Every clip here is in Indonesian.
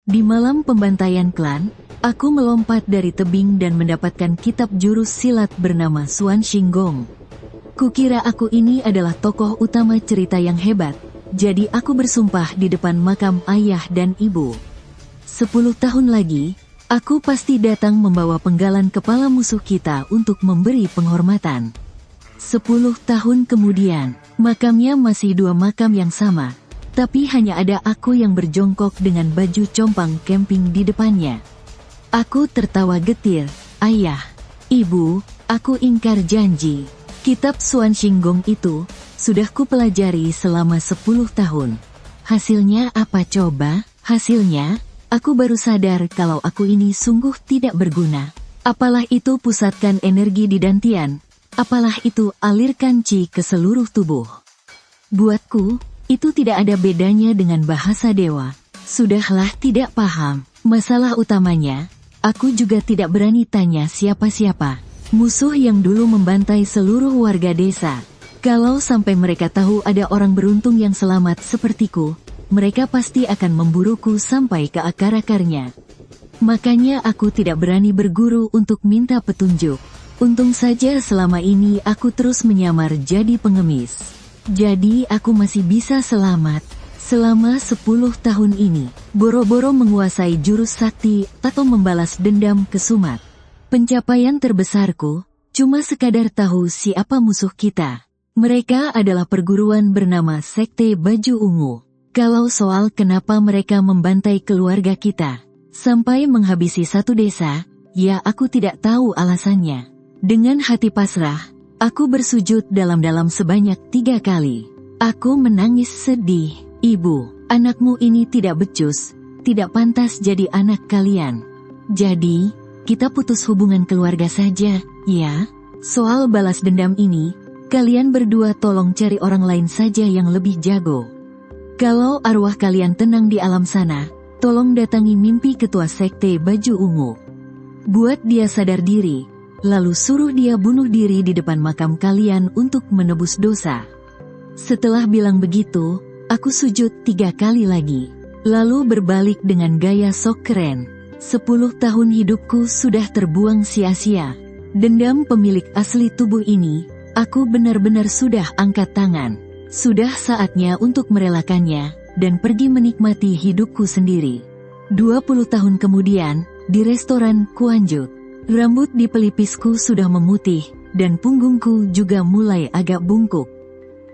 Di malam pembantaian klan, aku melompat dari tebing dan mendapatkan kitab jurus silat bernama Xuan Xinggong. Kukira aku ini adalah tokoh utama cerita yang hebat, jadi aku bersumpah di depan makam ayah dan ibu. 10 tahun lagi, aku pasti datang membawa penggalan kepala musuh kita untuk memberi penghormatan. 10 tahun kemudian, makamnya masih 2 makam yang sama. Tapi hanya ada aku yang berjongkok dengan baju compang camping di depannya. Aku tertawa getir, "Ayah, Ibu, aku ingkar janji. Kitab Xuan Xinggong itu, sudah kupelajari selama 10 tahun. Hasilnya apa coba? Hasilnya, aku baru sadar kalau aku ini sungguh tidak berguna. Apalah itu pusatkan energi di dantian, apalah itu alirkan qi ke seluruh tubuh. Buatku, itu tidak ada bedanya dengan bahasa dewa. Sudahlah tidak paham. Masalah utamanya, aku juga tidak berani tanya siapa-siapa. Musuh yang dulu membantai seluruh warga desa. Kalau sampai mereka tahu ada orang beruntung yang selamat sepertiku, mereka pasti akan memburuku sampai ke akar-akarnya. Makanya aku tidak berani berguru untuk minta petunjuk. Untung saja selama ini aku terus menyamar jadi pengemis. Jadi aku masih bisa selamat. Selama 10 tahun ini, boro-boro menguasai jurus sakti atau membalas dendam ke Sumat. Pencapaian terbesarku, cuma sekadar tahu siapa musuh kita. Mereka adalah perguruan bernama Sekte Baju Ungu. Kalau soal kenapa mereka membantai keluarga kita, sampai menghabisi satu desa, ya aku tidak tahu alasannya. Dengan hati pasrah, aku bersujud dalam-dalam sebanyak 3 kali. Aku menangis sedih. "Ibu, anakmu ini tidak becus, tidak pantas jadi anak kalian. Jadi, kita putus hubungan keluarga saja, ya? Soal balas dendam ini, kalian berdua tolong cari orang lain saja yang lebih jago. Kalau arwah kalian tenang di alam sana, tolong datangi mimpi ketua Sekte Baju Ungu. Buat dia sadar diri, lalu suruh dia bunuh diri di depan makam kalian untuk menebus dosa." Setelah bilang begitu, aku sujud 3 kali lagi. Lalu berbalik dengan gaya sok keren. 10 tahun hidupku sudah terbuang sia-sia. Dendam pemilik asli tubuh ini, aku benar-benar sudah angkat tangan. Sudah saatnya untuk merelakannya, dan pergi menikmati hidupku sendiri. 20 tahun kemudian, di restoran Kuanjut. Rambut di pelipisku sudah memutih, dan punggungku juga mulai agak bungkuk.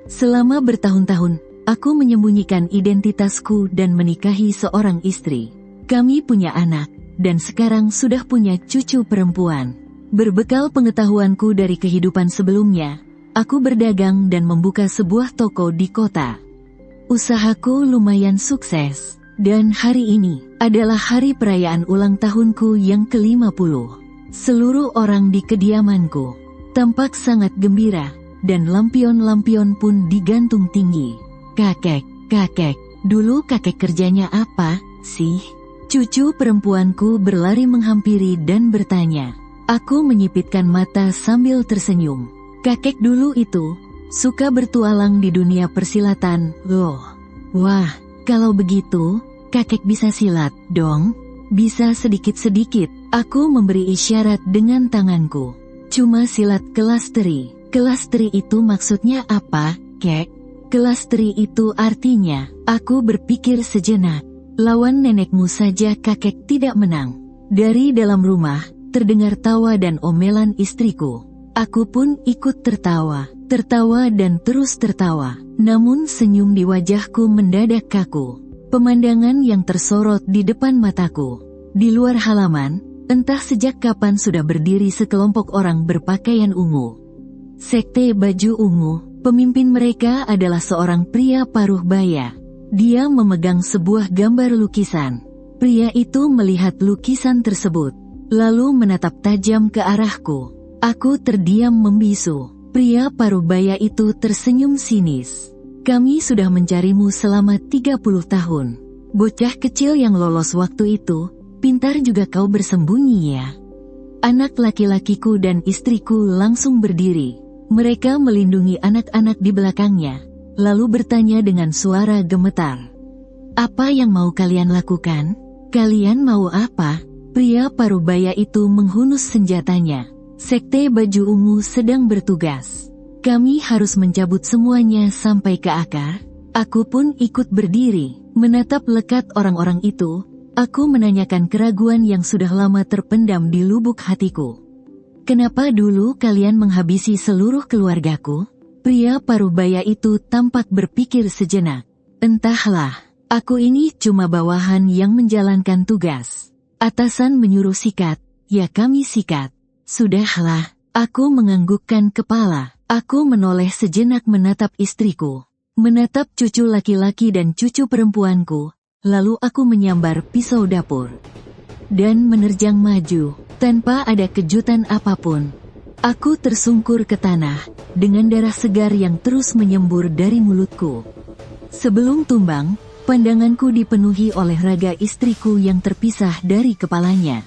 Selama bertahun-tahun, aku menyembunyikan identitasku dan menikahi seorang istri. Kami punya anak, dan sekarang sudah punya cucu perempuan. Berbekal pengetahuanku dari kehidupan sebelumnya, aku berdagang dan membuka sebuah toko di kota. Usahaku lumayan sukses, dan hari ini adalah hari perayaan ulang tahunku yang ke-50. Seluruh orang di kediamanku tampak sangat gembira, dan lampion-lampion pun digantung tinggi. "Kakek, dulu kakek kerjanya apa, sih?" Cucu perempuanku berlari menghampiri dan bertanya. Aku menyipitkan mata sambil tersenyum. "Kakek dulu itu suka bertualang di dunia persilatan, loh." "Wah, kalau begitu, kakek bisa silat, dong?" "Bisa sedikit-sedikit." Aku memberi isyarat dengan tanganku. "Cuma silat kelas teri." "Kelas teri itu maksudnya apa, kek?" "Kelas teri itu artinya," aku berpikir sejenak, "lawan nenekmu saja kakek tidak menang." Dari dalam rumah, terdengar tawa dan omelan istriku. Aku pun ikut tertawa dan terus tertawa. Namun senyum di wajahku mendadak kaku. Pemandangan yang tersorot di depan mataku. Di luar halaman, entah sejak kapan sudah berdiri sekelompok orang berpakaian ungu. Sekte Baju Ungu, pemimpin mereka adalah seorang pria paruh baya. Dia memegang sebuah gambar lukisan. Pria itu melihat lukisan tersebut, lalu menatap tajam ke arahku. Aku terdiam membisu. Pria paruh baya itu tersenyum sinis. "Kami sudah mencarimu selama 30 tahun. Bocah kecil yang lolos waktu itu, pintar juga kau bersembunyi ya." Anak laki-lakiku dan istriku langsung berdiri. Mereka melindungi anak-anak di belakangnya, lalu bertanya dengan suara gemetar. "Apa yang mau kalian lakukan?" Kalian mau apa? Pria parubaya itu menghunus senjatanya. Sekte baju ungu sedang bertugas. Kami harus mencabut semuanya sampai ke akar. Aku pun ikut berdiri, menatap lekat orang-orang itu. Aku menanyakan keraguan yang sudah lama terpendam di lubuk hatiku. Kenapa dulu kalian menghabisi seluruh keluargaku? Pria parubaya itu tampak berpikir sejenak. Entahlah, aku ini cuma bawahan yang menjalankan tugas. Atasan menyuruh sikat, ya kami sikat. Sudahlah, aku menganggukkan kepala. Aku menoleh sejenak menatap istriku, menatap cucu laki-laki dan cucu perempuanku, lalu aku menyambar pisau dapur. Dan menerjang maju, tanpa ada kejutan apapun. Aku tersungkur ke tanah, dengan darah segar yang terus menyembur dari mulutku. Sebelum tumbang, pandanganku dipenuhi oleh raga istriku yang terpisah dari kepalanya.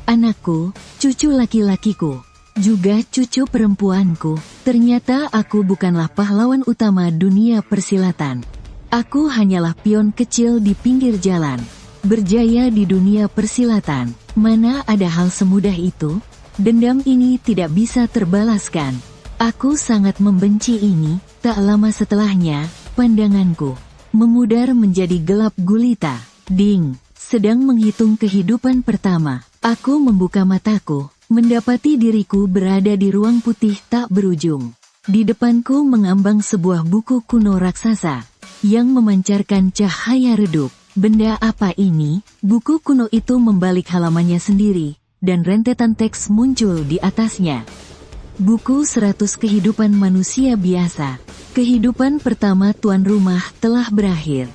Anakku, cucu laki-lakiku, juga cucu perempuanku. Ternyata aku bukanlah pahlawan utama dunia persilatan. Aku hanyalah pion kecil di pinggir jalan. Berjaya di dunia persilatan. Mana ada hal semudah itu? Dendam ini tidak bisa terbalaskan. Aku sangat membenci ini. Tak lama setelahnya, pandanganku memudar menjadi gelap gulita. Ding, sedang menghitung kehidupan pertama. Aku membuka mataku, mendapati diriku berada di ruang putih tak berujung. Di depanku mengambang sebuah buku kuno raksasa, yang memancarkan cahaya redup. Benda apa ini? Buku kuno itu membalik halamannya sendiri, dan rentetan teks muncul di atasnya. Buku 100 kehidupan manusia biasa. Kehidupan pertama tuan rumah telah berakhir.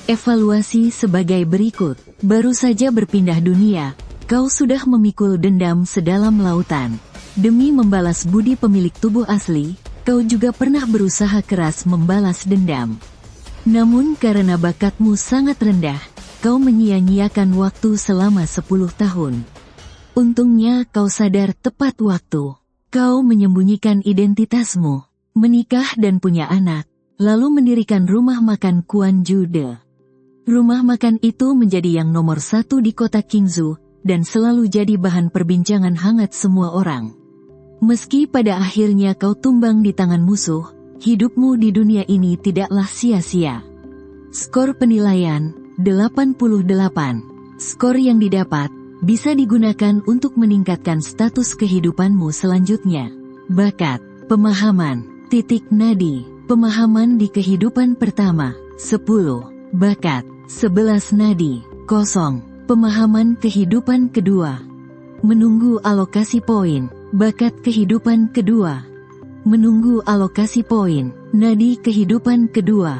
Evaluasi sebagai berikut. Baru saja berpindah dunia, kau sudah memikul dendam sedalam lautan. Demi membalas budi pemilik tubuh asli, kau juga pernah berusaha keras membalas dendam. Namun karena bakatmu sangat rendah, kau menyia-nyiakan waktu selama 10 tahun. Untungnya kau sadar tepat waktu. Kau menyembunyikan identitasmu, menikah dan punya anak, lalu mendirikan rumah makan Kuan Jude. Rumah makan itu menjadi yang nomor 1 di kota Qingzhou, dan selalu jadi bahan perbincangan hangat semua orang. Meski pada akhirnya kau tumbang di tangan musuh, hidupmu di dunia ini tidaklah sia-sia. Skor penilaian, 88. Skor yang didapat, bisa digunakan untuk meningkatkan status kehidupanmu selanjutnya. Bakat, pemahaman, titik nadi, pemahaman di kehidupan pertama, 10. Bakat, 11 nadi, kosong, pemahaman kehidupan kedua. Menunggu alokasi poin, bakat kehidupan kedua. Menunggu alokasi poin, nadi kehidupan kedua.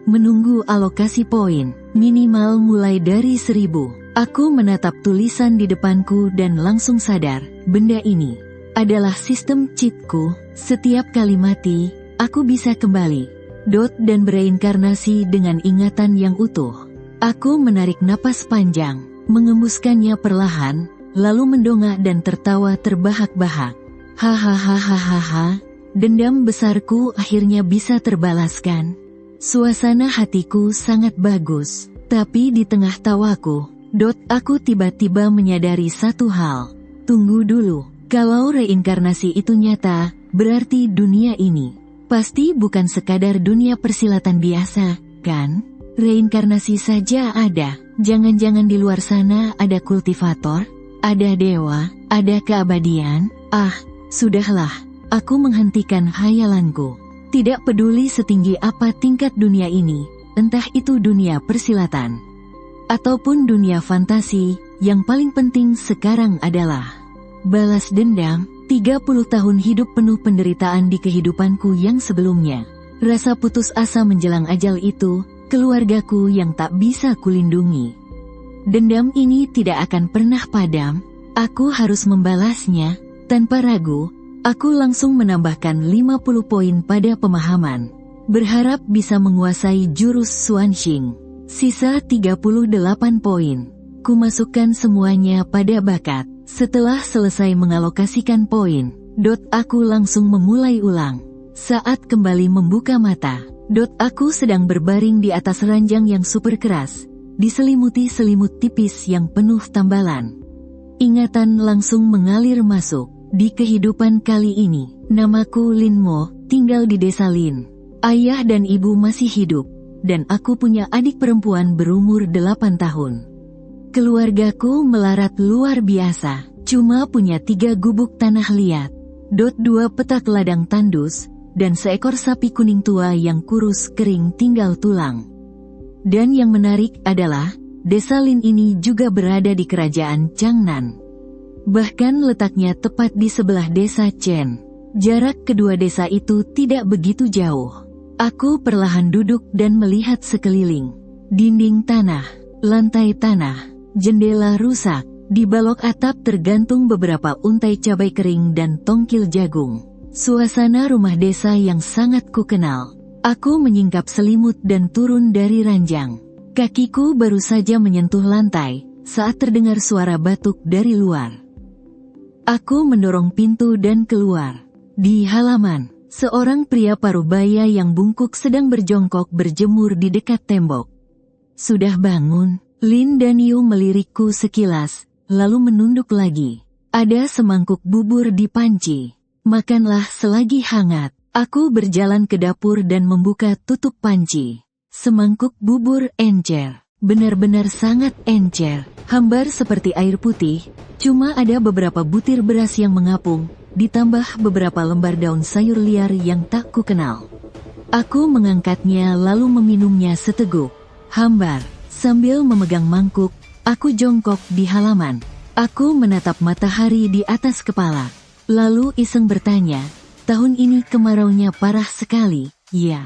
Menunggu alokasi poin, minimal mulai dari 1000. Aku menatap tulisan di depanku dan langsung sadar, benda ini adalah sistem cheatku. Setiap kali mati, aku bisa kembali dan bereinkarnasi dengan ingatan yang utuh. Aku menarik napas panjang, mengembuskannya perlahan, lalu mendongak dan tertawa terbahak-bahak. Hahaha, dendam besarku akhirnya bisa terbalaskan. Suasana hatiku sangat bagus, tapi di tengah tawaku, aku tiba-tiba menyadari satu hal. Tunggu dulu, kalau reinkarnasi itu nyata, berarti dunia ini pasti bukan sekadar dunia persilatan biasa, kan? Reinkarnasi saja ada. Jangan-jangan di luar sana ada kultivator, ada dewa, ada keabadian. Sudahlah, aku menghentikan hayalanku. Tidak peduli setinggi apa tingkat dunia ini, entah itu dunia persilatan ataupun dunia fantasi, yang paling penting sekarang adalah balas dendam. 30 tahun hidup penuh penderitaan di kehidupanku yang sebelumnya. Rasa putus asa menjelang ajal itu, keluargaku yang tak bisa kulindungi. Dendam ini tidak akan pernah padam, aku harus membalasnya. Tanpa ragu, aku langsung menambahkan 50 poin pada pemahaman. Berharap bisa menguasai jurus Xuanxing. Sisa 38 poin. Kumasukkan semuanya pada bakat. Setelah selesai mengalokasikan poin, aku langsung memulai ulang. Saat kembali membuka mata, aku sedang berbaring di atas ranjang yang super keras. diselimuti selimut tipis yang penuh tambalan. Ingatan langsung mengalir masuk. Di kehidupan kali ini, namaku Lin Mo, tinggal di desa Lin. Ayah dan ibu masih hidup, dan aku punya adik perempuan berumur 8 tahun. Keluargaku melarat luar biasa, cuma punya 3 gubuk tanah liat, 2 petak ladang tandus, dan seekor sapi kuning tua yang kurus kering tinggal tulang. Dan yang menarik adalah, desa Lin ini juga berada di kerajaan Changnan. Bahkan letaknya tepat di sebelah desa Chen. Jarak kedua desa itu tidak begitu jauh. Aku perlahan duduk dan melihat sekeliling. Dinding tanah, lantai tanah, jendela rusak. Di balok atap tergantung beberapa untai cabai kering dan tongkil jagung. Suasana rumah desa yang sangat kukenal. Aku menyingkap selimut dan turun dari ranjang. Kakiku baru saja menyentuh lantai saat terdengar suara batuk dari luar. Aku mendorong pintu dan keluar. Di halaman, seorang pria parubaya yang bungkuk sedang berjongkok berjemur di dekat tembok. Sudah bangun? Lin dan Yu melirikku sekilas, lalu menunduk lagi. Ada semangkuk bubur di panci. Makanlah selagi hangat. Aku berjalan ke dapur dan membuka tutup panci. Semangkuk bubur encer. Benar-benar sangat encer. Hambar seperti air putih. Cuma ada beberapa butir beras yang mengapung, ditambah beberapa lembar daun sayur liar yang tak kukenal. Aku mengangkatnya lalu meminumnya seteguk. Hambar. Sambil memegang mangkuk, aku jongkok di halaman. Aku menatap matahari di atas kepala. Lalu iseng bertanya, tahun ini kemaraunya parah sekali, ya?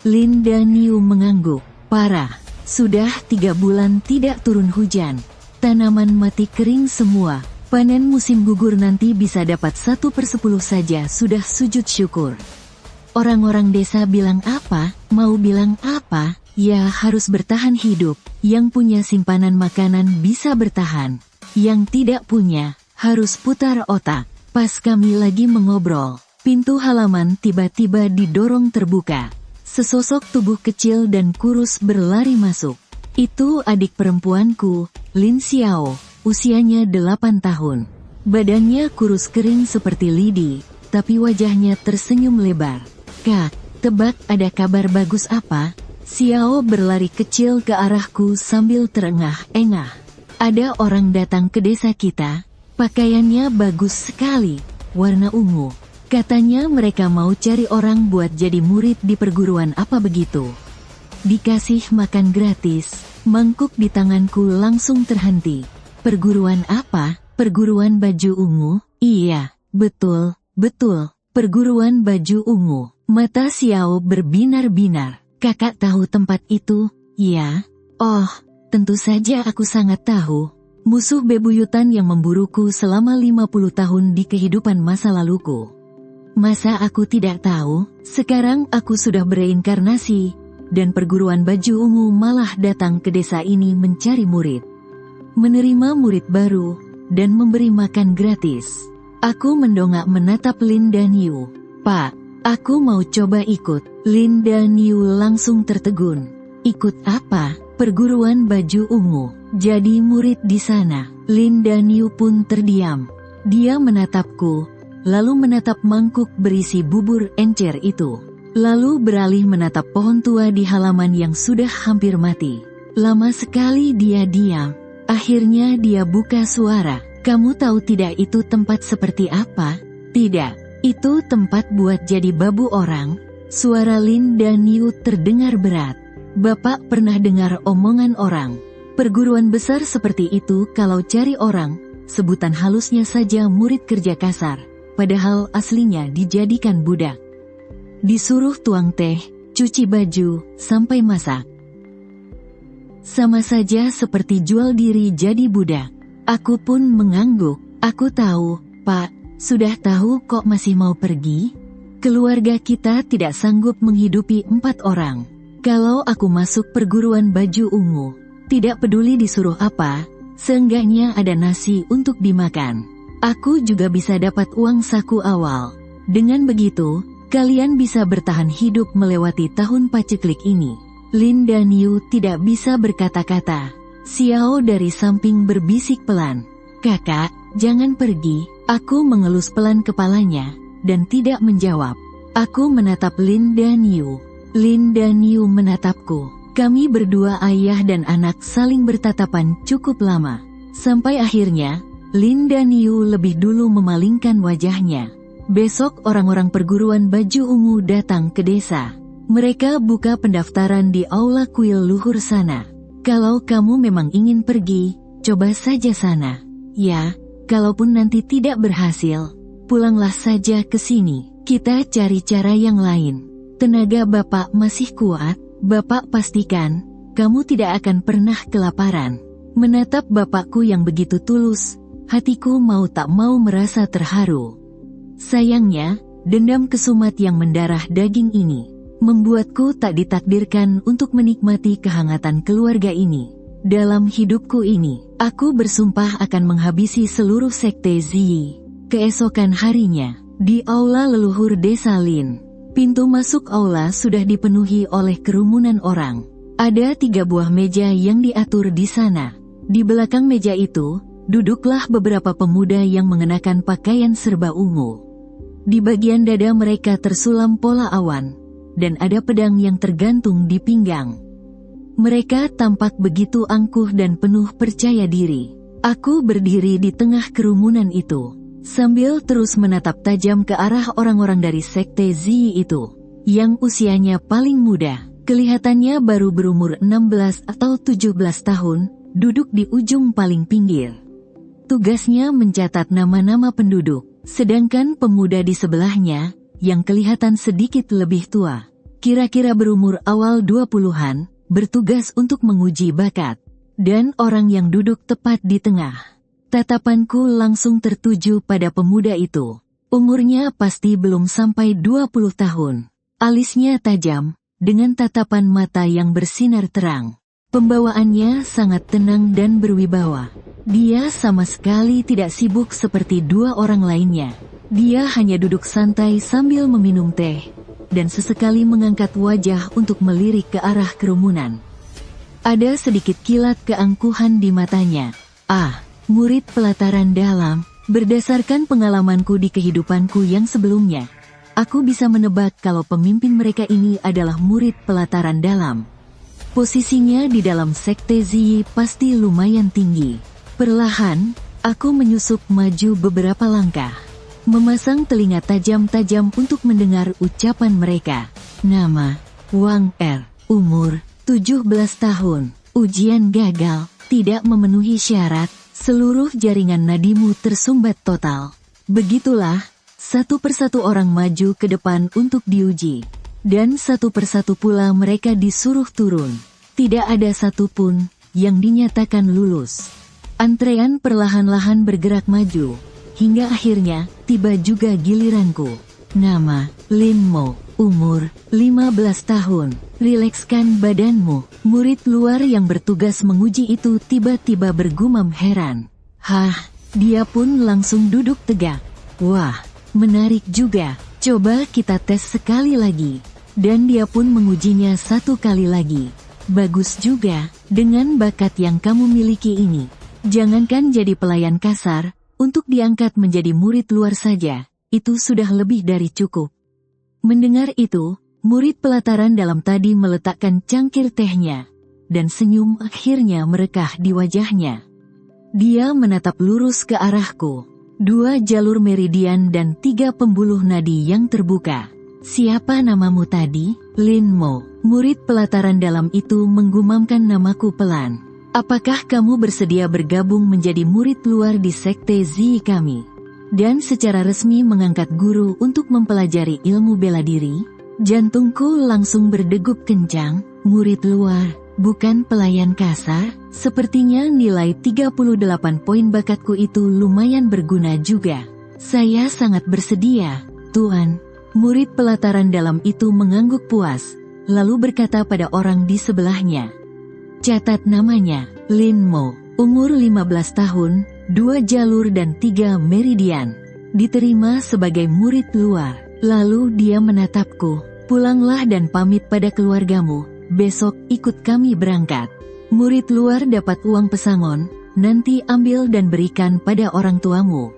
Lin dan Yu mengangguk. Parah. Sudah 3 bulan tidak turun hujan. Tanaman mati kering semua. Panen musim gugur nanti bisa dapat 1/10 saja sudah sujud syukur. Orang-orang desa bilang apa? Mau bilang apa? Ya harus bertahan hidup. Yang punya simpanan makanan bisa bertahan. Yang tidak punya, harus putar otak. Pas kami lagi mengobrol, pintu halaman tiba-tiba didorong terbuka. Sesosok tubuh kecil dan kurus berlari masuk. Itu adik perempuanku, Lin Xiao, usianya 8 tahun. Badannya kurus kering seperti lidi, tapi wajahnya tersenyum lebar. Kak, tebak ada kabar bagus apa? Xiao berlari kecil ke arahku sambil terengah-engah. Ada orang datang ke desa kita, pakaiannya bagus sekali, warna ungu. Katanya mereka mau cari orang buat jadi murid di perguruan apa begitu. Dikasih makan gratis, mangkuk di tanganku langsung terhenti. Perguruan apa? Perguruan baju ungu? Iya, betul, perguruan baju ungu. Mata Xiao berbinar-binar. Kakak tahu tempat itu? Ya. Oh, tentu saja aku sangat tahu. Musuh bebuyutan yang memburuku selama 50 tahun di kehidupan masa laluku. Masa aku tidak tahu? Sekarang aku sudah bereinkarnasi. Dan perguruan baju ungu malah datang ke desa ini mencari murid. Menerima murid baru, dan memberi makan gratis. Aku mendongak menatap Lin dan Yu. Pak, aku mau coba ikut. Lin dan Yu langsung tertegun. Ikut apa? Perguruan baju ungu. Jadi murid di sana. Lin dan Yu pun terdiam. Dia menatapku, lalu menatap mangkuk berisi bubur encer itu. Lalu beralih menatap pohon tua di halaman yang sudah hampir mati. Lama sekali dia diam. Akhirnya dia buka suara. Kamu tahu tidak itu tempat seperti apa? Tidak, itu tempat buat jadi babu orang. Suara Lin dan Yu terdengar berat. Bapak pernah dengar omongan orang. Perguruan besar seperti itu kalau cari orang, sebutan halusnya saja murid kerja kasar. Padahal aslinya dijadikan budak. Disuruh tuang teh, cuci baju, sampai masak. Sama saja seperti jual diri jadi budak. Aku pun mengangguk. Aku tahu, Pak, sudah tahu kok masih mau pergi? Keluarga kita tidak sanggup menghidupi 4 orang. Kalau aku masuk perguruan baju ungu, tidak peduli disuruh apa, seenggaknya ada nasi untuk dimakan. Aku juga bisa dapat uang saku awal. Dengan begitu, kalian bisa bertahan hidup melewati tahun paceklik ini. Lin dan Yu tidak bisa berkata-kata. Xiao dari samping berbisik pelan. Kakak, jangan pergi. Aku mengelus pelan kepalanya, dan tidak menjawab. Aku menatap Lin dan Yu. Lin dan Yu menatapku. Kami berdua ayah dan anak saling bertatapan cukup lama. Sampai akhirnya, Lin dan Yu lebih dulu memalingkan wajahnya. Besok orang-orang perguruan baju ungu datang ke desa. Mereka buka pendaftaran di aula kuil luhur sana. Kalau kamu memang ingin pergi, coba saja sana. Ya, kalaupun nanti tidak berhasil, pulanglah saja ke sini. Kita cari cara yang lain. Tenaga Bapak masih kuat. Bapak pastikan, kamu tidak akan pernah kelaparan. Menatap bapakku yang begitu tulus, hatiku mau tak mau merasa terharu. Sayangnya, dendam kesumat yang mendarah daging ini membuatku tak ditakdirkan untuk menikmati kehangatan keluarga ini. Dalam hidupku ini, aku bersumpah akan menghabisi seluruh sekte Ziyi. Keesokan harinya, di aula leluhur desa Lin, pintu masuk aula sudah dipenuhi oleh kerumunan orang. Ada 3 buah meja yang diatur di sana. Di belakang meja itu, duduklah beberapa pemuda yang mengenakan pakaian serba ungu. Di bagian dada mereka tersulam pola awan, dan ada pedang yang tergantung di pinggang. Mereka tampak begitu angkuh dan penuh percaya diri. Aku berdiri di tengah kerumunan itu, sambil terus menatap tajam ke arah orang-orang dari sekte Ziyi itu, yang usianya paling muda, kelihatannya baru berumur 16 atau 17 tahun, duduk di ujung paling pinggir. Tugasnya mencatat nama-nama penduduk, sedangkan pemuda di sebelahnya, yang kelihatan sedikit lebih tua, kira-kira berumur awal 20-an, bertugas untuk menguji bakat. Dan orang yang duduk tepat di tengah. Tatapanku langsung tertuju pada pemuda itu. Umurnya pasti belum sampai 20 tahun. Alisnya tajam, dengan tatapan mata yang bersinar terang. Pembawaannya sangat tenang dan berwibawa. Dia sama sekali tidak sibuk seperti 2 orang lainnya. Dia hanya duduk santai sambil meminum teh, dan sesekali mengangkat wajah untuk melirik ke arah kerumunan. Ada sedikit kilat keangkuhan di matanya. Murid pelataran dalam. Berdasarkan pengalamanku di kehidupanku yang sebelumnya, aku bisa menebak kalau pemimpin mereka ini adalah murid pelataran dalam. Posisinya di dalam sekte Ziyi pasti lumayan tinggi. Perlahan, aku menyusup maju beberapa langkah, memasang telinga tajam-tajam untuk mendengar ucapan mereka. Nama, Wang Er, umur 17 tahun, ujian gagal, tidak memenuhi syarat, seluruh jaringan nadimu tersumbat total. Begitulah, satu persatu orang maju ke depan untuk diuji. Dan satu persatu pula mereka disuruh turun. Tidak ada satupun yang dinyatakan lulus. Antrean perlahan-lahan bergerak maju, hingga akhirnya tiba juga giliranku. Nama, Lin Mo, umur 15 tahun. Rilekskan badanmu. Murid luar yang bertugas menguji itu tiba-tiba bergumam heran. Dia pun langsung duduk tegak. Wah, menarik juga. Coba kita tes sekali lagi. Dan dia pun mengujinya 1 kali lagi. Bagus juga, dengan bakat yang kamu miliki ini. Jangankan jadi pelayan kasar, untuk diangkat menjadi murid luar saja, itu sudah lebih dari cukup. Mendengar itu, murid pelataran dalam tadi meletakkan cangkir tehnya, dan senyum akhirnya merekah di wajahnya. Dia menatap lurus ke arahku. 2 jalur meridian dan 3 pembuluh nadi yang terbuka. Siapa namamu tadi? Lin Mo. Murid pelataran dalam itu menggumamkan namaku pelan. Apakah kamu bersedia bergabung menjadi murid luar di sekte Ziyi kami? Dan secara resmi mengangkat guru untuk mempelajari ilmu bela diri? Jantungku langsung berdegup kencang. Murid luar, bukan pelayan kasar. Sepertinya nilai 38 poin bakatku itu lumayan berguna juga. Saya sangat bersedia, Tuan. Murid pelataran dalam itu mengangguk puas, lalu berkata pada orang di sebelahnya. Catat namanya, Lin Mo, umur 15 tahun, 2 jalur dan 3 meridian. Diterima sebagai murid luar. Lalu dia menatapku. Pulanglah dan pamit pada keluargamu. besok ikut kami berangkat. Murid luar dapat uang pesangon, nanti ambil dan berikan pada orang tuamu.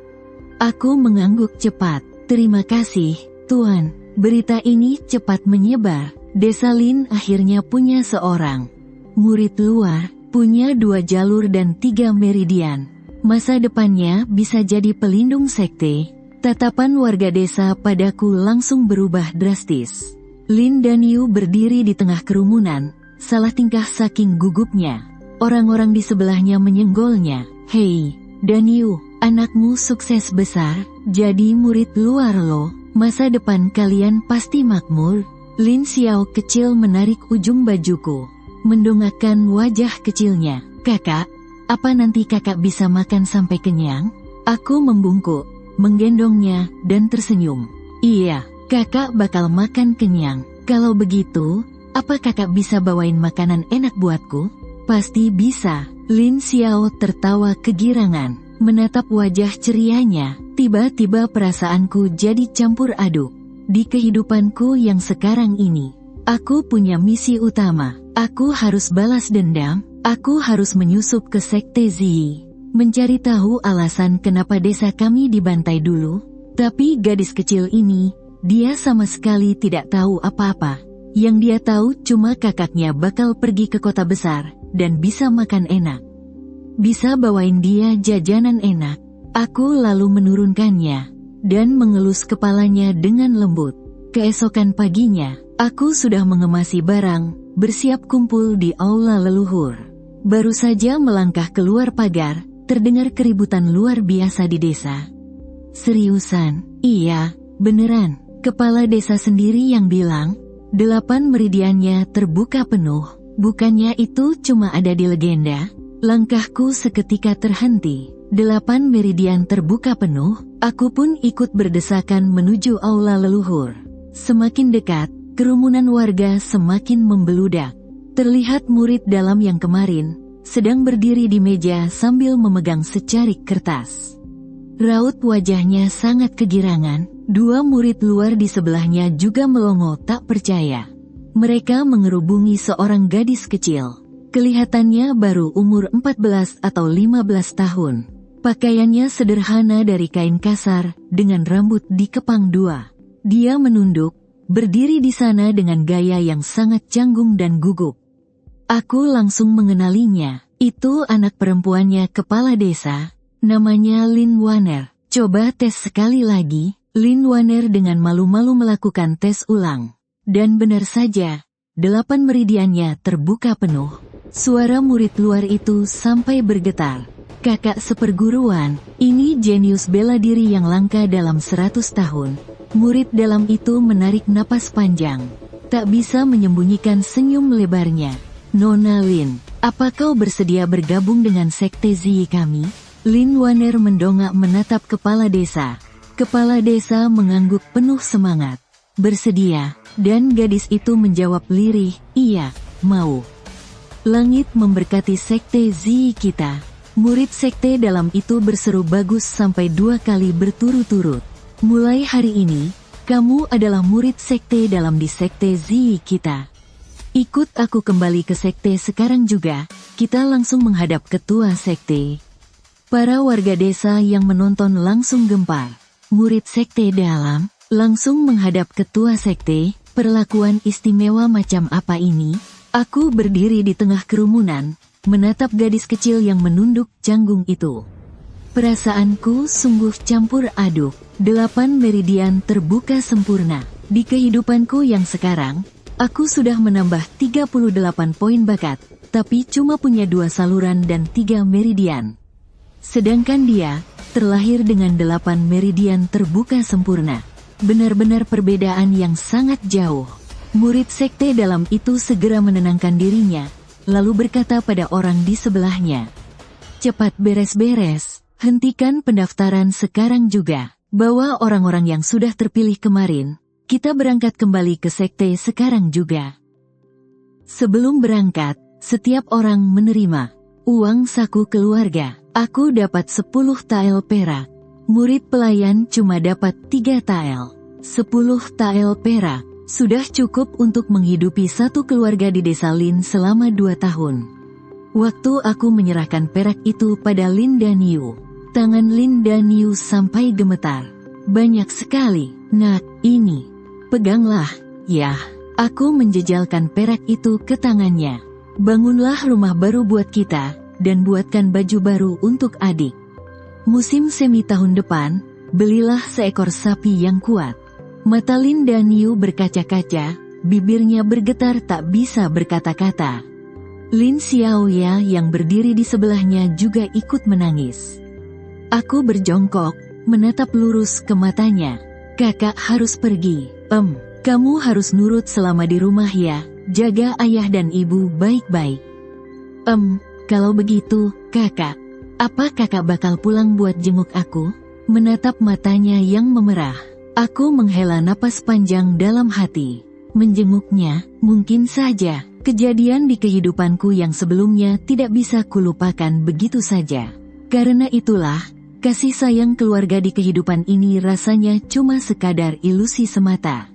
Aku mengangguk cepat. Terima kasih, Tuan. Berita ini cepat menyebar. Desa Lin akhirnya punya seorang murid luar, punya 2 jalur dan 3 meridian. Masa depannya bisa jadi pelindung sekte. Tatapan warga desa padaku langsung berubah drastis. Lin dan Yu berdiri di tengah kerumunan, salah tingkah saking gugupnya. Orang-orang di sebelahnya menyenggolnya. Hei, Dan Yu, anakmu sukses besar, jadi murid luar loh. Masa depan kalian pasti makmur. Lin Xiao kecil menarik ujung bajuku, mendongakkan wajah kecilnya. Kakak, apa nanti kakak bisa makan sampai kenyang? Aku membungkuk, menggendongnya, dan tersenyum. Iya, kakak bakal makan kenyang. Kalau begitu, apa kakak bisa bawain makanan enak buatku? Pasti bisa. Lin Xiao tertawa kegirangan, menatap wajah cerianya. Tiba-tiba perasaanku jadi campur aduk. Di kehidupanku yang sekarang ini, aku punya misi utama. Aku harus balas dendam. Aku harus menyusup ke Sekte Zi, mencari tahu alasan kenapa desa kami dibantai dulu. Tapi gadis kecil ini, dia sama sekali tidak tahu apa-apa. Yang dia tahu cuma kakaknya bakal pergi ke kota besar, dan bisa makan enak. Bisa bawain dia jajanan enak. Aku lalu menurunkannya, dan mengelus kepalanya dengan lembut. Keesokan paginya, aku sudah mengemasi barang, bersiap kumpul di aula leluhur. Baru saja melangkah keluar pagar, terdengar keributan luar biasa di desa. Seriusan? Iya, beneran. Kepala desa sendiri yang bilang, 8 meridiannya terbuka penuh. Bukannya itu cuma ada di legenda? Langkahku seketika terhenti. 8 meridian terbuka penuh, aku pun ikut berdesakan menuju aula leluhur. Semakin dekat, kerumunan warga semakin membeludak. Terlihat murid dalam yang kemarin, sedang berdiri di meja sambil memegang secarik kertas. Raut wajahnya sangat kegirangan, 2 murid luar di sebelahnya juga melongo tak percaya. Mereka mengerubungi seorang gadis kecil. Kelihatannya baru umur 14 atau 15 tahun. Pakaiannya sederhana dari kain kasar, dengan rambut dikepang 2. Dia menunduk, berdiri di sana dengan gaya yang sangat canggung dan gugup. Aku langsung mengenalinya. Itu anak perempuannya kepala desa, namanya Lin Waner. Coba tes sekali lagi. Lin Waner dengan malu-malu melakukan tes ulang. Dan benar saja, 8 meridiannya terbuka penuh. Suara murid luar itu sampai bergetar. Kakak seperguruan, ini jenius bela diri yang langka dalam 100 tahun. Murid dalam itu menarik napas panjang. Tak bisa menyembunyikan senyum lebarnya. Nona Lin, apa kau bersedia bergabung dengan Sekte Zi kami? Lin Waner mendongak menatap kepala desa. Kepala desa mengangguk penuh semangat. Bersedia, dan gadis itu menjawab lirih, iya, mau. Langit memberkati Sekte Zi kita. Murid sekte dalam itu berseru bagus sampai 2 kali berturut-turut. Mulai hari ini, kamu adalah murid sekte dalam di Sekte Zi kita. Ikut aku kembali ke sekte sekarang juga, kita langsung menghadap ketua sekte. Para warga desa yang menonton langsung gempar. Murid sekte dalam, langsung menghadap ketua sekte, perlakuan istimewa macam apa ini? Aku berdiri di tengah kerumunan, menatap gadis kecil yang menunduk canggung itu. Perasaanku sungguh campur aduk. 8 meridian terbuka sempurna. Di kehidupanku yang sekarang, aku sudah menambah 38 poin bakat, tapi cuma punya 2 saluran dan 3 meridian. Sedangkan dia, terlahir dengan 8 meridian terbuka sempurna. Benar-benar perbedaan yang sangat jauh. Murid sekte dalam itu segera menenangkan dirinya, lalu berkata pada orang di sebelahnya, cepat beres-beres, hentikan pendaftaran sekarang juga. Bawa orang-orang yang sudah terpilih kemarin, kita berangkat kembali ke sekte sekarang juga. Sebelum berangkat, setiap orang menerima uang saku keluarga. Aku dapat 10 tael perak. Murid pelayan cuma dapat 3 tael. 10 tael perak. Sudah cukup untuk menghidupi satu keluarga di desa Lin selama 2 tahun. Waktu aku menyerahkan perak itu pada Lin Daniu, tangan Lin Daniu sampai gemetar. Banyak sekali, nak, ini. Peganglah, ya. Aku menjejalkan perak itu ke tangannya. Bangunlah rumah baru buat kita, dan buatkan baju baru untuk adik. Musim semi tahun depan, belilah seekor sapi yang kuat. Mata Lin Daniu berkaca-kaca, bibirnya bergetar tak bisa berkata-kata. Lin Xiaoya yang berdiri di sebelahnya juga ikut menangis. Aku berjongkok, menatap lurus ke matanya. Kakak harus pergi. Kamu harus nurut selama di rumah ya, jaga ayah dan ibu baik-baik. Kalau begitu, kakak, apa kakak bakal pulang buat jenguk aku? Menatap matanya yang memerah. Aku menghela napas panjang dalam hati. Menjenguknya, mungkin saja. Kejadian di kehidupanku yang sebelumnya tidak bisa kulupakan begitu saja. Karena itulah, kasih sayang keluarga di kehidupan ini rasanya cuma sekadar ilusi semata.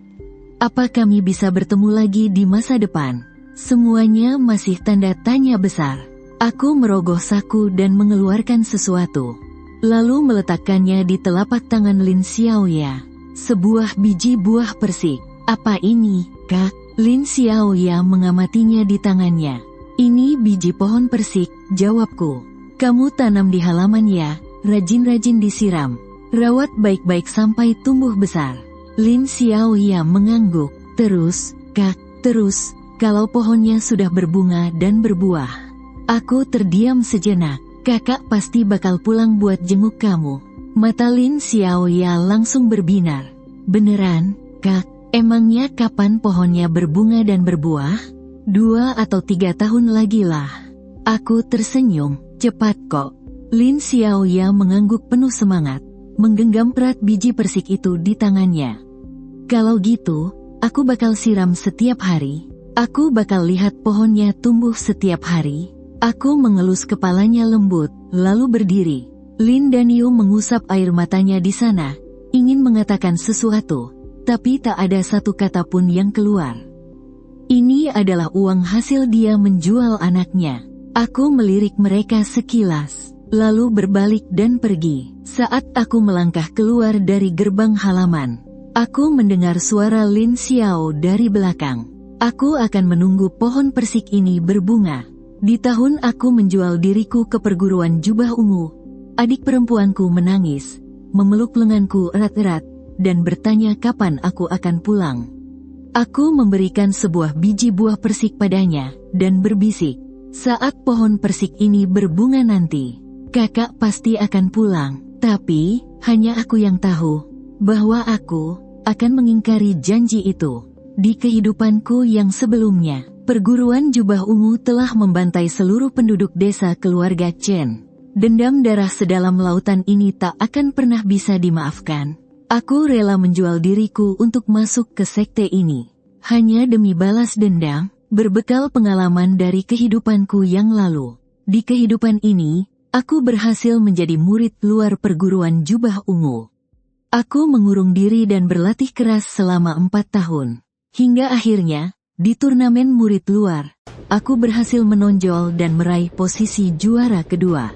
Apa kami bisa bertemu lagi di masa depan? Semuanya masih tanda tanya besar. Aku merogoh saku dan mengeluarkan sesuatu. Lalu meletakkannya di telapak tangan Lin Xiaoya. Sebuah biji buah persik. Apa ini, Kak? Lin Xiaoya mengamatinya di tangannya. Ini biji pohon persik, jawabku. Kamu tanam di halaman ya, rajin-rajin disiram. Rawat baik-baik sampai tumbuh besar. Lin Xiaoya mengangguk. Terus, Kak, terus, kalau pohonnya sudah berbunga dan berbuah. Aku terdiam sejenak. Kakak pasti bakal pulang buat jenguk kamu. Mata Lin Xiaoya langsung berbinar. Beneran, Kak? Emangnya kapan pohonnya berbunga dan berbuah? 2 atau 3 tahun lagi lah. Aku tersenyum. Cepat kok. Lin Xiaoya mengangguk penuh semangat, menggenggam erat biji persik itu di tangannya. Kalau gitu, aku bakal siram setiap hari. Aku bakal lihat pohonnya tumbuh setiap hari. Aku mengelus kepalanya lembut, lalu berdiri. Lin Daniu mengusap air matanya di sana, ingin mengatakan sesuatu, tapi tak ada satu kata pun yang keluar. Ini adalah uang hasil dia menjual anaknya. Aku melirik mereka sekilas, lalu berbalik dan pergi. Saat aku melangkah keluar dari gerbang halaman, aku mendengar suara Lin Xiao dari belakang. Aku akan menunggu pohon persik ini berbunga. Di tahun aku menjual diriku ke perguruan jubah ungu, adik perempuanku menangis, memeluk lenganku erat-erat, dan bertanya kapan aku akan pulang. Aku memberikan sebuah biji buah persik padanya, dan berbisik, saat pohon persik ini berbunga nanti, kakak pasti akan pulang. Tapi, hanya aku yang tahu, bahwa aku akan mengingkari janji itu. Di kehidupanku yang sebelumnya, perguruan jubah ungu telah membantai seluruh penduduk desa keluarga Chen. Dendam darah sedalam lautan ini tak akan pernah bisa dimaafkan. Aku rela menjual diriku untuk masuk ke sekte ini. Hanya demi balas dendam, berbekal pengalaman dari kehidupanku yang lalu. Di kehidupan ini, aku berhasil menjadi murid luar perguruan jubah ungu. Aku mengurung diri dan berlatih keras selama 4 tahun. Hingga akhirnya, di turnamen murid luar, aku berhasil menonjol dan meraih posisi juara kedua.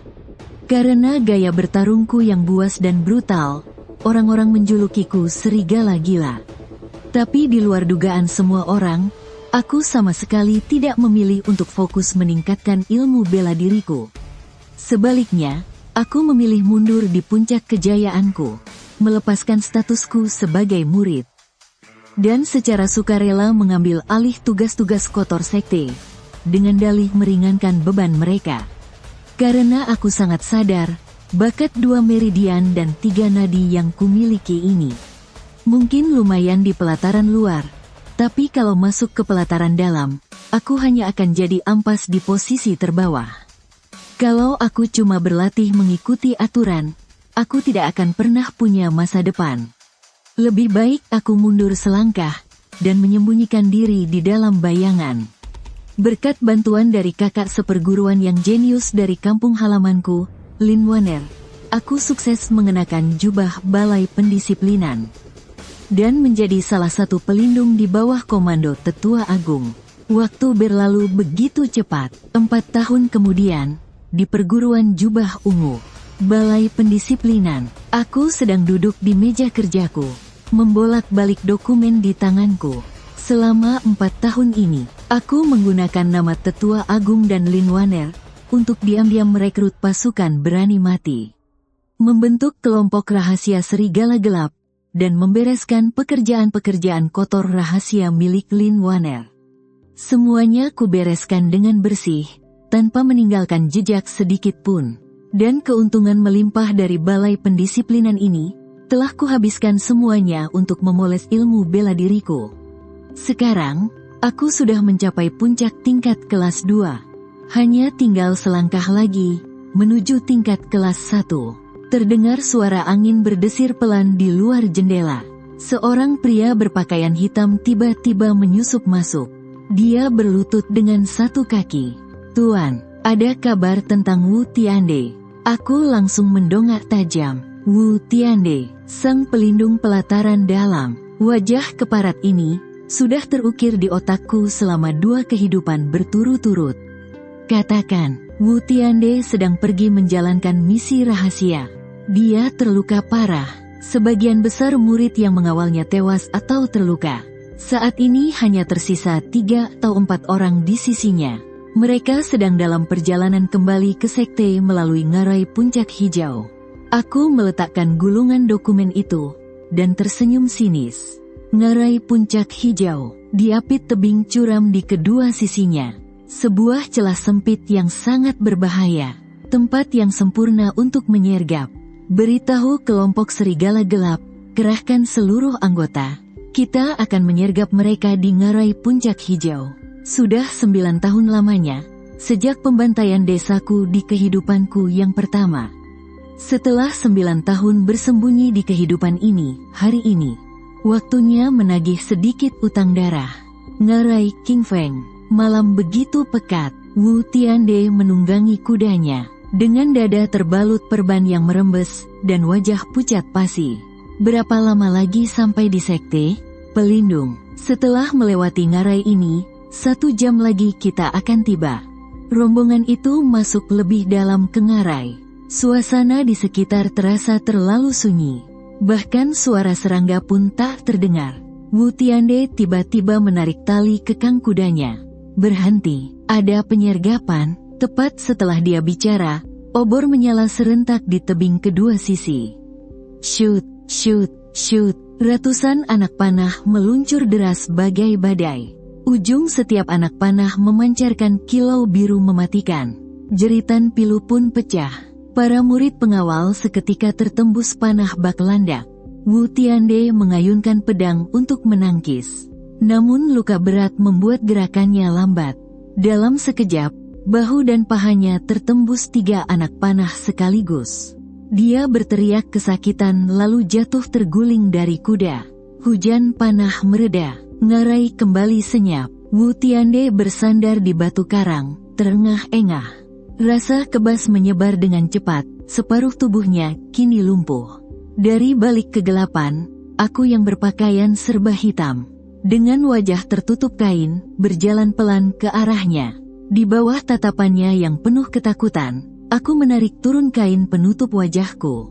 Karena gaya bertarungku yang buas dan brutal, orang-orang menjulukiku serigala gila. Tapi di luar dugaan semua orang, aku sama sekali tidak memilih untuk fokus meningkatkan ilmu bela diriku. Sebaliknya, aku memilih mundur di puncak kejayaanku, melepaskan statusku sebagai murid, dan secara sukarela mengambil alih tugas-tugas kotor sekte, dengan dalih meringankan beban mereka. Karena aku sangat sadar, bakat 2 meridian dan 3 nadi yang kumiliki ini mungkin lumayan di pelataran luar, tapi kalau masuk ke pelataran dalam, aku hanya akan jadi ampas di posisi terbawah. Kalau aku cuma berlatih mengikuti aturan, aku tidak akan pernah punya masa depan. Lebih baik aku mundur selangkah, dan menyembunyikan diri di dalam bayangan. Berkat bantuan dari kakak seperguruan yang jenius dari kampung halamanku, Lin Waner, aku sukses mengenakan jubah balai pendisiplinan. dan menjadi salah satu pelindung di bawah komando Tetua Agung. Waktu berlalu begitu cepat. 4 tahun kemudian, di perguruan Jubah Ungu, Balai Pendisiplinan, aku sedang duduk di meja kerjaku, membolak-balik dokumen di tanganku. Selama 4 tahun ini, aku menggunakan nama Tetua Agung dan Lin Waner untuk diam-diam merekrut pasukan berani mati, membentuk kelompok rahasia Serigala Gelap, dan membereskan pekerjaan-pekerjaan kotor rahasia milik Lin Waner. Semuanya kubereskan dengan bersih, tanpa meninggalkan jejak sedikit pun. Dan keuntungan melimpah dari Balai Pendisiplinan ini, telah kuhabiskan semuanya untuk memoles ilmu bela diriku. Sekarang, aku sudah mencapai puncak tingkat kelas 2. Hanya tinggal selangkah lagi, menuju tingkat kelas 1. Terdengar suara angin berdesir pelan di luar jendela. Seorang pria berpakaian hitam tiba-tiba menyusup masuk. Dia berlutut dengan satu kaki. "Tuan, ada kabar tentang Wu Tiande." Aku langsung mendongak tajam. Wu Tiande, sang pelindung pelataran dalam. Wajah keparat ini sudah terukir di otakku selama 2 kehidupan berturut-turut. Katakan, Wu Tiande sedang pergi menjalankan misi rahasia. Dia terluka parah. Sebagian besar murid yang mengawalnya tewas atau terluka. Saat ini hanya tersisa 3 atau 4 orang di sisinya. Mereka sedang dalam perjalanan kembali ke sekte melalui ngarai puncak hijau. Aku meletakkan gulungan dokumen itu, dan tersenyum sinis. Ngarai puncak hijau, diapit tebing curam di kedua sisinya. Sebuah celah sempit yang sangat berbahaya. Tempat yang sempurna untuk menyergap. Beritahu kelompok Serigala Gelap, kerahkan seluruh anggota. Kita akan menyergap mereka di ngarai puncak hijau. Sudah 9 tahun lamanya, sejak pembantaian desaku di kehidupanku yang pertama. Setelah 9 tahun bersembunyi di kehidupan ini, hari ini, waktunya menagih sedikit utang darah. Ngarai King Feng, malam begitu pekat, Wu Tiande menunggangi kudanya. Dengan dada terbalut perban yang merembes, dan wajah pucat pasi. Berapa lama lagi sampai di sekte? Pelindung. Setelah melewati ngarai ini, 1 jam lagi kita akan tiba. Rombongan itu masuk lebih dalam ke ngarai. Suasana di sekitar terasa terlalu sunyi. Bahkan suara serangga pun tak terdengar. Wu Tiande tiba-tiba menarik tali kekang kudanya. Berhenti, ada penyergapan. Tepat setelah dia bicara, obor menyala serentak di tebing kedua sisi. Shoot, shoot, shoot. Ratusan anak panah meluncur deras bagai badai. Ujung setiap anak panah memancarkan kilau biru mematikan. Jeritan pilu pun pecah. Para murid pengawal seketika tertembus panah bak landak. Wu Tiande mengayunkan pedang untuk menangkis. Namun luka berat membuat gerakannya lambat. Dalam sekejap, bahu dan pahanya tertembus 3 anak panah sekaligus. Dia berteriak kesakitan lalu jatuh terguling dari kuda. Hujan panah mereda, ngarai kembali senyap. Wu Tiande bersandar di batu karang, terengah-engah. Rasa kebas menyebar dengan cepat, separuh tubuhnya kini lumpuh. Dari balik kegelapan, aku yang berpakaian serba hitam, dengan wajah tertutup kain, berjalan pelan ke arahnya. Di bawah tatapannya yang penuh ketakutan, aku menarik turun kain penutup wajahku.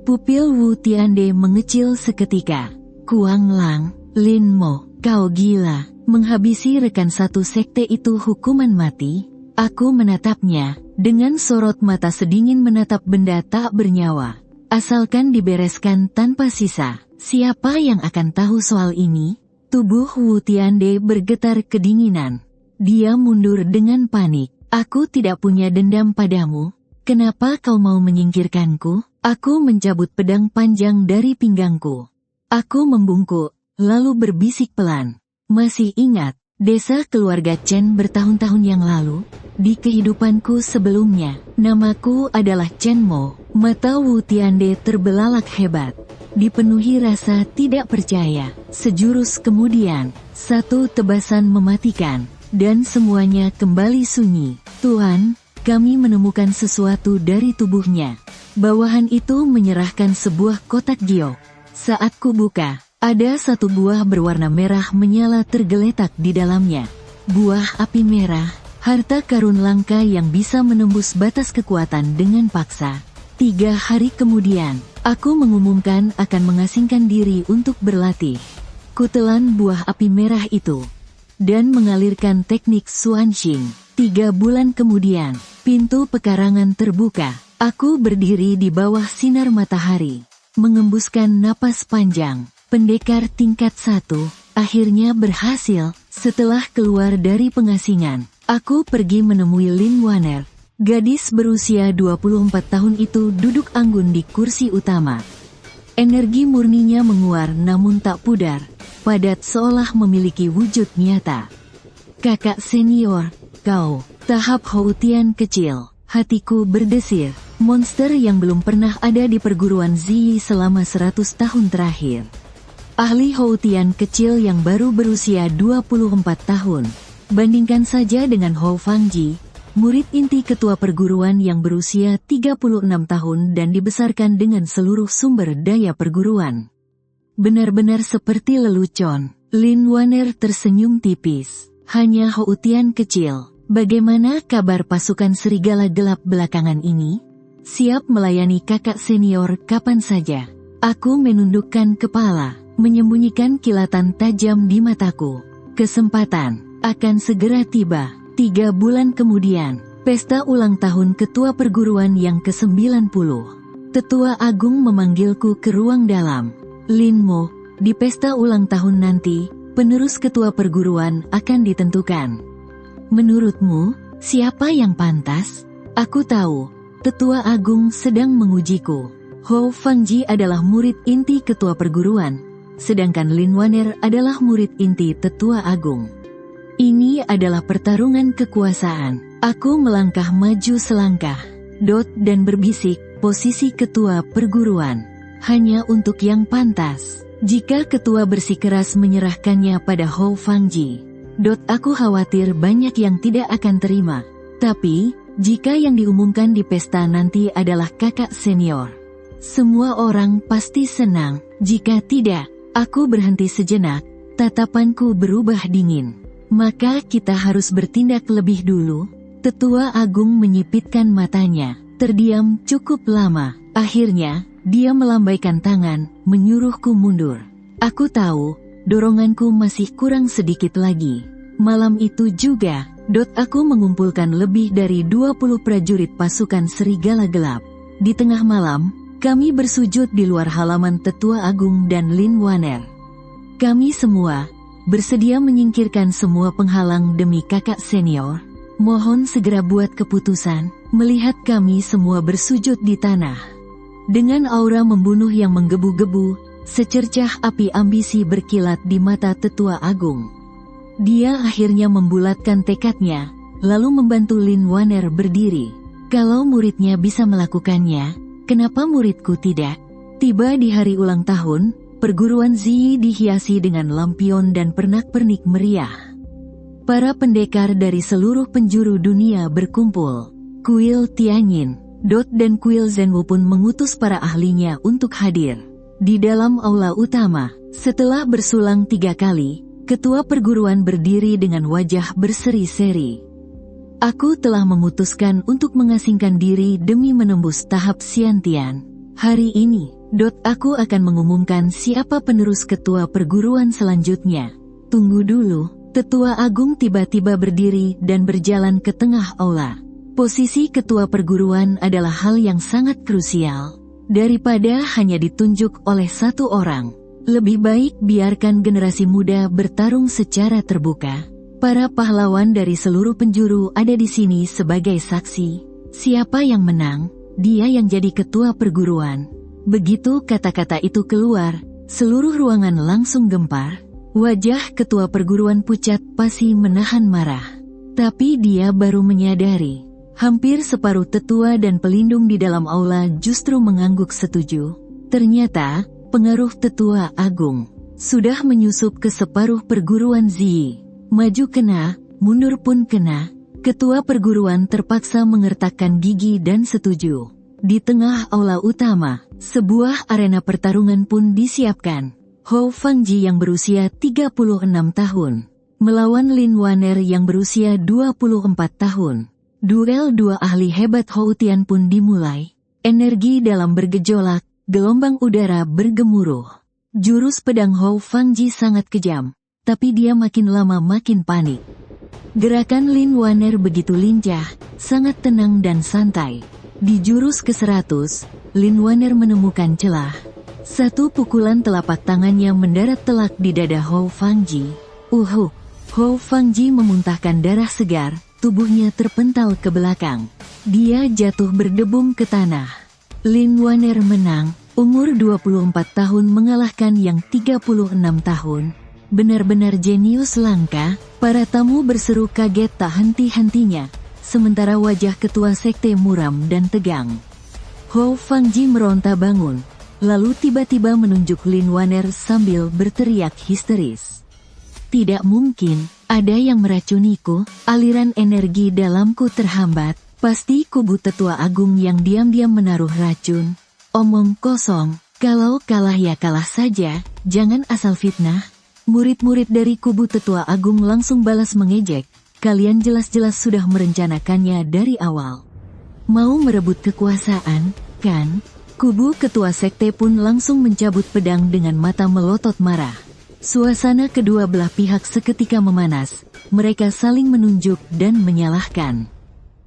Pupil Wu Tiande mengecil seketika. "Kuang Lang, Lin Mo, kau gila, menghabisi rekan satu sekte itu hukuman mati?" Aku menatapnya, dengan sorot mata sedingin menatap benda tak bernyawa. Asalkan dibereskan tanpa sisa, siapa yang akan tahu soal ini? Tubuh Wu Tiande bergetar kedinginan. Dia mundur dengan panik. "Aku tidak punya dendam padamu. Kenapa kau mau menyingkirkanku?" Aku mencabut pedang panjang dari pinggangku. Aku membungkuk, lalu berbisik pelan. "Masih ingat, desa keluarga Chen bertahun-tahun yang lalu? Di kehidupanku sebelumnya, namaku adalah Chen Mo." Mata Wu Tiande terbelalak hebat. Dipenuhi rasa tidak percaya. Sejurus kemudian, satu tebasan mematikan. Dan semuanya kembali sunyi. "Tuan, kami menemukan sesuatu dari tubuhnya." Bawahan itu menyerahkan sebuah kotak giok. Saat kubuka, Ada satu buah berwarna merah menyala tergeletak di dalamnya. Buah api merah, harta karun langka yang bisa menembus batas kekuatan dengan paksa. 3 hari kemudian, aku mengumumkan akan mengasingkan diri untuk berlatih. Kutelan buah api merah itu dan mengalirkan teknik Xuanxing. 3 bulan kemudian, pintu pekarangan terbuka. Aku berdiri di bawah sinar matahari, mengembuskan napas panjang. Pendekar tingkat 1 akhirnya berhasil. Setelah keluar dari pengasingan, aku pergi menemui Lin Waner. Gadis berusia 24 tahun itu duduk anggun di kursi utama. Energi murninya menguar namun tak pudar, padat seolah memiliki wujud nyata. Kakak senior, kau, tahap Houtian kecil. Hatiku berdesir. Monster yang belum pernah ada di perguruan Ziyi selama 100 tahun terakhir. Ahli Houtian kecil yang baru berusia 24 tahun. Bandingkan saja dengan Hou Fangji, murid inti ketua perguruan yang berusia 36 tahun dan dibesarkan dengan seluruh sumber daya perguruan. Benar-benar seperti lelucon. Lin Waner tersenyum tipis. Hanya Houtian kecil. Bagaimana kabar pasukan serigala gelap belakangan ini? Siap melayani kakak senior kapan saja. Aku menundukkan kepala, menyembunyikan kilatan tajam di mataku. Kesempatan akan segera tiba. 3 bulan kemudian, pesta ulang tahun ketua perguruan yang ke-90. Tetua Agung memanggilku ke ruang dalam. Lin Mo, di pesta ulang tahun nanti, penerus ketua perguruan akan ditentukan. Menurutmu, siapa yang pantas? Aku tahu, Tetua Agung sedang mengujiku. Hou Fangji adalah murid inti ketua perguruan, sedangkan Lin Waner adalah murid inti Tetua Agung. Ini adalah pertarungan kekuasaan. Aku melangkah maju selangkah, dan berbisik, posisi ketua perguruan. Hanya untuk yang pantas. Jika ketua bersikeras menyerahkannya pada Hou Fangji, aku khawatir banyak yang tidak akan terima. Tapi, jika yang diumumkan di pesta nanti adalah kakak senior, semua orang pasti senang. Jika tidak, aku berhenti sejenak, tatapanku berubah dingin. Maka kita harus bertindak lebih dulu. Tetua Agung menyipitkan matanya, terdiam cukup lama. Akhirnya, dia melambaikan tangan, menyuruhku mundur. Aku tahu, doronganku masih kurang sedikit lagi. Malam itu juga, aku mengumpulkan lebih dari 20 prajurit pasukan serigala gelap. Di tengah malam, kami bersujud di luar halaman Tetua Agung dan Lin Waner. Kami semua bersedia menyingkirkan semua penghalang demi kakak senior. Mohon segera buat keputusan. Melihat kami semua bersujud di tanah, dengan aura membunuh yang menggebu-gebu, secercah api ambisi berkilat di mata Tetua Agung. Dia akhirnya membulatkan tekadnya, lalu membantu Lin Waner berdiri. Kalau muridnya bisa melakukannya, kenapa muridku tidak? Tiba di hari ulang tahun, perguruan Ziyi dihiasi dengan lampion dan pernak-pernik meriah. Para pendekar dari seluruh penjuru dunia berkumpul. Kuil Tianyin, dan Kuil Zhenwu pun mengutus para ahlinya untuk hadir. Di dalam aula utama, setelah bersulang 3 kali, ketua perguruan berdiri dengan wajah berseri-seri. Aku telah memutuskan untuk mengasingkan diri demi menembus tahap Xiantian. Hari ini, aku akan mengumumkan siapa penerus ketua perguruan selanjutnya. Tunggu dulu, Tetua Agung tiba-tiba berdiri dan berjalan ke tengah aula. Posisi ketua perguruan adalah hal yang sangat krusial. Daripada hanya ditunjuk oleh satu orang, lebih baik biarkan generasi muda bertarung secara terbuka. Para pahlawan dari seluruh penjuru ada di sini sebagai saksi. Siapa yang menang, dia yang jadi ketua perguruan. Begitu kata-kata itu keluar, seluruh ruangan langsung gempar. Wajah ketua perguruan pucat pasti menahan marah. Tapi dia baru menyadari, hampir separuh tetua dan pelindung di dalam aula justru mengangguk setuju. Ternyata, pengaruh Tetua Agung sudah menyusup ke separuh perguruan Ziyi. Maju kena, mundur pun kena. Ketua perguruan terpaksa mengertakkan gigi dan setuju. Di tengah aula utama, sebuah arena pertarungan pun disiapkan. Hou Fangji yang berusia 36 tahun, melawan Lin Waner yang berusia 24 tahun. Duel dua ahli hebat Hou Tian pun dimulai. Energi dalam bergejolak, gelombang udara bergemuruh. Jurus pedang Hou Fangji sangat kejam, tapi dia makin lama makin panik. Gerakan Lin Waner begitu lincah, sangat tenang dan santai. Di jurus ke-100, Lin Waner menemukan celah. Satu pukulan telapak tangannya mendarat telak di dada Hou Fangji. Hou Fangji memuntahkan darah segar, tubuhnya terpental ke belakang. Dia jatuh berdebum ke tanah. Lin Waner menang, umur 24 tahun mengalahkan yang 36 tahun. Benar-benar jenius langka, para tamu berseru kaget tak henti-hentinya, sementara wajah ketua sekte muram dan tegang. Hou Fangji meronta bangun, lalu tiba-tiba menunjuk Lin Waner sambil berteriak histeris. Tidak mungkin, ada yang meracuniku, aliran energi dalamku terhambat, pasti kubu tetua agung yang diam-diam menaruh racun. Omong kosong, kalau kalah ya kalah saja, jangan asal fitnah. Murid-murid dari kubu tetua agung langsung balas mengejek, kalian jelas-jelas sudah merencanakannya dari awal. Mau merebut kekuasaan, kan? Kubu ketua sekte pun langsung mencabut pedang dengan mata melotot marah. Suasana kedua belah pihak seketika memanas, mereka saling menunjuk dan menyalahkan.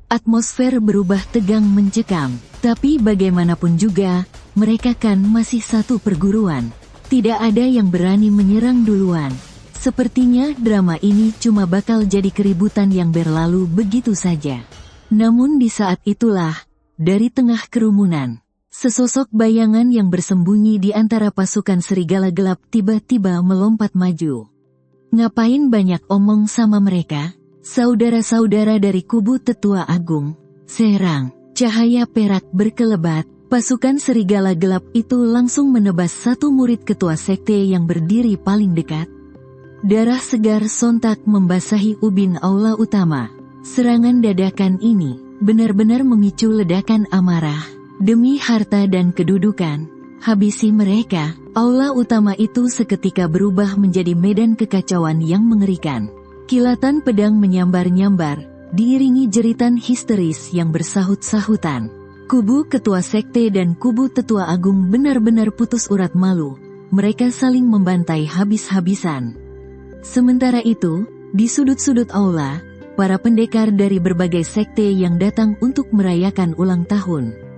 Atmosfer berubah tegang mencekam, tapi bagaimanapun juga, mereka kan masih satu perguruan. Tidak ada yang berani menyerang duluan. Sepertinya drama ini cuma bakal jadi keributan yang berlalu begitu saja. Namun di saat itulah, dari tengah kerumunan, sesosok bayangan yang bersembunyi di antara pasukan serigala gelap tiba-tiba melompat maju. Ngapain banyak omong sama mereka? Saudara-saudara dari kubu tetua agung. Serang, cahaya perak berkelebat, pasukan serigala gelap itu langsung menebas satu murid ketua sekte yang berdiri paling dekat. Darah segar sontak membasahi ubin aula utama. Serangan dadakan ini benar-benar memicu ledakan amarah. Demi harta dan kedudukan, habisi mereka. Aula utama itu seketika berubah menjadi medan kekacauan yang mengerikan. Kilatan pedang menyambar-nyambar, diiringi jeritan histeris yang bersahut-sahutan. Kubu ketua sekte dan kubu tetua agung benar-benar putus urat malu. Mereka saling membantai habis-habisan. Sementara itu, di sudut-sudut aula, para pendekar dari berbagai sekte yang datang untuk merayakan ulang tahun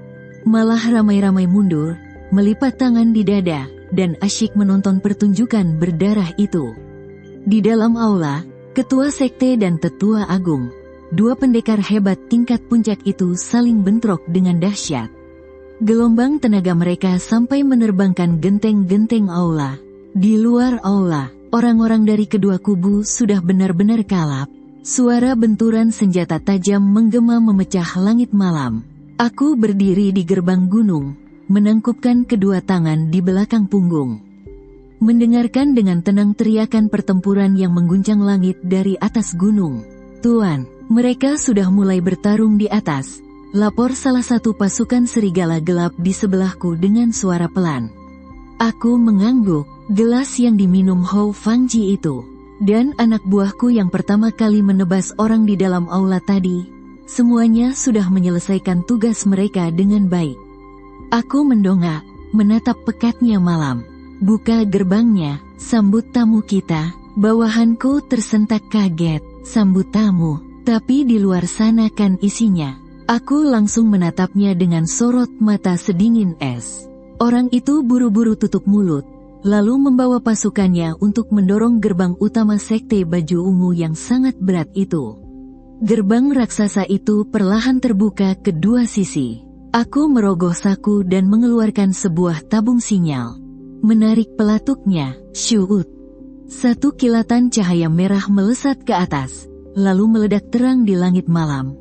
malah ramai-ramai mundur, melipat tangan di dada, dan asyik menonton pertunjukan berdarah itu. Di dalam aula, ketua sekte dan tetua agung, dua pendekar hebat tingkat puncak itu saling bentrok dengan dahsyat. Gelombang tenaga mereka sampai menerbangkan genteng-genteng aula. Di luar aula, orang-orang dari kedua kubu sudah benar-benar kalap. Suara benturan senjata tajam menggema memecah langit malam. Aku berdiri di gerbang gunung, menangkupkan kedua tangan di belakang punggung. Mendengarkan dengan tenang teriakan pertempuran yang mengguncang langit dari atas gunung. Tuan, mereka sudah mulai bertarung di atas, lapor salah satu pasukan serigala gelap di sebelahku dengan suara pelan. Aku mengangguk, gelas yang diminum Hou Fangji itu, dan anak buahku yang pertama kali menebas orang di dalam aula tadi, semuanya sudah menyelesaikan tugas mereka dengan baik. Aku mendongak, menatap pekatnya malam. Buka gerbangnya, sambut tamu kita. Bawahanku tersentak kaget, sambut tamu, tapi di luar sana kan isinya. Aku langsung menatapnya dengan sorot mata sedingin es. Orang itu buru-buru tutup mulut, lalu membawa pasukannya untuk mendorong gerbang utama sekte baju ungu yang sangat berat itu. Gerbang raksasa itu perlahan terbuka ke dua sisi. Aku merogoh saku dan mengeluarkan sebuah tabung sinyal. Menarik pelatuknya, syuut. Satu kilatan cahaya merah melesat ke atas, lalu meledak terang di langit malam.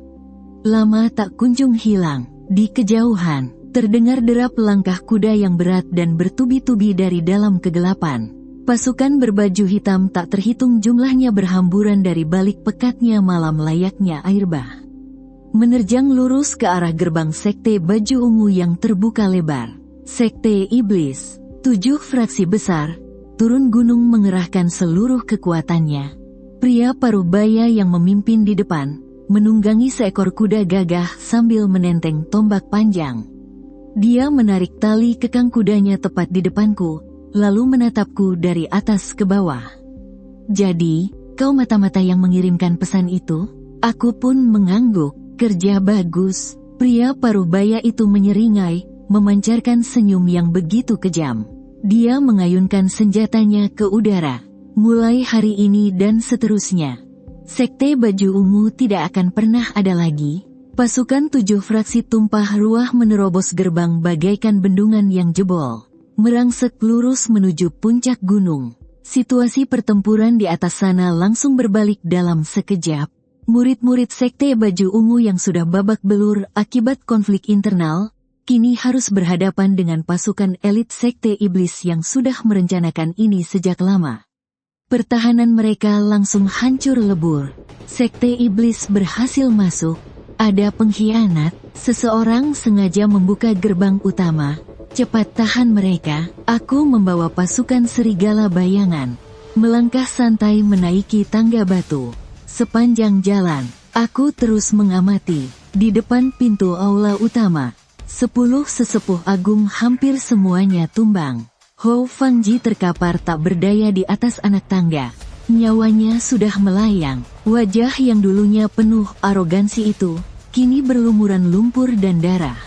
Lama tak kunjung hilang. Di kejauhan, terdengar derap langkah kuda yang berat dan bertubi-tubi dari dalam kegelapan. Pasukan berbaju hitam tak terhitung jumlahnya berhamburan dari balik pekatnya malam layaknya air bah. Menerjang lurus ke arah gerbang sekte baju ungu yang terbuka lebar. Sekte Iblis, 7 fraksi besar, turun gunung mengerahkan seluruh kekuatannya. Pria Parubaya yang memimpin di depan, menunggangi seekor kuda gagah sambil menenteng tombak panjang. Dia menarik tali kekang kudanya tepat di depanku, lalu menatapku dari atas ke bawah. "Jadi, kau mata-mata yang mengirimkan pesan itu?" Aku pun mengangguk. "Kerja bagus." Pria Parubaya itu menyeringai, memancarkan senyum yang begitu kejam. Dia mengayunkan senjatanya ke udara. "Mulai hari ini dan seterusnya, Sekte Baju Ungu tidak akan pernah ada lagi." Pasukan 7 fraksi tumpah ruah menerobos gerbang bagaikan bendungan yang jebol, merangsek lurus menuju puncak gunung. Situasi pertempuran di atas sana langsung berbalik dalam sekejap. Murid-murid Sekte Baju Ungu yang sudah babak belur akibat konflik internal, kini harus berhadapan dengan pasukan elit Sekte Iblis yang sudah merencanakan ini sejak lama. Pertahanan mereka langsung hancur lebur. Sekte Iblis berhasil masuk. Ada pengkhianat. Seseorang sengaja membuka gerbang utama. Cepat tahan mereka. Aku membawa pasukan serigala bayangan, melangkah santai menaiki tangga batu. Sepanjang jalan, aku terus mengamati. Di depan pintu aula utama, 10 sesepuh agung hampir semuanya tumbang. Hou Fangji terkapar tak berdaya di atas anak tangga. Nyawanya sudah melayang. Wajah yang dulunya penuh arogansi itu, kini berlumuran lumpur dan darah.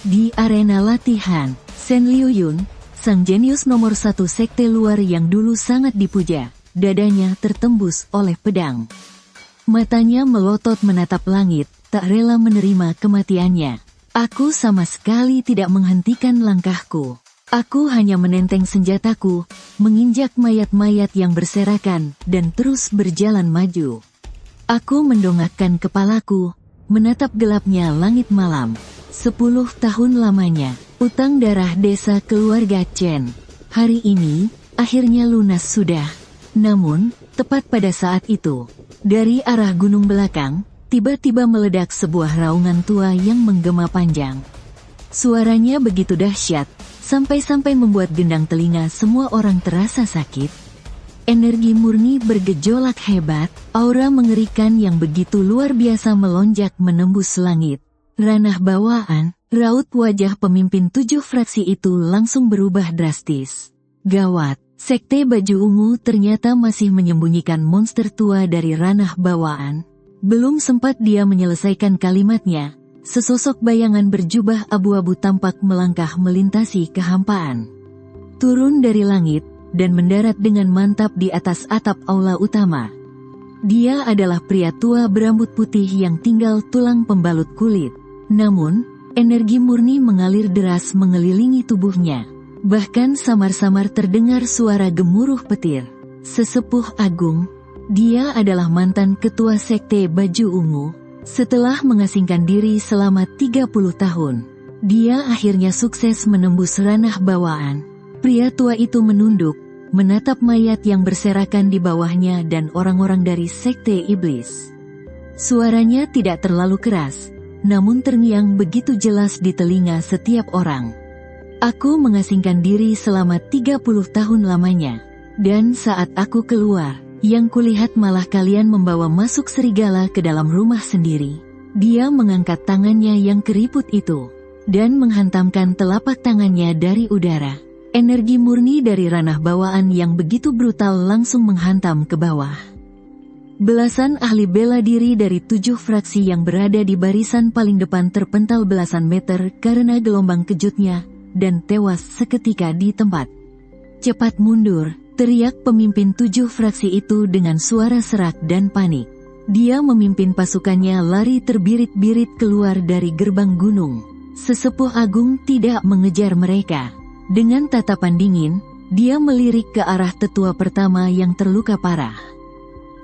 Di arena latihan, Shen Liuyun, sang jenius nomor 1 sekte luar yang dulu sangat dipuja, dadanya tertembus oleh pedang. Matanya melotot menatap langit, tak rela menerima kematiannya. Aku sama sekali tidak menghentikan langkahku. Aku hanya menenteng senjataku, menginjak mayat-mayat yang berserakan, dan terus berjalan maju. Aku mendongakkan kepalaku, menatap gelapnya langit malam. 10 tahun lamanya, utang darah desa keluarga Chen. Hari ini, akhirnya lunas sudah. Namun, tepat pada saat itu, dari arah gunung belakang, tiba-tiba meledak sebuah raungan tua yang menggema panjang. Suaranya begitu dahsyat, sampai-sampai membuat gendang telinga semua orang terasa sakit. Energi murni bergejolak hebat, aura mengerikan yang begitu luar biasa melonjak menembus langit. Ranah bawaan, raut wajah pemimpin 7 fraksi itu langsung berubah drastis. Gawat, Sekte Baju Ungu ternyata masih menyembunyikan monster tua dari ranah bawaan. Belum sempat dia menyelesaikan kalimatnya, sesosok bayangan berjubah abu-abu tampak melangkah melintasi kehampaan. Turun dari langit, dan mendarat dengan mantap di atas atap aula utama. Dia adalah pria tua berambut putih yang tinggal tulang pembalut kulit. Namun, energi murni mengalir deras mengelilingi tubuhnya. Bahkan samar-samar terdengar suara gemuruh petir. Sesepuh agung, dia adalah mantan ketua Sekte Baju Ungu. Setelah mengasingkan diri selama 30 tahun, dia akhirnya sukses menembus ranah bawaan. Pria tua itu menunduk, menatap mayat yang berserakan di bawahnya dan orang-orang dari Sekte Iblis. Suaranya tidak terlalu keras, namun terngiang begitu jelas di telinga setiap orang. Aku mengasingkan diri selama 30 tahun lamanya. Dan saat aku keluar, yang kulihat malah kalian membawa masuk serigala ke dalam rumah sendiri. Dia mengangkat tangannya yang keriput itu, dan menghantamkan telapak tangannya dari udara. Energi murni dari ranah bawaan yang begitu brutal langsung menghantam ke bawah. Belasan ahli bela diri dari 7 fraksi yang berada di barisan paling depan terpental belasan meter karena gelombang kejutnya, dan tewas seketika di tempat. "Cepat mundur!" teriak pemimpin 7 fraksi itu dengan suara serak dan panik. Dia memimpin pasukannya lari terbirit-birit keluar dari gerbang gunung. Sesepuh agung tidak mengejar mereka. Dengan tatapan dingin, dia melirik ke arah tetua pertama yang terluka parah.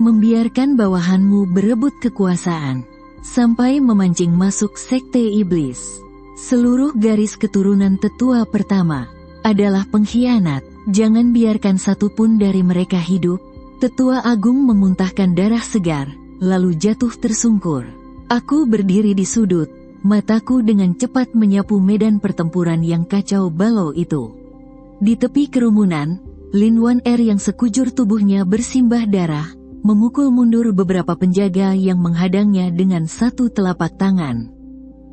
"Membiarkan bawahanmu berebut kekuasaan, sampai memancing masuk Sekte Iblis. Seluruh garis keturunan tetua pertama adalah pengkhianat. Jangan biarkan satupun dari mereka hidup." Tetua agung memuntahkan darah segar, lalu jatuh tersungkur. Aku berdiri di sudut, mataku dengan cepat menyapu medan pertempuran yang kacau balau itu. Di tepi kerumunan, Lin Wan Er yang sekujur tubuhnya bersimbah darah, memukul mundur beberapa penjaga yang menghadangnya dengan satu telapak tangan.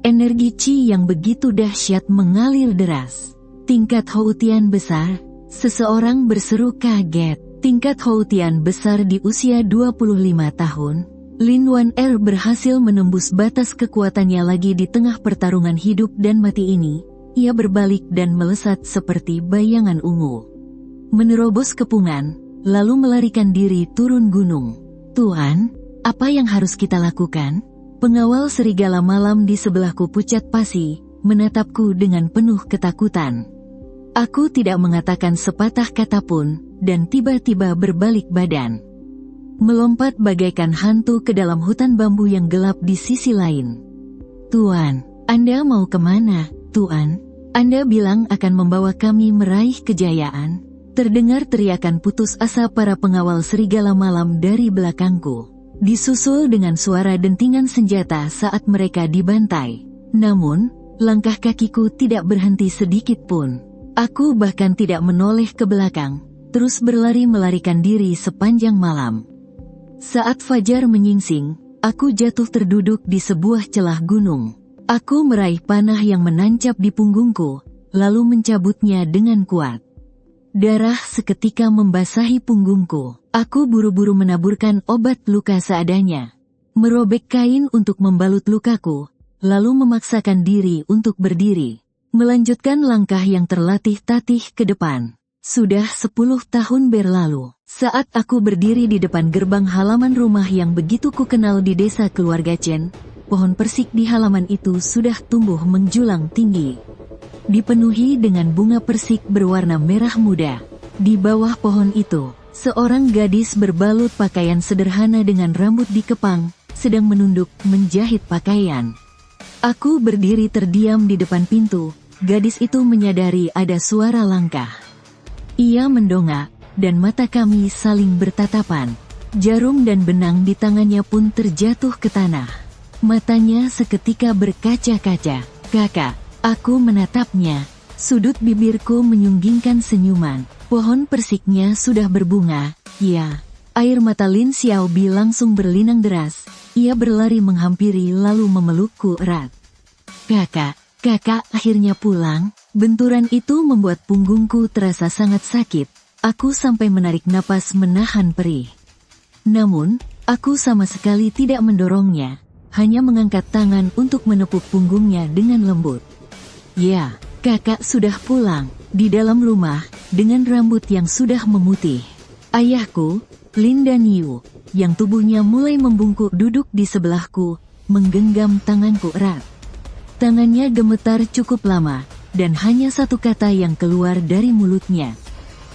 Energi Qi yang begitu dahsyat mengalir deras. Tingkat Houtian besar, seseorang berseru kaget. Tingkat Houtian besar di usia 25 tahun. Lin Wan Er berhasil menembus batas kekuatannya lagi di tengah pertarungan hidup dan mati ini. Ia berbalik dan melesat seperti bayangan ungu, menerobos kepungan, lalu melarikan diri turun gunung. Tuan, apa yang harus kita lakukan? Pengawal serigala malam di sebelahku pucat pasi, menatapku dengan penuh ketakutan. Aku tidak mengatakan sepatah kata pun, dan tiba-tiba berbalik badan. Melompat bagaikan hantu ke dalam hutan bambu yang gelap di sisi lain. Tuan, Anda mau kemana, Tuan? Anda bilang akan membawa kami meraih kejayaan. Terdengar teriakan putus asa para pengawal serigala malam dari belakangku. Disusul dengan suara dentingan senjata saat mereka dibantai. Namun, langkah kakiku tidak berhenti sedikit pun. Aku bahkan tidak menoleh ke belakang, terus berlari melarikan diri sepanjang malam. Saat fajar menyingsing, aku jatuh terduduk di sebuah celah gunung. Aku meraih panah yang menancap di punggungku, lalu mencabutnya dengan kuat. Darah seketika membasahi punggungku. Aku buru-buru menaburkan obat luka seadanya. Merobek kain untuk membalut lukaku, lalu memaksakan diri untuk berdiri. Melanjutkan langkah yang terlatih-tatih ke depan. Sudah 10 tahun berlalu, saat aku berdiri di depan gerbang halaman rumah yang begitu kukenal di desa keluarga Chen, pohon persik di halaman itu sudah tumbuh menjulang tinggi. Dipenuhi dengan bunga persik berwarna merah muda. Di bawah pohon itu, seorang gadis berbalut pakaian sederhana dengan rambut dikepang, sedang menunduk menjahit pakaian. Aku berdiri terdiam di depan pintu, gadis itu menyadari ada suara langkah. Ia mendongak, dan mata kami saling bertatapan. Jarum dan benang di tangannya pun terjatuh ke tanah. Matanya seketika berkaca-kaca. Kakak, aku menatapnya. Sudut bibirku menyunggingkan senyuman. Pohon persiknya sudah berbunga. Ya. Air mata Lin Xiaobi langsung berlinang deras. Ia berlari menghampiri lalu memelukku erat. Kakak akhirnya pulang. Benturan itu membuat punggungku terasa sangat sakit. Aku sampai menarik napas menahan perih. Namun, aku sama sekali tidak mendorongnya, hanya mengangkat tangan untuk menepuk punggungnya dengan lembut. Ya, kakak sudah pulang, di dalam rumah, dengan rambut yang sudah memutih. Ayahku, Lin Danyu, yang tubuhnya mulai membungkuk duduk di sebelahku, menggenggam tanganku erat. Tangannya gemetar cukup lama, dan hanya satu kata yang keluar dari mulutnya.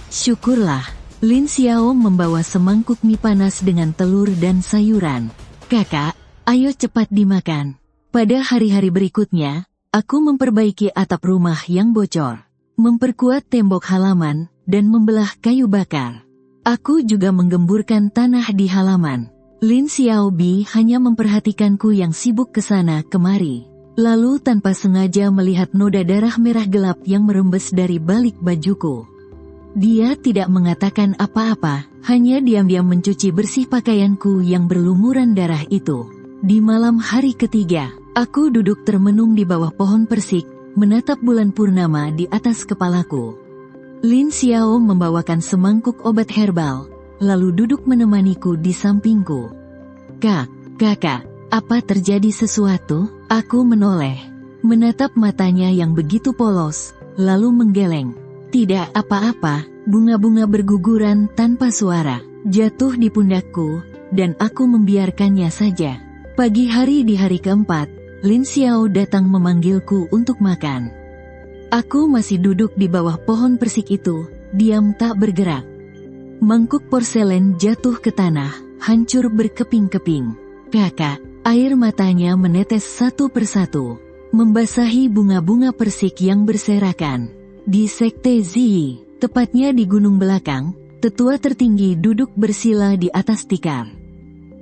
Syukurlah. Lin Xiao membawa semangkuk mie panas dengan telur dan sayuran. Kakak, ayo cepat dimakan. Pada hari-hari berikutnya, aku memperbaiki atap rumah yang bocor, memperkuat tembok halaman, dan membelah kayu bakar. Aku juga menggemburkan tanah di halaman. Lin Xiaobi hanya memperhatikanku yang sibuk kesana kemari. Lalu tanpa sengaja melihat noda darah merah gelap yang merembes dari balik bajuku. Dia tidak mengatakan apa-apa, hanya diam-diam mencuci bersih pakaianku yang berlumuran darah itu. Di malam hari ketiga, aku duduk termenung di bawah pohon persik, menatap bulan purnama di atas kepalaku. Lin Xiao membawakan semangkuk obat herbal, lalu duduk menemaniku di sampingku. Kakak, apa terjadi sesuatu? Aku menoleh, menatap matanya yang begitu polos, lalu menggeleng. Tidak apa-apa, bunga-bunga berguguran tanpa suara, jatuh di pundakku, dan aku membiarkannya saja. Pagi hari di hari keempat, Lin Xiao datang memanggilku untuk makan. Aku masih duduk di bawah pohon persik itu, diam tak bergerak. Mangkuk porselen jatuh ke tanah, hancur berkeping-keping. Kakak, air matanya menetes satu persatu, membasahi bunga-bunga persik yang berserakan. Di Sekte Ziyi, tepatnya di gunung belakang, tetua tertinggi duduk bersila di atas tikar.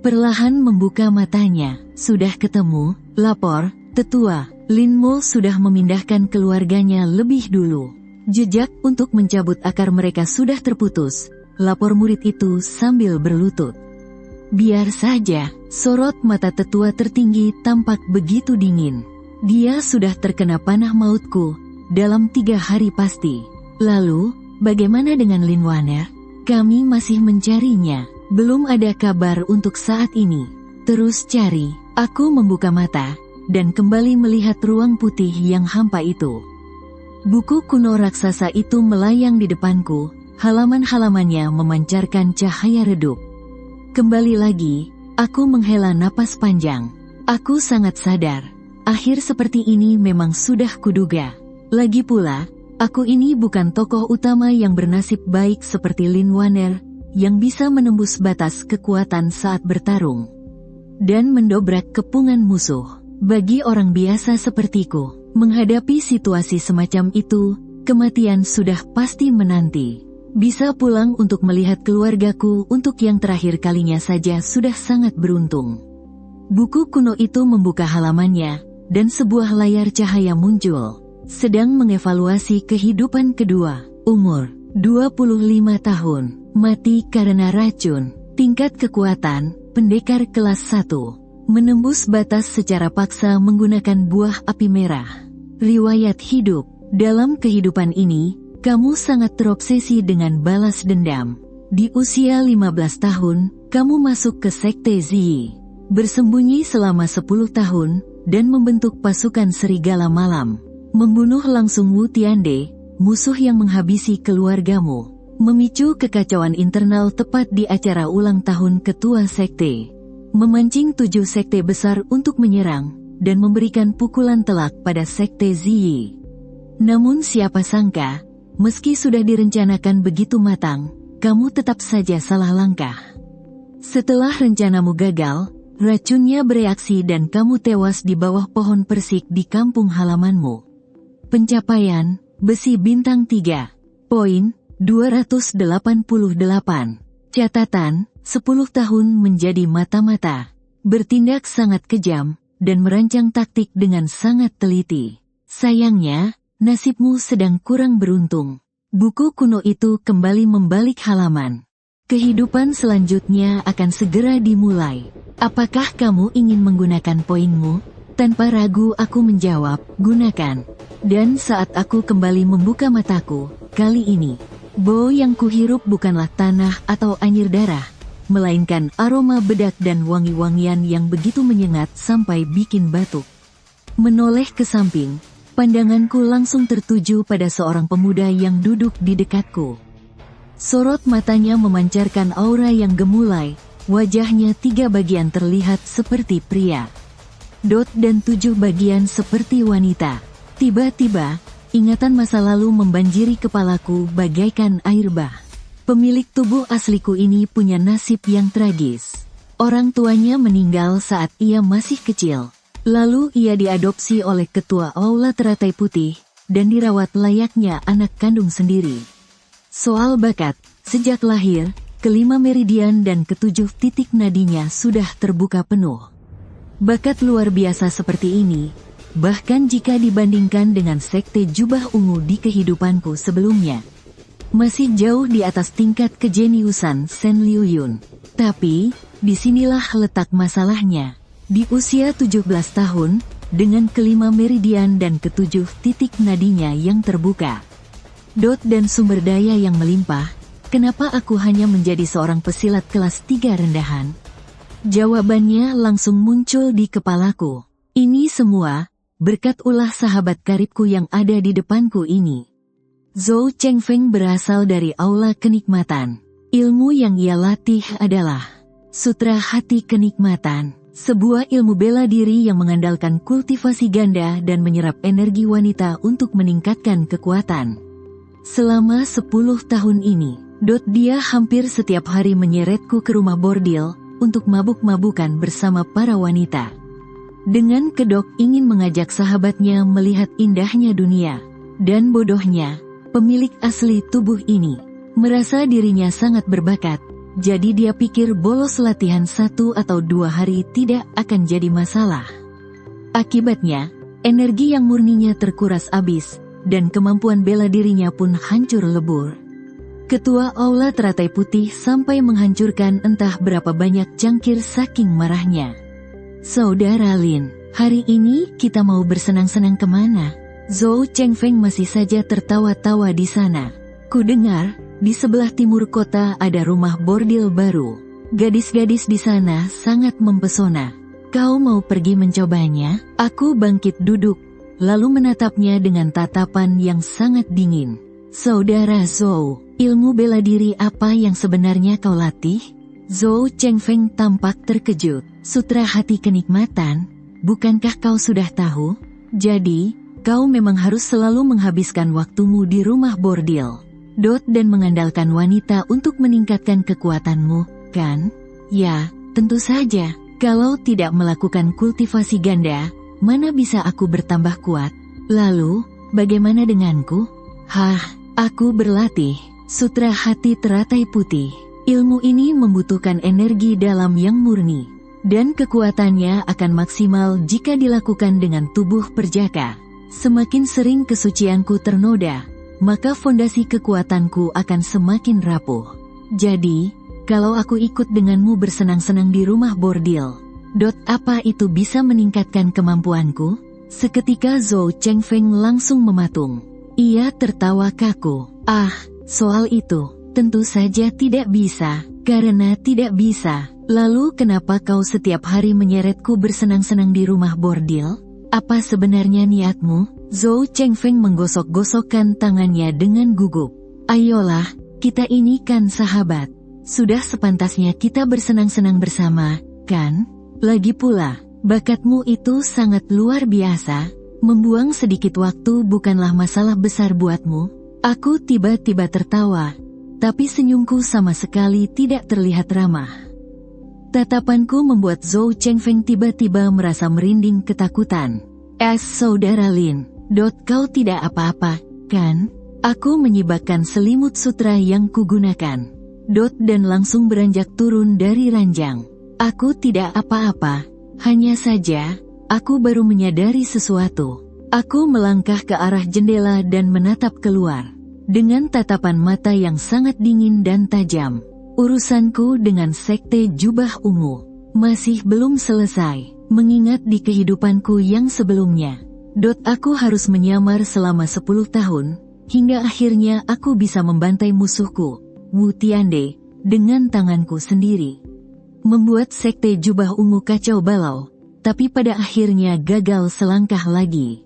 Perlahan membuka matanya. Sudah ketemu, lapor, tetua. Lin Mo sudah memindahkan keluarganya lebih dulu. Jejak untuk mencabut akar mereka sudah terputus, lapor murid itu sambil berlutut. Biar saja, sorot mata tetua tertinggi tampak begitu dingin. Dia sudah terkena panah mautku, dalam 3 hari pasti. Lalu, bagaimana dengan Lin Wanner? Kami masih mencarinya, belum ada kabar untuk saat ini. Terus cari, aku membuka mata, dan kembali melihat ruang putih yang hampa itu. Buku kuno raksasa itu melayang di depanku, halaman-halamannya memancarkan cahaya redup. Kembali lagi, aku menghela napas panjang. Aku sangat sadar, akhir seperti ini memang sudah kuduga. Lagi pula, aku ini bukan tokoh utama yang bernasib baik seperti Lin Wanner, yang bisa menembus batas kekuatan saat bertarung dan mendobrak kepungan musuh. Bagi orang biasa sepertiku, menghadapi situasi semacam itu, kematian sudah pasti menanti. Bisa pulang untuk melihat keluargaku untuk yang terakhir kalinya saja sudah sangat beruntung. Buku kuno itu membuka halamannya, dan sebuah layar cahaya muncul. Sedang mengevaluasi kehidupan kedua. Umur 25 tahun, mati karena racun. Tingkat kekuatan, pendekar kelas 1. Menembus batas secara paksa menggunakan buah api merah. Riwayat hidup. Dalam kehidupan ini, kamu sangat terobsesi dengan balas dendam. Di usia 15 tahun, kamu masuk ke Sekte Ziyi. Bersembunyi selama 10 tahun, dan membentuk pasukan serigala malam. Membunuh langsung Wu Tiande, musuh yang menghabisi keluargamu. Memicu kekacauan internal tepat di acara ulang tahun ketua sekte. Memancing 7 sekte besar untuk menyerang, dan memberikan pukulan telak pada Sekte Ziyi. Namun siapa sangka, meski sudah direncanakan begitu matang, kamu tetap saja salah langkah. Setelah rencanamu gagal, racunnya bereaksi dan kamu tewas di bawah pohon persik di kampung halamanmu. Pencapaian, besi bintang 3. Poin, 288. Catatan, 10 tahun menjadi mata-mata. Bertindak sangat kejam, dan merancang taktik dengan sangat teliti. Sayangnya, nasibmu sedang kurang beruntung. Buku kuno itu kembali membalik halaman. Kehidupan selanjutnya akan segera dimulai. Apakah kamu ingin menggunakan poinmu? Tanpa ragu aku menjawab, gunakan. Dan saat aku kembali membuka mataku, kali ini, bau yang kuhirup bukanlah tanah atau anyir darah, melainkan aroma bedak dan wangi-wangian yang begitu menyengat sampai bikin batuk. Menoleh ke samping, pandanganku langsung tertuju pada seorang pemuda yang duduk di dekatku. Sorot matanya memancarkan aura yang gemulai, wajahnya 3 bagian terlihat seperti pria. Dan 7 bagian seperti wanita. Tiba-tiba, ingatan masa lalu membanjiri kepalaku bagaikan air bah. Pemilik tubuh asliku ini punya nasib yang tragis. Orang tuanya meninggal saat ia masih kecil. Lalu ia diadopsi oleh ketua Aula Teratai Putih, dan dirawat layaknya anak kandung sendiri. Soal bakat, sejak lahir, ke-5 meridian dan ke-7 titik nadinya sudah terbuka penuh. Bakat luar biasa seperti ini, bahkan jika dibandingkan dengan sekte jubah ungu di kehidupanku sebelumnya, masih jauh di atas tingkat kejeniusan Shen Liuyun. Tapi, disinilah letak masalahnya. Di usia 17 tahun, dengan ke-5 meridian dan ke-7 titik nadinya yang terbuka, dan sumber daya yang melimpah, kenapa aku hanya menjadi seorang pesilat kelas 3 rendahan? Jawabannya langsung muncul di kepalaku. Ini semua berkat ulah sahabat karibku yang ada di depanku ini. Zhou Chengfeng berasal dari Aula Kenikmatan. Ilmu yang ia latih adalah Sutra Hati Kenikmatan, sebuah ilmu bela diri yang mengandalkan kultivasi ganda dan menyerap energi wanita untuk meningkatkan kekuatan. Selama 10 tahun ini, dia hampir setiap hari menyeretku ke rumah bordil untuk mabuk-mabukan bersama para wanita. Dengan kedok ingin mengajak sahabatnya melihat indahnya dunia. Dan bodohnya, pemilik asli tubuh ini merasa dirinya sangat berbakat, jadi dia pikir bolos latihan 1 atau 2 hari tidak akan jadi masalah. Akibatnya, energi yang murninya terkuras habis, dan kemampuan bela dirinya pun hancur lebur. Ketua Aula Teratai Putih sampai menghancurkan entah berapa banyak cangkir saking marahnya. Saudara Lin, hari ini kita mau bersenang-senang kemana? Zhou Chengfeng masih saja tertawa-tawa di sana. Ku dengar, di sebelah timur kota ada rumah bordil baru. Gadis-gadis di sana sangat mempesona. Kau mau pergi mencobanya? Aku bangkit duduk, lalu menatapnya dengan tatapan yang sangat dingin. Saudara Zhou, ilmu bela diri apa yang sebenarnya kau latih? Zhou Chengfeng tampak terkejut. Sutra hati kenikmatan, bukankah kau sudah tahu? Jadi, kau memang harus selalu menghabiskan waktumu di rumah bordil. Dan mengandalkan wanita untuk meningkatkan kekuatanmu, kan? Ya, tentu saja. Kalau tidak melakukan kultivasi ganda, mana bisa aku bertambah kuat? Lalu, bagaimana denganku? Aku berlatih Sutra Hati Teratai Putih. Ilmu ini membutuhkan energi dalam yang murni, dan kekuatannya akan maksimal jika dilakukan dengan tubuh perjaka. Semakin sering kesucianku ternoda, maka fondasi kekuatanku akan semakin rapuh. Jadi, kalau aku ikut denganmu bersenang-senang di rumah bordil, apa itu bisa meningkatkan kemampuanku? Seketika Zhou Chengfeng langsung mematung. Ia tertawa kaku. Soal itu, tentu saja tidak bisa, karena tidak bisa. Lalu kenapa kau setiap hari menyeretku bersenang-senang di rumah bordil? Apa sebenarnya niatmu? Zhou Chengfeng menggosok-gosokkan tangannya dengan gugup. Ayolah, kita ini kan sahabat. Sudah sepantasnya kita bersenang-senang bersama, kan? Lagi pula, bakatmu itu sangat luar biasa. Membuang sedikit waktu bukanlah masalah besar buatmu. Aku tiba-tiba tertawa, tapi senyumku sama sekali tidak terlihat ramah. Tatapanku membuat Zhou Chengfeng tiba-tiba merasa merinding ketakutan. Saudara Lin, kau tidak apa-apa, kan? Aku menyibakkan selimut sutra yang kugunakan. Dan langsung beranjak turun dari ranjang. Aku tidak apa-apa, hanya saja, aku baru menyadari sesuatu. Aku melangkah ke arah jendela dan menatap keluar. Dengan tatapan mata yang sangat dingin dan tajam. Urusanku dengan Sekte Jubah Ungu masih belum selesai. Mengingat di kehidupanku yang sebelumnya, aku harus menyamar selama 10 tahun, hingga akhirnya aku bisa membantai musuhku, Wu Tiande, dengan tanganku sendiri. Membuat Sekte Jubah Ungu kacau balau, tapi pada akhirnya gagal selangkah lagi.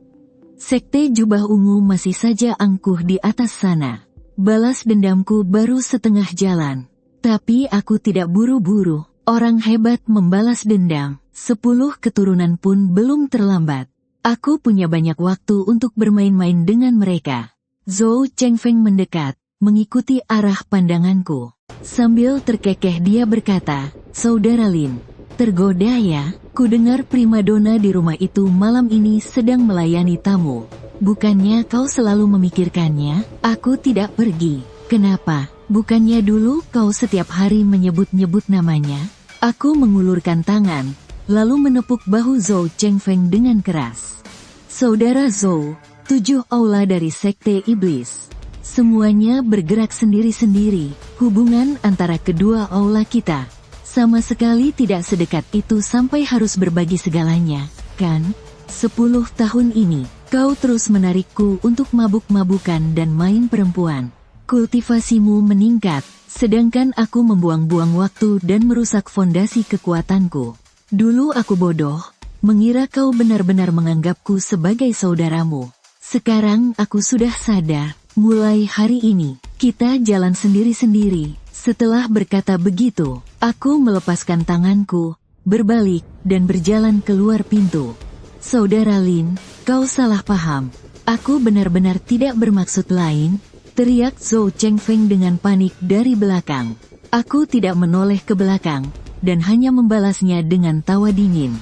Sekte Jubah Ungu masih saja angkuh di atas sana. Balas dendamku baru setengah jalan. Tapi aku tidak buru-buru. Orang hebat membalas dendam. 10 keturunan pun belum terlambat. Aku punya banyak waktu untuk bermain-main dengan mereka. Zhou Chengfeng mendekat, mengikuti arah pandanganku. Sambil terkekeh dia berkata, Saudara Lin, tergoda ya? Ku dengar primadona di rumah itu malam ini sedang melayani tamu. Bukannya kau selalu memikirkannya? Aku tidak pergi. Kenapa? Bukannya dulu kau setiap hari menyebut-nyebut namanya? Aku mengulurkan tangan, lalu menepuk bahu Zhou Chengfeng dengan keras. Saudara Zhou, 7 aula dari Sekte Iblis. Semuanya bergerak sendiri-sendiri. Hubungan antara kedua aula kita sama sekali tidak sedekat itu sampai harus berbagi segalanya, kan? 10 tahun ini, kau terus menarikku untuk mabuk-mabukan dan main perempuan. Kultivasimu meningkat, sedangkan aku membuang-buang waktu dan merusak fondasi kekuatanku. Dulu aku bodoh, mengira kau benar-benar menganggapku sebagai saudaramu. Sekarang aku sudah sadar, mulai hari ini, kita jalan sendiri-sendiri. Setelah berkata begitu, aku melepaskan tanganku, berbalik, dan berjalan keluar pintu. Saudara Lin, kau salah paham. Aku benar-benar tidak bermaksud lain, teriak Zhou Chengfeng dengan panik dari belakang. Aku tidak menoleh ke belakang, dan hanya membalasnya dengan tawa dingin.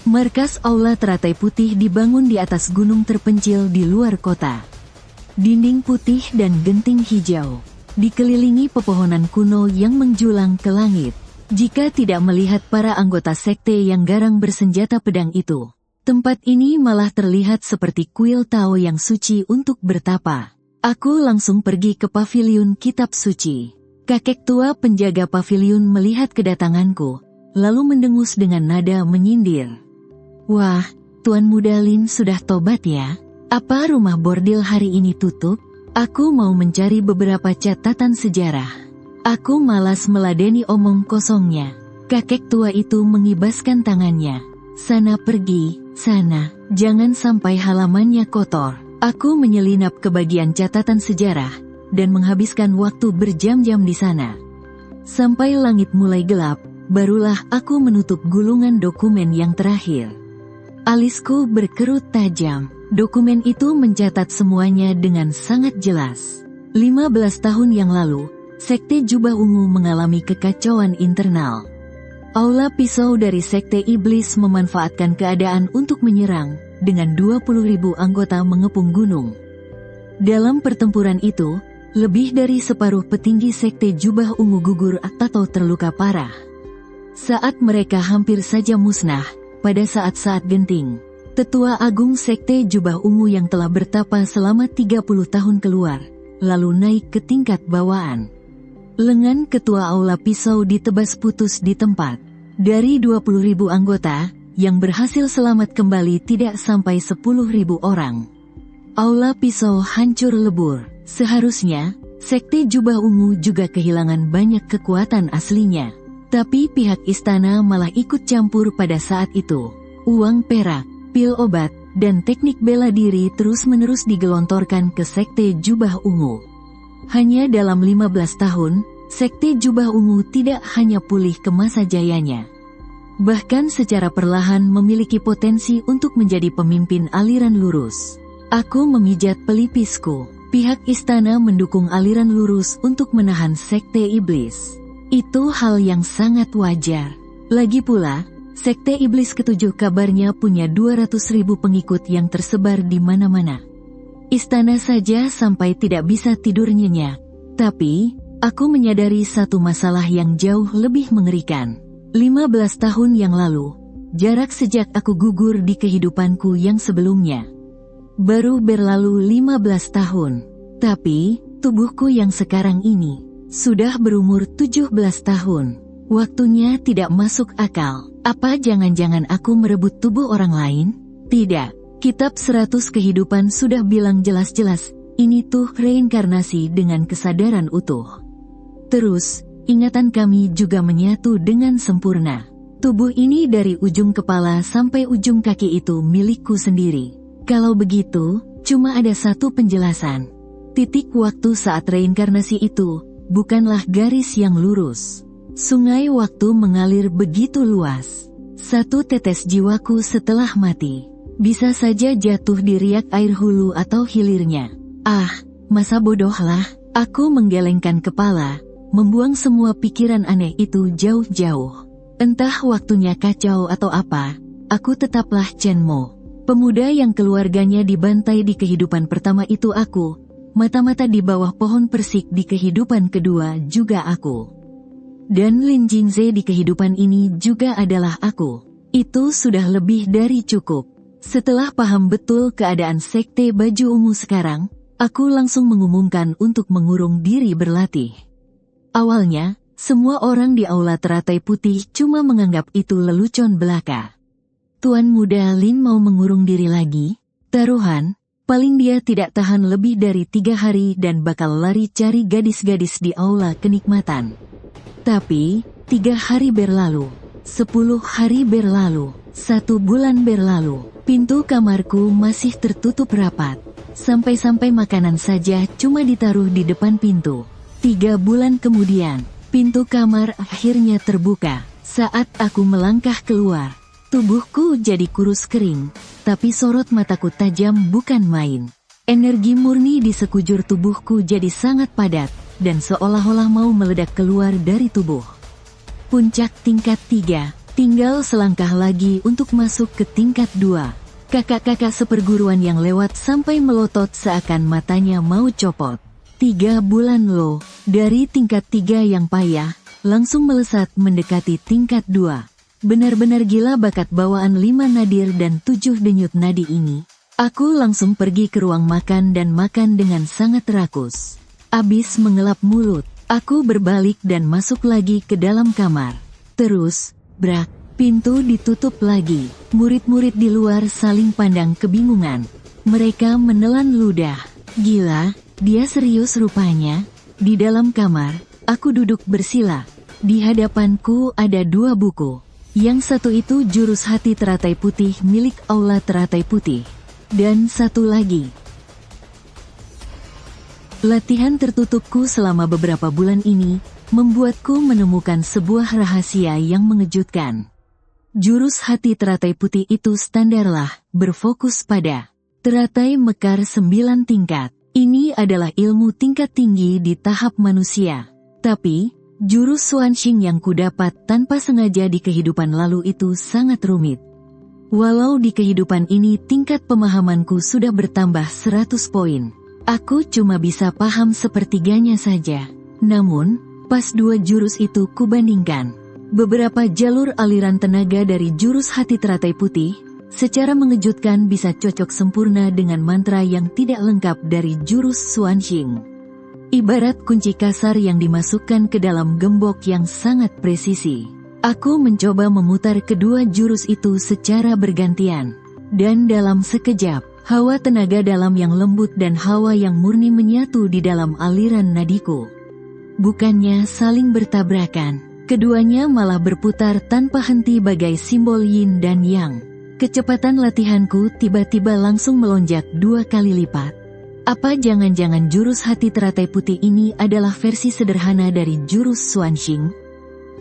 Markas Aula Teratai Putih dibangun di atas gunung terpencil di luar kota. Dinding putih dan genting hijau, dikelilingi pepohonan kuno yang menjulang ke langit. Jika tidak melihat para anggota sekte yang garang bersenjata pedang itu, Tempat ini malah terlihat seperti kuil Tao yang suci untuk bertapa. Aku langsung pergi ke paviliun kitab suci. Kakek tua penjaga paviliun melihat kedatanganku, lalu mendengus dengan nada menyindir. Wah, Tuan Muda Lin sudah tobat ya? Apa rumah bordil hari ini tutup? Aku mau mencari beberapa catatan sejarah. Aku malas meladeni omong kosongnya. Kakek tua itu mengibaskan tangannya. Sana pergi, sana, jangan sampai halamannya kotor. Aku menyelinap ke bagian catatan sejarah, dan menghabiskan waktu berjam-jam di sana. Sampai langit mulai gelap, barulah aku menutup gulungan dokumen yang terakhir. Alisku berkerut tajam. Dokumen itu mencatat semuanya dengan sangat jelas. 15 tahun yang lalu, Sekte Jubah Ungu mengalami kekacauan internal. Aula pisau dari Sekte Iblis memanfaatkan keadaan untuk menyerang, dengan 20.000 anggota mengepung gunung. Dalam pertempuran itu, lebih dari separuh petinggi Sekte Jubah Ungu gugur atau terluka parah. Saat mereka hampir saja musnah, pada saat-saat genting, Tetua Agung Sekte Jubah Ungu yang telah bertapa selama 30 tahun keluar, lalu naik ke tingkat bawaan. Lengan ketua Aula Pisau ditebas putus di tempat. Dari 20.000 anggota, yang berhasil selamat kembali tidak sampai 10.000 orang. Aula Pisau hancur lebur. Seharusnya, Sekte Jubah Ungu juga kehilangan banyak kekuatan aslinya. Tapi pihak istana malah ikut campur pada saat itu. Uang perak, pil obat, dan teknik bela diri terus-menerus digelontorkan ke Sekte Jubah Ungu. Hanya dalam 15 tahun, Sekte Jubah Ungu tidak hanya pulih ke masa jayanya. Bahkan secara perlahan memiliki potensi untuk menjadi pemimpin aliran lurus. Aku memijat pelipisku. Pihak istana mendukung aliran lurus untuk menahan Sekte Iblis. Itu hal yang sangat wajar. Lagi pula, Sekte Iblis ketujuh kabarnya punya 200.000 pengikut yang tersebar di mana-mana. Istana saja sampai tidak bisa tidur nyenyak. Tapi, aku menyadari satu masalah yang jauh lebih mengerikan. 15 tahun yang lalu, jarak sejak aku gugur di kehidupanku yang sebelumnya. Baru berlalu 15 tahun. Tapi, tubuhku yang sekarang ini, sudah berumur 17 tahun. Waktunya tidak masuk akal. Apa jangan-jangan aku merebut tubuh orang lain? Tidak. Kitab 100 kehidupan sudah bilang jelas-jelas, ini tuh reinkarnasi dengan kesadaran utuh. Terus, ingatan kami juga menyatu dengan sempurna. Tubuh ini dari ujung kepala sampai ujung kaki itu milikku sendiri. Kalau begitu, cuma ada satu penjelasan. Titik waktu saat reinkarnasi itu, bukanlah garis yang lurus. Sungai waktu mengalir begitu luas. Satu tetes jiwaku setelah mati, bisa saja jatuh di riak air hulu atau hilirnya. Ah, masa bodohlah. Aku menggelengkan kepala, membuang semua pikiran aneh itu jauh-jauh. Entah waktunya kacau atau apa, aku tetaplah Chen Mo. Pemuda yang keluarganya dibantai di kehidupan pertama itu aku. Mata-mata di bawah pohon persik di kehidupan kedua juga aku. Dan Lin Jingze di kehidupan ini juga adalah aku. Itu sudah lebih dari cukup. Setelah paham betul keadaan Sekte Baju Ungu sekarang, aku langsung mengumumkan untuk mengurung diri berlatih. Awalnya, semua orang di aula teratai putih cuma menganggap itu lelucon belaka. Tuan Muda Lin mau mengurung diri lagi? Taruhan, paling dia tidak tahan lebih dari 3 hari dan bakal lari cari gadis-gadis di aula kenikmatan. Tapi, 3 hari berlalu, 10 hari berlalu, 1 bulan berlalu, pintu kamarku masih tertutup rapat. Sampai-sampai makanan saja cuma ditaruh di depan pintu. 3 bulan kemudian, pintu kamar akhirnya terbuka. Saat aku melangkah keluar, tubuhku jadi kurus kering, tapi sorot mataku tajam bukan main. Energi murni di sekujur tubuhku jadi sangat padat, dan seolah-olah mau meledak keluar dari tubuh. Puncak tingkat 3, tinggal selangkah lagi untuk masuk ke tingkat 2. Kakak-kakak seperguruan yang lewat sampai melotot seakan matanya mau copot. 3 bulan loh, dari tingkat 3 yang payah, langsung melesat mendekati tingkat 2. Benar-benar gila bakat bawaan 5 nadir dan 7 denyut nadi ini. Aku langsung pergi ke ruang makan dan makan dengan sangat rakus. Abis mengelap mulut, aku berbalik dan masuk lagi ke dalam kamar. Terus, brak, pintu ditutup lagi. Murid-murid di luar saling pandang kebingungan. Mereka menelan ludah. Gila, dia serius rupanya. Di dalam kamar, aku duduk bersila. Di hadapanku ada 2 buku. Yang satu itu Jurus Hati Teratai Putih milik Aula Teratai Putih. Dan satu lagi. Latihan tertutupku selama beberapa bulan ini, membuatku menemukan sebuah rahasia yang mengejutkan. Jurus Hati Teratai Putih itu standarlah, berfokus pada teratai mekar 9 tingkat. Ini adalah ilmu tingkat tinggi di tahap manusia. Tapi, jurus Xuanxing yang kudapat tanpa sengaja di kehidupan lalu itu sangat rumit. Walau di kehidupan ini tingkat pemahamanku sudah bertambah 100 poin. Aku cuma bisa paham sepertiganya saja. Namun, pas 2 jurus itu kubandingkan. Beberapa jalur aliran tenaga dari jurus Hati Teratai Putih, secara mengejutkan bisa cocok sempurna dengan mantra yang tidak lengkap dari jurus Xuanxing. Ibarat kunci kasar yang dimasukkan ke dalam gembok yang sangat presisi. Aku mencoba memutar kedua jurus itu secara bergantian. Dan dalam sekejap, hawa tenaga dalam yang lembut dan hawa yang murni menyatu di dalam aliran nadiku. Bukannya saling bertabrakan, keduanya malah berputar tanpa henti bagai simbol yin dan yang. Kecepatan latihanku tiba-tiba langsung melonjak 2 kali lipat. Apa jangan-jangan jurus Hati Teratai Putih ini adalah versi sederhana dari jurus Xuanxing?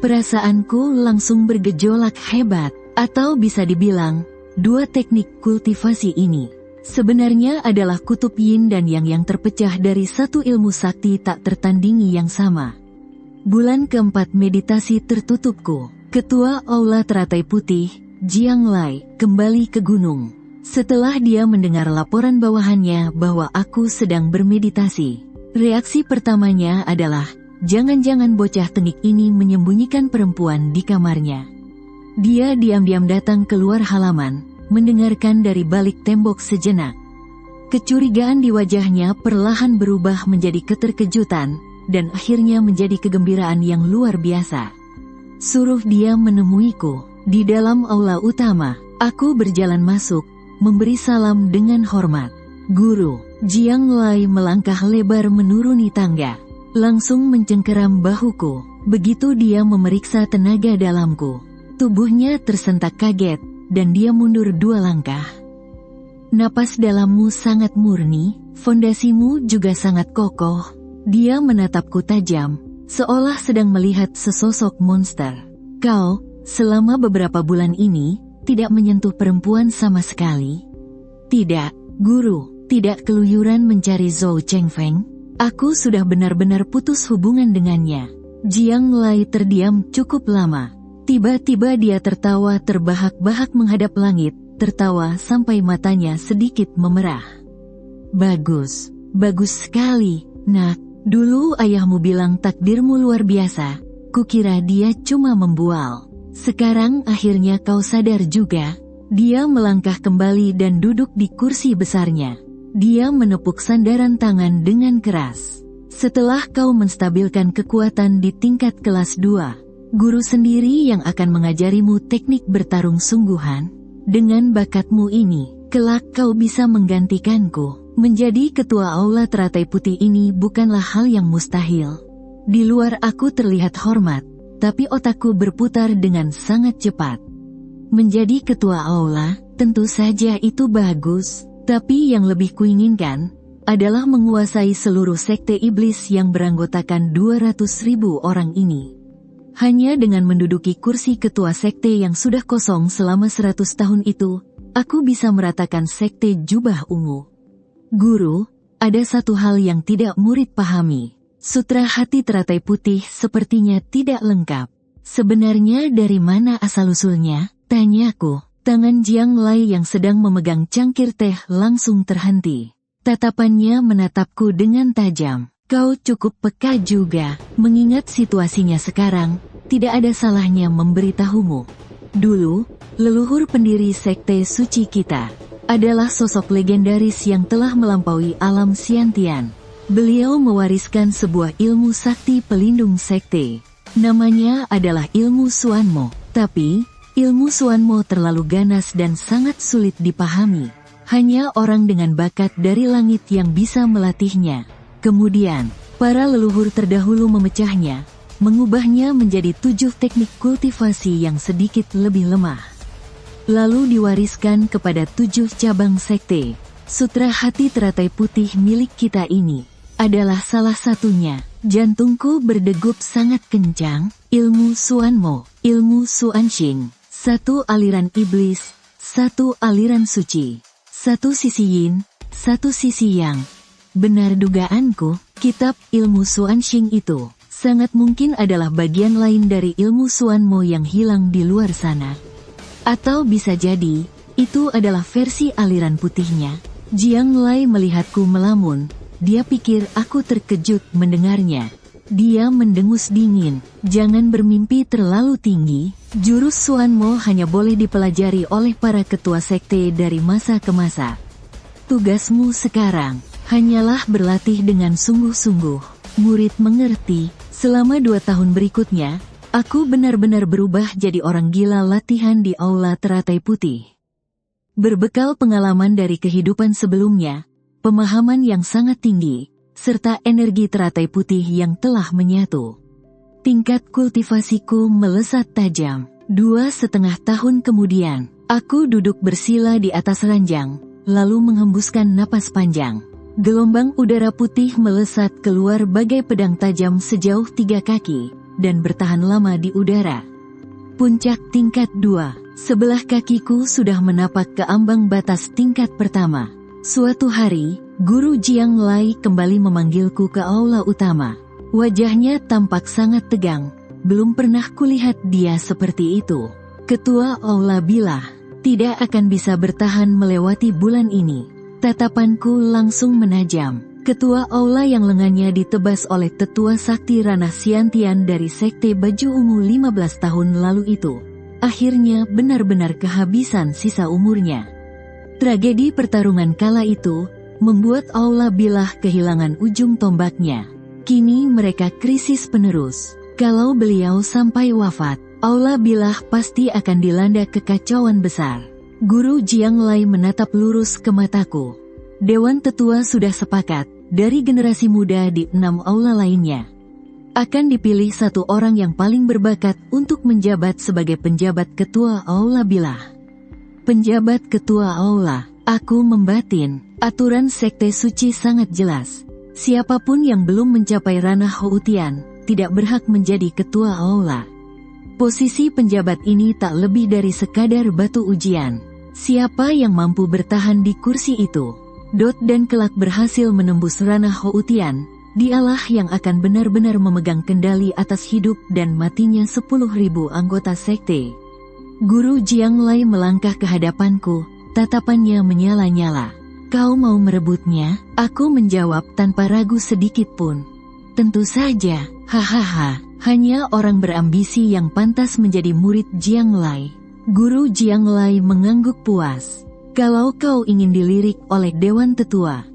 Perasaanku langsung bergejolak hebat, atau bisa dibilang, 2 teknik kultivasi ini sebenarnya adalah kutub yin dan yang terpecah dari satu ilmu sakti tak tertandingi yang sama. Bulan keempat meditasi tertutupku, Ketua Aula Teratai Putih, Jiang Lai, kembali ke gunung. Setelah dia mendengar laporan bawahannya bahwa aku sedang bermeditasi, reaksi pertamanya adalah, jangan-jangan bocah tengik ini menyembunyikan perempuan di kamarnya. Dia diam-diam datang keluar halaman, mendengarkan dari balik tembok sejenak. Kecurigaan di wajahnya perlahan berubah menjadi keterkejutan, dan akhirnya menjadi kegembiraan yang luar biasa. Suruh dia menemuiku. Di dalam aula utama, aku berjalan masuk, memberi salam dengan hormat. Guru, Jiang Lai melangkah lebar menuruni tangga. Langsung mencengkeram bahuku. Begitu dia memeriksa tenaga dalamku, tubuhnya tersentak kaget, dan dia mundur 2 langkah. Napas dalammu sangat murni, fondasimu juga sangat kokoh. Dia menatapku tajam, seolah sedang melihat sesosok monster. Kau, selama beberapa bulan ini, tidak menyentuh perempuan sama sekali? Tidak, guru, tidak keluyuran mencari Zhou Chengfeng. Aku sudah benar-benar putus hubungan dengannya. Jiang Lai terdiam cukup lama. Tiba-tiba dia tertawa terbahak-bahak menghadap langit, tertawa sampai matanya sedikit memerah. Bagus, bagus sekali, nak. Dulu ayahmu bilang takdirmu luar biasa. Kukira dia cuma membual. Sekarang akhirnya kau sadar juga. Dia melangkah kembali dan duduk di kursi besarnya. Dia menepuk sandaran tangan dengan keras. Setelah kau menstabilkan kekuatan di tingkat kelas 2, guru sendiri yang akan mengajarimu teknik bertarung sungguhan. Dengan bakatmu ini, kelak kau bisa menggantikanku. Menjadi ketua Aula Teratai Putih ini bukanlah hal yang mustahil. Di luar aku terlihat hormat, tapi otakku berputar dengan sangat cepat. Menjadi ketua aula, tentu saja itu bagus. Tapi yang lebih kuinginkan, adalah menguasai seluruh sekte iblis yang beranggotakan 200.000 orang ini. Hanya dengan menduduki kursi ketua sekte yang sudah kosong selama 100 tahun itu, aku bisa meratakan sekte jubah ungu. Guru, ada satu hal yang tidak murid pahami. Sutra Hati Teratai Putih sepertinya tidak lengkap. Sebenarnya dari mana asal-usulnya? Tanyaku. Tangan Jiang Lai yang sedang memegang cangkir teh langsung terhenti. Tatapannya menatapku dengan tajam. Kau cukup peka juga. Mengingat situasinya sekarang, tidak ada salahnya memberitahumu. Dulu, leluhur pendiri sekte suci kita adalah sosok legendaris yang telah melampaui alam Xiantian. Beliau mewariskan sebuah ilmu sakti pelindung sekte. Namanya adalah ilmu Xuanmo. Tapi, ilmu Xuanmo terlalu ganas dan sangat sulit dipahami. Hanya orang dengan bakat dari langit yang bisa melatihnya. Kemudian, para leluhur terdahulu memecahnya, mengubahnya menjadi 7 teknik kultivasi yang sedikit lebih lemah. Lalu diwariskan kepada 7 cabang sekte. Sutra hati teratai putih milik kita ini adalah salah satunya. Jantungku berdegup sangat kencang. Ilmu Xuanmo, ilmu Xuanxing, 1 aliran iblis, 1 aliran suci, 1 sisi yin, 1 sisi yang. Benar dugaanku, kitab ilmu Xuanxing itu sangat mungkin adalah bagian lain dari ilmu Xuanmo yang hilang di luar sana. Atau bisa jadi, itu adalah versi aliran putihnya. Jiang Lai melihatku melamun. Dia pikir aku terkejut mendengarnya. Dia mendengus dingin. Jangan bermimpi terlalu tinggi. Jurus Xuanmo hanya boleh dipelajari oleh para ketua sekte dari masa ke masa. Tugasmu sekarang hanyalah berlatih dengan sungguh-sungguh. Murid mengerti. Selama 2 tahun berikutnya, aku benar-benar berubah jadi orang gila latihan di aula teratai putih. Berbekal pengalaman dari kehidupan sebelumnya, pemahaman yang sangat tinggi, serta energi teratai putih yang telah menyatu. Tingkat kultivasiku melesat tajam. 2,5 tahun kemudian, aku duduk bersila di atas ranjang, lalu menghembuskan napas panjang. Gelombang udara putih melesat keluar bagai pedang tajam sejauh 3 kaki, dan bertahan lama di udara. Puncak tingkat 2, sebelah kakiku sudah menapak ke ambang batas tingkat pertama. Suatu hari, Guru Jiang Lai kembali memanggilku ke aula utama. Wajahnya tampak sangat tegang, belum pernah kulihat dia seperti itu. Ketua aula bilang, tidak akan bisa bertahan melewati bulan ini. Tatapanku langsung menajam. Ketua aula yang lengannya ditebas oleh tetua sakti ranah Xiantian dari sekte baju ungu 15 tahun lalu itu, akhirnya benar-benar kehabisan sisa umurnya. Tragedi pertarungan kala itu membuat aula bilah kehilangan ujung tombaknya. Kini mereka krisis penerus. Kalau beliau sampai wafat, aula bilah pasti akan dilanda kekacauan besar. Guru Jiang Lai menatap lurus ke mataku. Dewan tetua sudah sepakat, dari generasi muda di 6 aula lainnya akan dipilih 1 orang yang paling berbakat untuk menjabat sebagai penjabat ketua aula bilah. Penjabat ketua aula, aku membatin. Aturan sekte suci sangat jelas. Siapapun yang belum mencapai ranah Houtian tidak berhak menjadi ketua aula. Posisi penjabat ini tak lebih dari sekadar batu ujian. Siapa yang mampu bertahan di kursi itu, dan kelak berhasil menembus ranah Houtian, dialah yang akan benar-benar memegang kendali atas hidup dan matinya 10.000 anggota sekte. Guru Jiang Lai melangkah ke hadapanku, tatapannya menyala-nyala. Kau mau merebutnya? Aku menjawab tanpa ragu sedikit pun. Tentu saja, hahaha, hanya orang berambisi yang pantas menjadi murid Jiang Lai. Guru Jiang Lai mengangguk puas. Kalau kau ingin dilirik oleh Dewan Tetua,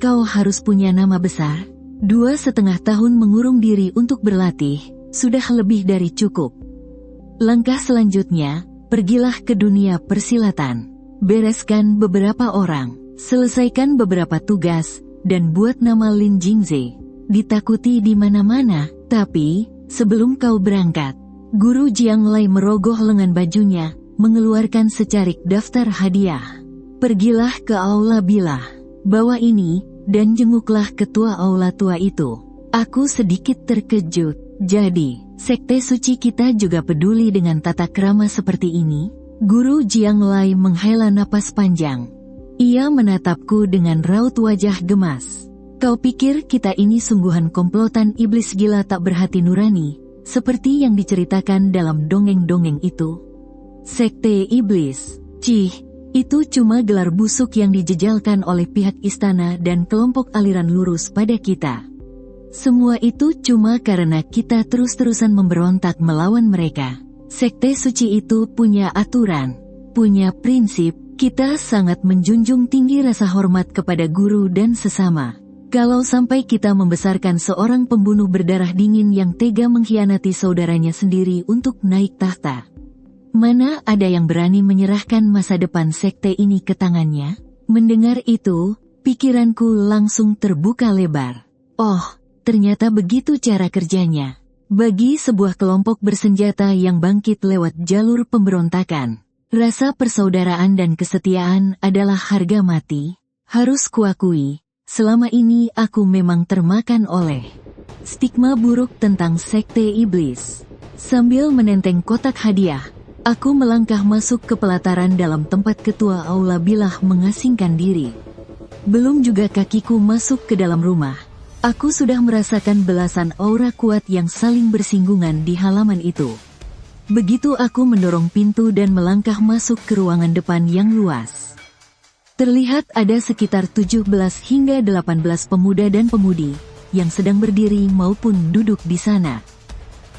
kau harus punya nama besar. 2,5 tahun mengurung diri untuk berlatih, sudah lebih dari cukup. Langkah selanjutnya, pergilah ke dunia persilatan. Bereskan beberapa orang, selesaikan beberapa tugas, dan buat nama Lin Jingze ditakuti di mana-mana. Tapi, sebelum kau berangkat, Guru Jiang Lai merogoh lengan bajunya, mengeluarkan secarik daftar hadiah. Pergilah ke aula bilah, bawa ini, dan jenguklah ketua aula tua itu. Aku sedikit terkejut. Jadi, sekte suci kita juga peduli dengan tata krama seperti ini? Guru Jiang Lai menghela napas panjang. Ia menatapku dengan raut wajah gemas. Kau pikir kita ini sungguhan komplotan iblis gila tak berhati nurani, seperti yang diceritakan dalam dongeng-dongeng itu? Sekte iblis, cih, itu cuma gelar busuk yang dijejalkan oleh pihak istana dan kelompok aliran lurus pada kita. Semua itu cuma karena kita terus-terusan memberontak melawan mereka. Sekte suci itu punya aturan, punya prinsip. Kita sangat menjunjung tinggi rasa hormat kepada guru dan sesama. Kalau sampai kita membesarkan seorang pembunuh berdarah dingin yang tega mengkhianati saudaranya sendiri untuk naik tahta, mana ada yang berani menyerahkan masa depan sekte ini ke tangannya? Mendengar itu, pikiranku langsung terbuka lebar. Oh, ternyata begitu cara kerjanya. Bagi sebuah kelompok bersenjata yang bangkit lewat jalur pemberontakan, rasa persaudaraan dan kesetiaan adalah harga mati. Harus kuakui, selama ini aku memang termakan oleh stigma buruk tentang sekte iblis. Sambil menenteng kotak hadiah, aku melangkah masuk ke pelataran dalam tempat ketua Aula Bilah mengasingkan diri. Belum juga kakiku masuk ke dalam rumah, aku sudah merasakan belasan aura kuat yang saling bersinggungan di halaman itu. Begitu aku mendorong pintu dan melangkah masuk ke ruangan depan yang luas, terlihat ada sekitar 17 hingga 18 pemuda dan pemudi yang sedang berdiri maupun duduk di sana.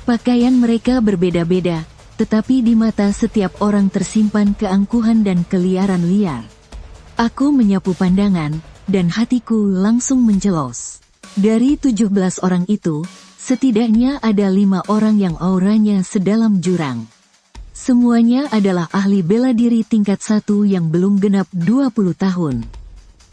Pakaian mereka berbeda-beda, tetapi di mata setiap orang tersimpan keangkuhan dan keliaran liar. Aku menyapu pandangan, dan hatiku langsung mencelos. Dari 17 orang itu, setidaknya ada 5 orang yang auranya sedalam jurang. Semuanya adalah ahli bela diri tingkat 1 yang belum genap 20 tahun.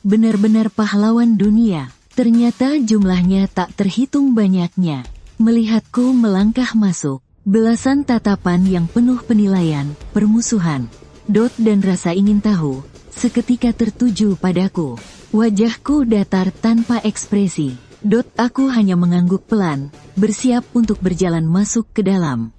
Benar-benar pahlawan dunia. Ternyata jumlahnya tak terhitung banyaknya. Melihatku melangkah masuk, belasan tatapan yang penuh penilaian, permusuhan, dan rasa ingin tahu, seketika tertuju padaku. Wajahku datar tanpa ekspresi. Aku hanya mengangguk pelan, bersiap untuk berjalan masuk ke dalam.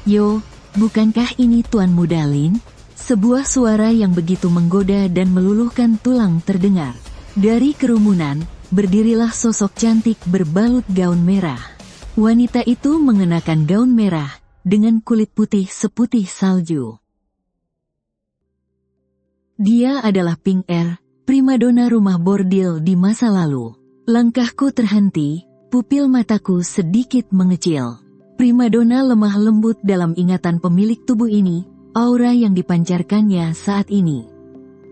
Yo, bukankah ini Tuan Muda Lin? Sebuah suara yang begitu menggoda dan meluluhkan tulang terdengar. Dari kerumunan, berdirilah sosok cantik berbalut gaun merah. Wanita itu mengenakan gaun merah, dengan kulit putih seputih salju. Dia adalah Ping Er, primadona rumah bordil di masa lalu. Langkahku terhenti, pupil mataku sedikit mengecil. Primadona lemah lembut dalam ingatan pemilik tubuh ini, aura yang dipancarkannya saat ini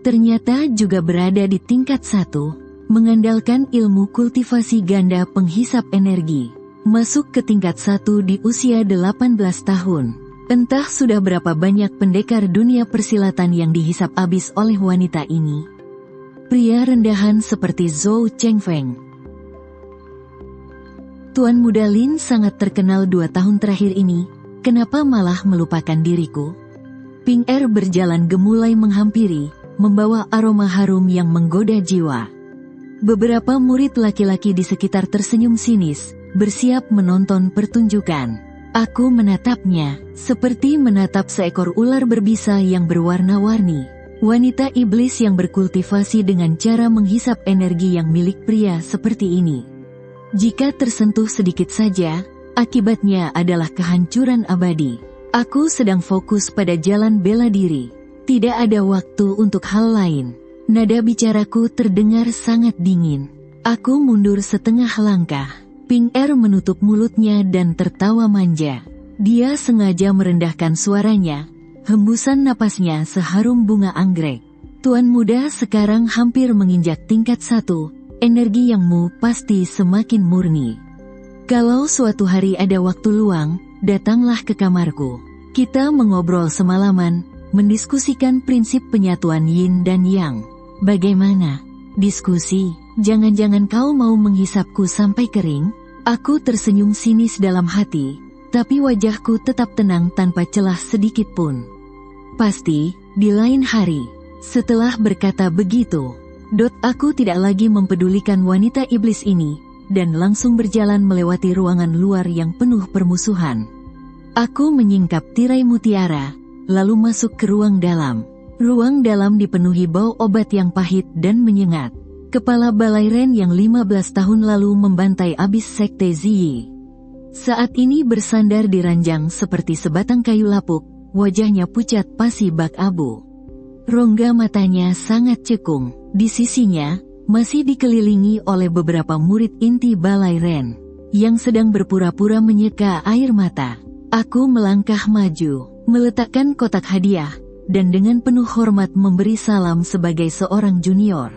ternyata juga berada di tingkat 1, mengandalkan ilmu kultivasi ganda penghisap energi. Masuk ke tingkat 1 di usia 18 tahun. Entah sudah berapa banyak pendekar dunia persilatan yang dihisap habis oleh wanita ini. Pria rendahan seperti Zhou Chengfeng. Tuan Muda Lin sangat terkenal 2 tahun terakhir ini, kenapa malah melupakan diriku? Ping Er berjalan gemulai menghampiri, membawa aroma harum yang menggoda jiwa. Beberapa murid laki-laki di sekitar tersenyum sinis, bersiap menonton pertunjukan. Aku menatapnya, seperti menatap seekor ular berbisa yang berwarna-warni. Wanita iblis yang berkultivasi dengan cara menghisap energi yang milik pria seperti ini. Jika tersentuh sedikit saja, akibatnya adalah kehancuran abadi. Aku sedang fokus pada jalan bela diri. Tidak ada waktu untuk hal lain. Nada bicaraku terdengar sangat dingin. Aku mundur setengah langkah. Ping Er menutup mulutnya dan tertawa manja. Dia sengaja merendahkan suaranya. Hembusan napasnya seharum bunga anggrek. Tuan muda sekarang hampir menginjak tingkat 1. Energi yangmu pasti semakin murni. Kalau suatu hari ada waktu luang, datanglah ke kamarku. Kita mengobrol semalaman, mendiskusikan prinsip penyatuan yin dan yang. Bagaimana? Diskusi? Jangan-jangan kau mau menghisapku sampai kering? Aku tersenyum sinis dalam hati, tapi wajahku tetap tenang tanpa celah sedikit pun. Pasti, di lain hari. Setelah berkata begitu, aku tidak lagi mempedulikan wanita iblis ini, dan langsung berjalan melewati ruangan luar yang penuh permusuhan. Aku menyingkap tirai mutiara, lalu masuk ke ruang dalam. Ruang dalam dipenuhi bau obat yang pahit dan menyengat. Kepala Balairen yang 15 tahun lalu membantai abis sekte Ziyi saat ini bersandar di ranjang seperti sebatang kayu lapuk, wajahnya pucat pasi bak abu. Rongga matanya sangat cekung. Di sisinya, masih dikelilingi oleh beberapa murid inti Balairen yang sedang berpura-pura menyeka air mata. Aku melangkah maju, meletakkan kotak hadiah, dan dengan penuh hormat memberi salam sebagai seorang junior.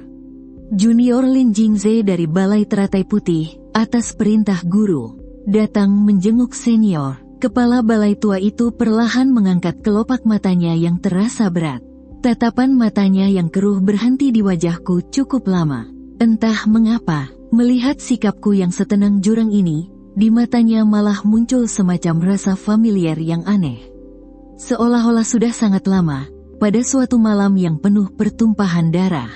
Junior Lin Jingze dari Balai Teratai Putih, atas perintah guru, datang menjenguk senior. Kepala balai tua itu perlahan mengangkat kelopak matanya yang terasa berat. Tatapan matanya yang keruh berhenti di wajahku cukup lama. Entah mengapa, melihat sikapku yang setenang jurang ini, di matanya malah muncul semacam rasa familiar yang aneh. Seolah-olah sudah sangat lama, pada suatu malam yang penuh pertumpahan darah.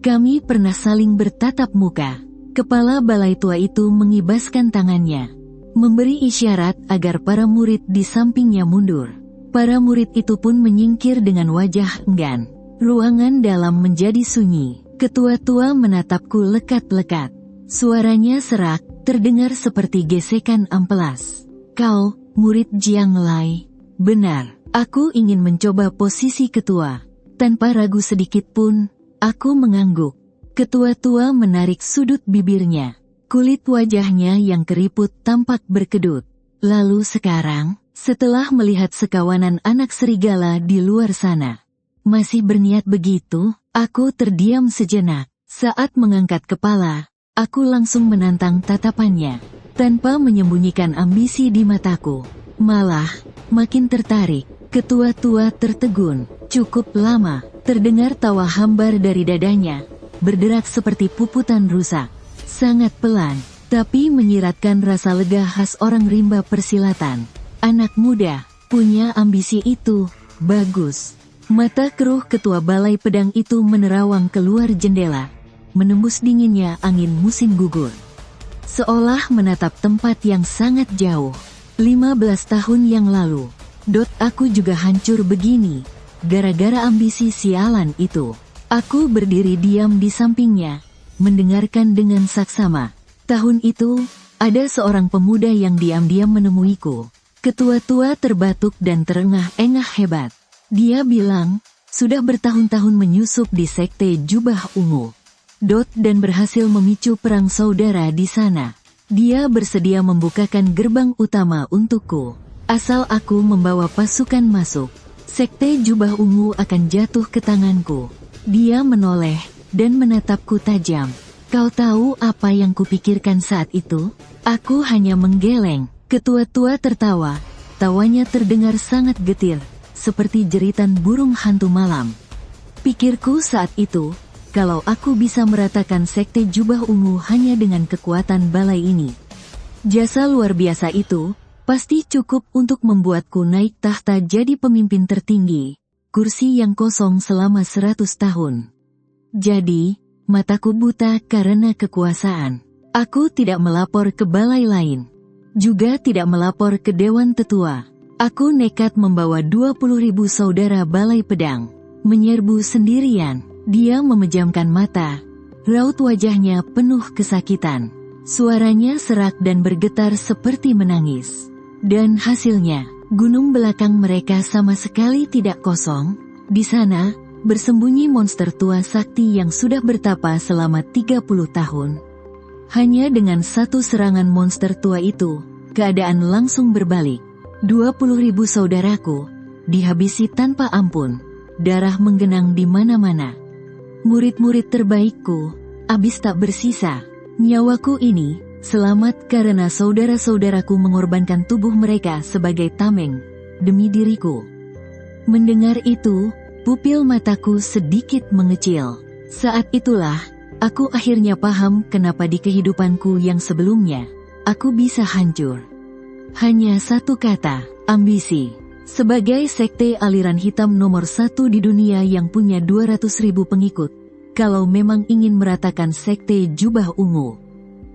Kami pernah saling bertatap muka. Kepala balai tua itu mengibaskan tangannya, memberi isyarat agar para murid di sampingnya mundur. Para murid itu pun menyingkir dengan wajah enggan. Ruangan dalam menjadi sunyi. Ketua tua menatapku lekat-lekat. Suaranya serak, terdengar seperti gesekan amplas. Kau, murid Jiang Lai. Benar, aku ingin mencoba posisi ketua. Tanpa ragu sedikit pun, aku mengangguk. Ketua tua menarik sudut bibirnya. Kulit wajahnya yang keriput tampak berkedut. Lalu sekarang, setelah melihat sekawanan anak serigala di luar sana, masih berniat begitu? Aku terdiam sejenak. Saat mengangkat kepala, aku langsung menantang tatapannya, tanpa menyembunyikan ambisi di mataku. Malah, makin tertarik. Ketua tua tertegun. Cukup lama, terdengar tawa hambar dari dadanya, berderak seperti puputan rusak. Sangat pelan, tapi menyiratkan rasa lega khas orang rimba persilatan. Anak muda, punya ambisi itu, bagus. Mata keruh ketua balai pedang itu menerawang keluar jendela, menembus dinginnya angin musim gugur. Seolah menatap tempat yang sangat jauh. 15 tahun yang lalu, aku juga hancur begini, gara-gara ambisi sialan itu. Aku berdiri diam di sampingnya, mendengarkan dengan saksama. Tahun itu, ada seorang pemuda yang diam-diam menemuiku. Ketua tua terbatuk dan terengah-engah hebat. Dia bilang, sudah bertahun-tahun menyusup di sekte jubah ungu. Dan berhasil memicu perang saudara di sana. Dia bersedia membukakan gerbang utama untukku. Asal aku membawa pasukan masuk, sekte jubah ungu akan jatuh ke tanganku. Dia menoleh dan menatapku tajam. Kau tahu apa yang kupikirkan saat itu? Aku hanya menggeleng. Ketua tua tertawa. Tawanya terdengar sangat getir, seperti jeritan burung hantu malam. Pikirku saat itu, kalau aku bisa meratakan sekte jubah ungu hanya dengan kekuatan balai ini, jasa luar biasa itu pasti cukup untuk membuatku naik tahta jadi pemimpin tertinggi, kursi yang kosong selama 100 tahun. Jadi, mataku buta karena kekuasaan. Aku tidak melapor ke balai lain, juga tidak melapor ke Dewan Tetua. Aku nekat membawa 20.000 saudara balai pedang, menyerbu sendirian. Dia memejamkan mata, raut wajahnya penuh kesakitan. Suaranya serak dan bergetar seperti menangis. Dan hasilnya, gunung belakang mereka sama sekali tidak kosong. Di sana, bersembunyi monster tua sakti yang sudah bertapa selama 30 tahun. Hanya dengan satu serangan monster tua itu, keadaan langsung berbalik. 20.000 saudaraku dihabisi tanpa ampun. Darah menggenang di mana-mana. Murid-murid terbaikku habis tak bersisa. Nyawaku ini selamat karena saudara-saudaraku mengorbankan tubuh mereka sebagai tameng demi diriku. Mendengar itu, pupil mataku sedikit mengecil. Saat itulah aku akhirnya paham kenapa di kehidupanku yang sebelumnya aku bisa hancur. Hanya satu kata, ambisi. Sebagai sekte aliran hitam nomor 1 di dunia yang punya 200.000 pengikut, kalau memang ingin meratakan sekte jubah ungu,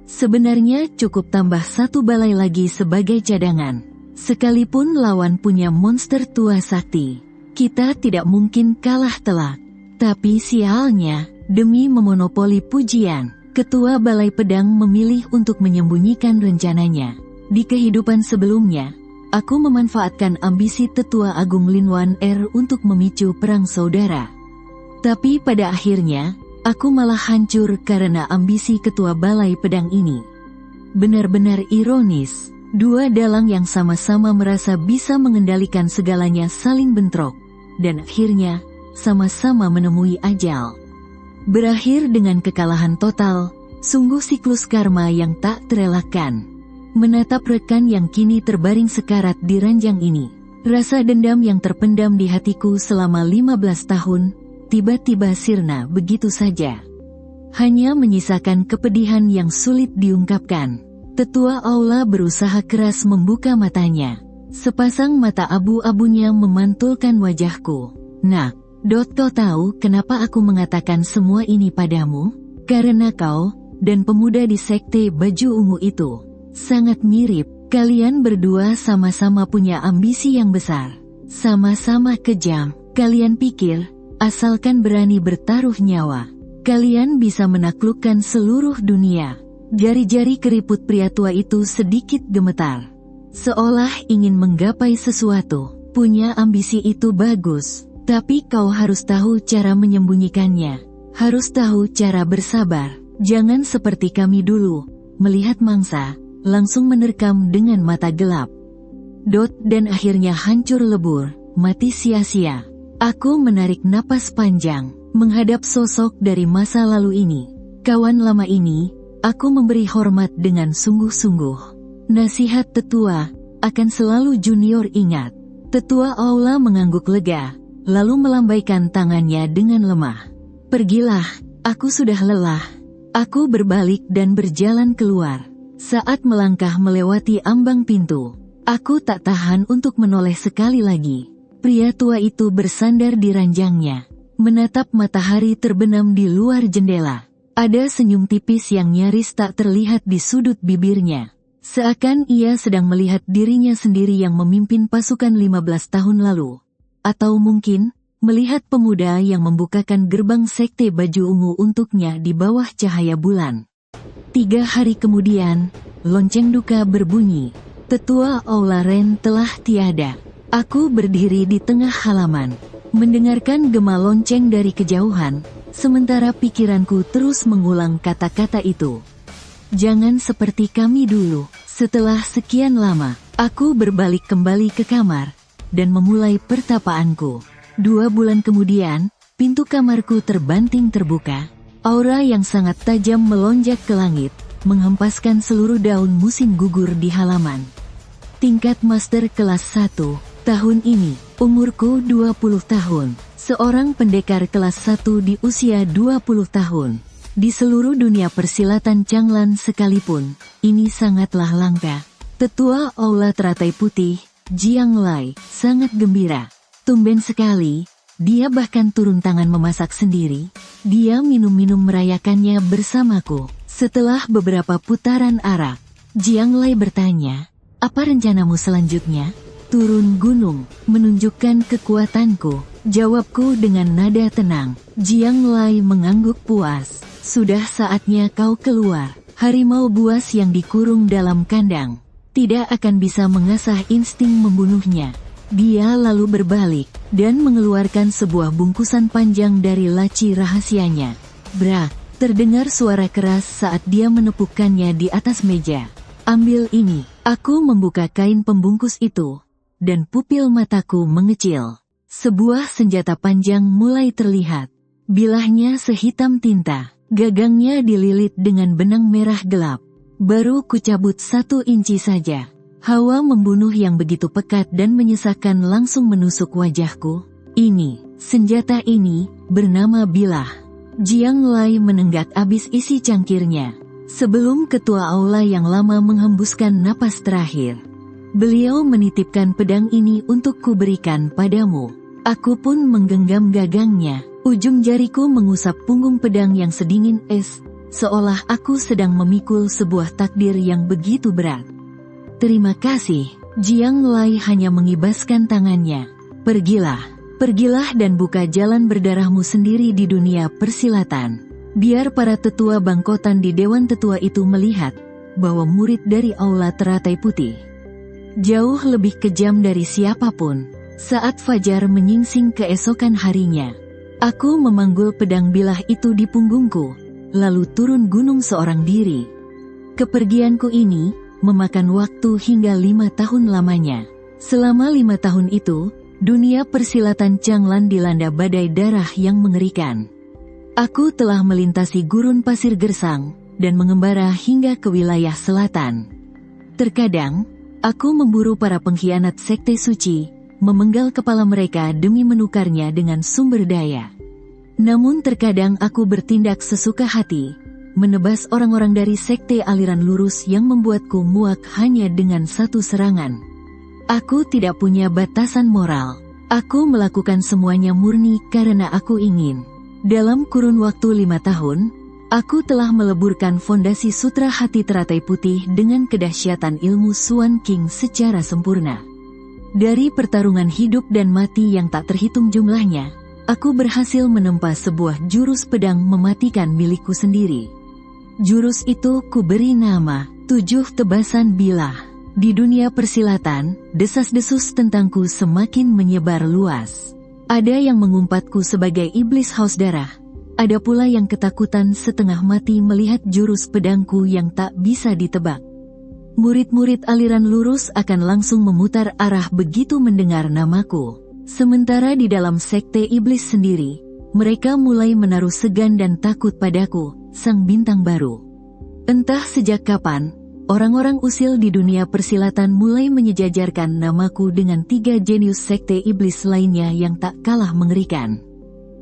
sebenarnya cukup tambah satu balai lagi sebagai cadangan. Sekalipun lawan punya monster tua sakti, kita tidak mungkin kalah telak. Tapi sialnya, demi memonopoli pujian, ketua balai pedang memilih untuk menyembunyikan rencananya. Di kehidupan sebelumnya, aku memanfaatkan ambisi Tetua Agung Linwan untuk memicu perang saudara. Tapi pada akhirnya, aku malah hancur karena ambisi ketua balai pedang ini. Benar-benar ironis. Dua dalang yang sama-sama merasa bisa mengendalikan segalanya saling bentrok, dan akhirnya sama-sama menemui ajal. Berakhir dengan kekalahan total, sungguh siklus karma yang tak terelakkan. Menatap rekan yang kini terbaring sekarat di ranjang ini, rasa dendam yang terpendam di hatiku selama 15 tahun, tiba-tiba sirna begitu saja. Hanya menyisakan kepedihan yang sulit diungkapkan. Tetua aula berusaha keras membuka matanya. Sepasang mata abu-abunya memantulkan wajahku. Nak, kau tahu kenapa aku mengatakan semua ini padamu? Karena kau dan pemuda di sekte baju ungu itu sangat mirip. Kalian berdua sama-sama punya ambisi yang besar. Sama-sama kejam. Kalian pikir, asalkan berani bertaruh nyawa, kalian bisa menaklukkan seluruh dunia. Jari-jari keriput pria tua itu sedikit gemetar. Seolah ingin menggapai sesuatu. Punya ambisi itu bagus, tapi kau harus tahu cara menyembunyikannya. Harus tahu cara bersabar. Jangan seperti kami dulu, melihat mangsa, langsung menerkam dengan mata gelap. Dan akhirnya hancur lebur, mati sia-sia. Aku menarik napas panjang, menghadap sosok dari masa lalu ini. Kawan lama ini, aku memberi hormat dengan sungguh-sungguh. Nasihat tetua, akan selalu junior ingat. Tetua aula mengangguk lega, lalu melambaikan tangannya dengan lemah. Pergilah, aku sudah lelah. Aku berbalik dan berjalan keluar. Saat melangkah melewati ambang pintu, aku tak tahan untuk menoleh sekali lagi. Pria tua itu bersandar di ranjangnya, menatap matahari terbenam di luar jendela. Ada senyum tipis yang nyaris tak terlihat di sudut bibirnya. Seakan ia sedang melihat dirinya sendiri yang memimpin pasukan 15 tahun lalu. Atau mungkin, melihat pemuda yang membukakan gerbang sekte baju ungu untuknya di bawah cahaya bulan. 3 hari kemudian, lonceng duka berbunyi. Tetua aula Ren telah tiada. Aku berdiri di tengah halaman, mendengarkan gema lonceng dari kejauhan, sementara pikiranku terus mengulang kata-kata itu. Jangan seperti kami dulu. Setelah sekian lama, aku berbalik kembali ke kamar, dan memulai pertapaanku. 2 bulan kemudian, pintu kamarku terbanting terbuka. Aura yang sangat tajam melonjak ke langit, menghempaskan seluruh daun musim gugur di halaman. Tingkat master kelas 1, tahun ini, umurku 20 tahun. Seorang pendekar kelas 1 di usia 20 tahun. Di seluruh dunia persilatan Changlan sekalipun, ini sangatlah langka. Tetua aula teratai putih, Jiang Lai, sangat gembira. Tumben sekali, dia bahkan turun tangan memasak sendiri. Dia minum-minum merayakannya bersamaku. Setelah beberapa putaran arak, Jiang Lai bertanya, apa rencanamu selanjutnya? Turun gunung, menunjukkan kekuatanku. Jawabku dengan nada tenang. Jiang Lai mengangguk puas. Sudah saatnya kau keluar. Harimau buas yang dikurung dalam kandang tidak akan bisa mengasah insting membunuhnya. Dia lalu berbalik dan mengeluarkan sebuah bungkusan panjang dari laci rahasianya. Brak, terdengar suara keras saat dia menepukkannya di atas meja. Ambil ini. Aku membuka kain pembungkus itu, dan pupil mataku mengecil. Sebuah senjata panjang mulai terlihat. Bilahnya sehitam tinta. Gagangnya dililit dengan benang merah gelap. Baru kucabut 1 inci saja. Hawa membunuh yang begitu pekat dan menyesakkan langsung menusuk wajahku. Senjata ini, bernama bilah. Jiang Lai menenggak abis isi cangkirnya. Sebelum ketua aula yang lama menghembuskan napas terakhir. Beliau menitipkan pedang ini untuk kuberikan padamu. Aku pun menggenggam gagangnya. Ujung jariku mengusap punggung pedang yang sedingin es, seolah aku sedang memikul sebuah takdir yang begitu berat. Terima kasih. Jiang Lai hanya mengibaskan tangannya. Pergilah dan buka jalan berdarahmu sendiri di dunia persilatan. Biar para tetua bangkotan di Dewan Tetua itu melihat bahwa murid dari aula teratai putih jauh lebih kejam dari siapapun. Saat fajar menyingsing keesokan harinya, aku memanggul pedang bilah itu di punggungku, lalu turun gunung seorang diri. Kepergianku ini memakan waktu hingga 5 tahun lamanya. Selama 5 tahun itu, dunia persilatan Changlan dilanda badai darah yang mengerikan. Aku telah melintasi gurun pasir gersang, dan mengembara hingga ke wilayah selatan. Terkadang, aku memburu para pengkhianat sekte suci, memenggal kepala mereka demi menukarnya dengan sumber daya. Namun terkadang aku bertindak sesuka hati, menebas orang-orang dari sekte aliran lurus yang membuatku muak hanya dengan satu serangan. Aku tidak punya batasan moral. Aku melakukan semuanya murni karena aku ingin. Dalam kurun waktu 5 tahun, aku telah meleburkan fondasi sutra hati teratai putih dengan kedahsyatan ilmu Swan King secara sempurna. Dari pertarungan hidup dan mati yang tak terhitung jumlahnya, aku berhasil menempa sebuah jurus pedang mematikan milikku sendiri. Jurus itu kuberi nama 7 Tebasan Bilah. Di dunia persilatan, desas-desus tentangku semakin menyebar luas. Ada yang mengumpatku sebagai iblis haus darah. Ada pula yang ketakutan setengah mati melihat jurus pedangku yang tak bisa ditebak. Murid-murid aliran lurus akan langsung memutar arah begitu mendengar namaku. Sementara di dalam sekte iblis sendiri, mereka mulai menaruh segan dan takut padaku, sang bintang baru. Entah sejak kapan, orang-orang usil di dunia persilatan mulai menyejajarkan namaku dengan 3 jenius sekte iblis lainnya yang tak kalah mengerikan.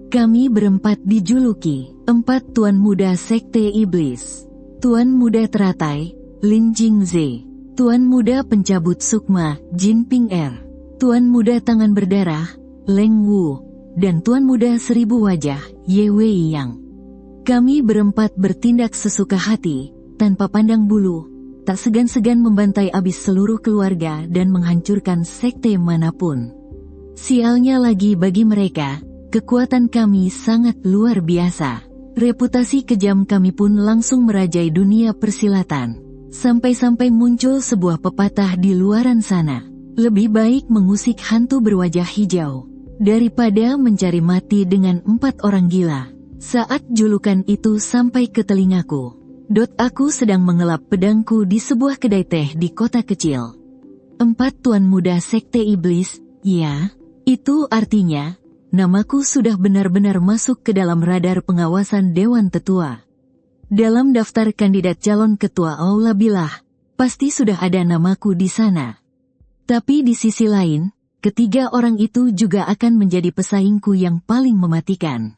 Kami berempat dijuluki 4 Tuan Muda Sekte Iblis. Tuan Muda Teratai, Lin Jingze. Tuan Muda Pencabut Sukma, Jin Ping Er. Tuan Muda Tangan Berdarah, Leng Wu. Dan Tuan Muda Seribu Wajah, Ye Wei Yang. Kami berempat bertindak sesuka hati, tanpa pandang bulu, tak segan-segan membantai abis seluruh keluarga dan menghancurkan sekte manapun. Sialnya lagi bagi mereka, kekuatan kami sangat luar biasa. Reputasi kejam kami pun langsung merajai dunia persilatan. Sampai-sampai muncul sebuah pepatah di luaran sana. Lebih baik mengusik hantu berwajah hijau, daripada mencari mati dengan 4 orang gila. Saat julukan itu sampai ke telingaku, aku sedang mengelap pedangku di sebuah kedai teh di kota kecil. 4 Tuan Muda Sekte Iblis, ya, itu artinya, namaku sudah benar-benar masuk ke dalam radar pengawasan Dewan Tetua. Dalam daftar kandidat calon ketua Aula Bilah, pasti sudah ada namaku di sana. Tapi di sisi lain, ketiga orang itu juga akan menjadi pesaingku yang paling mematikan.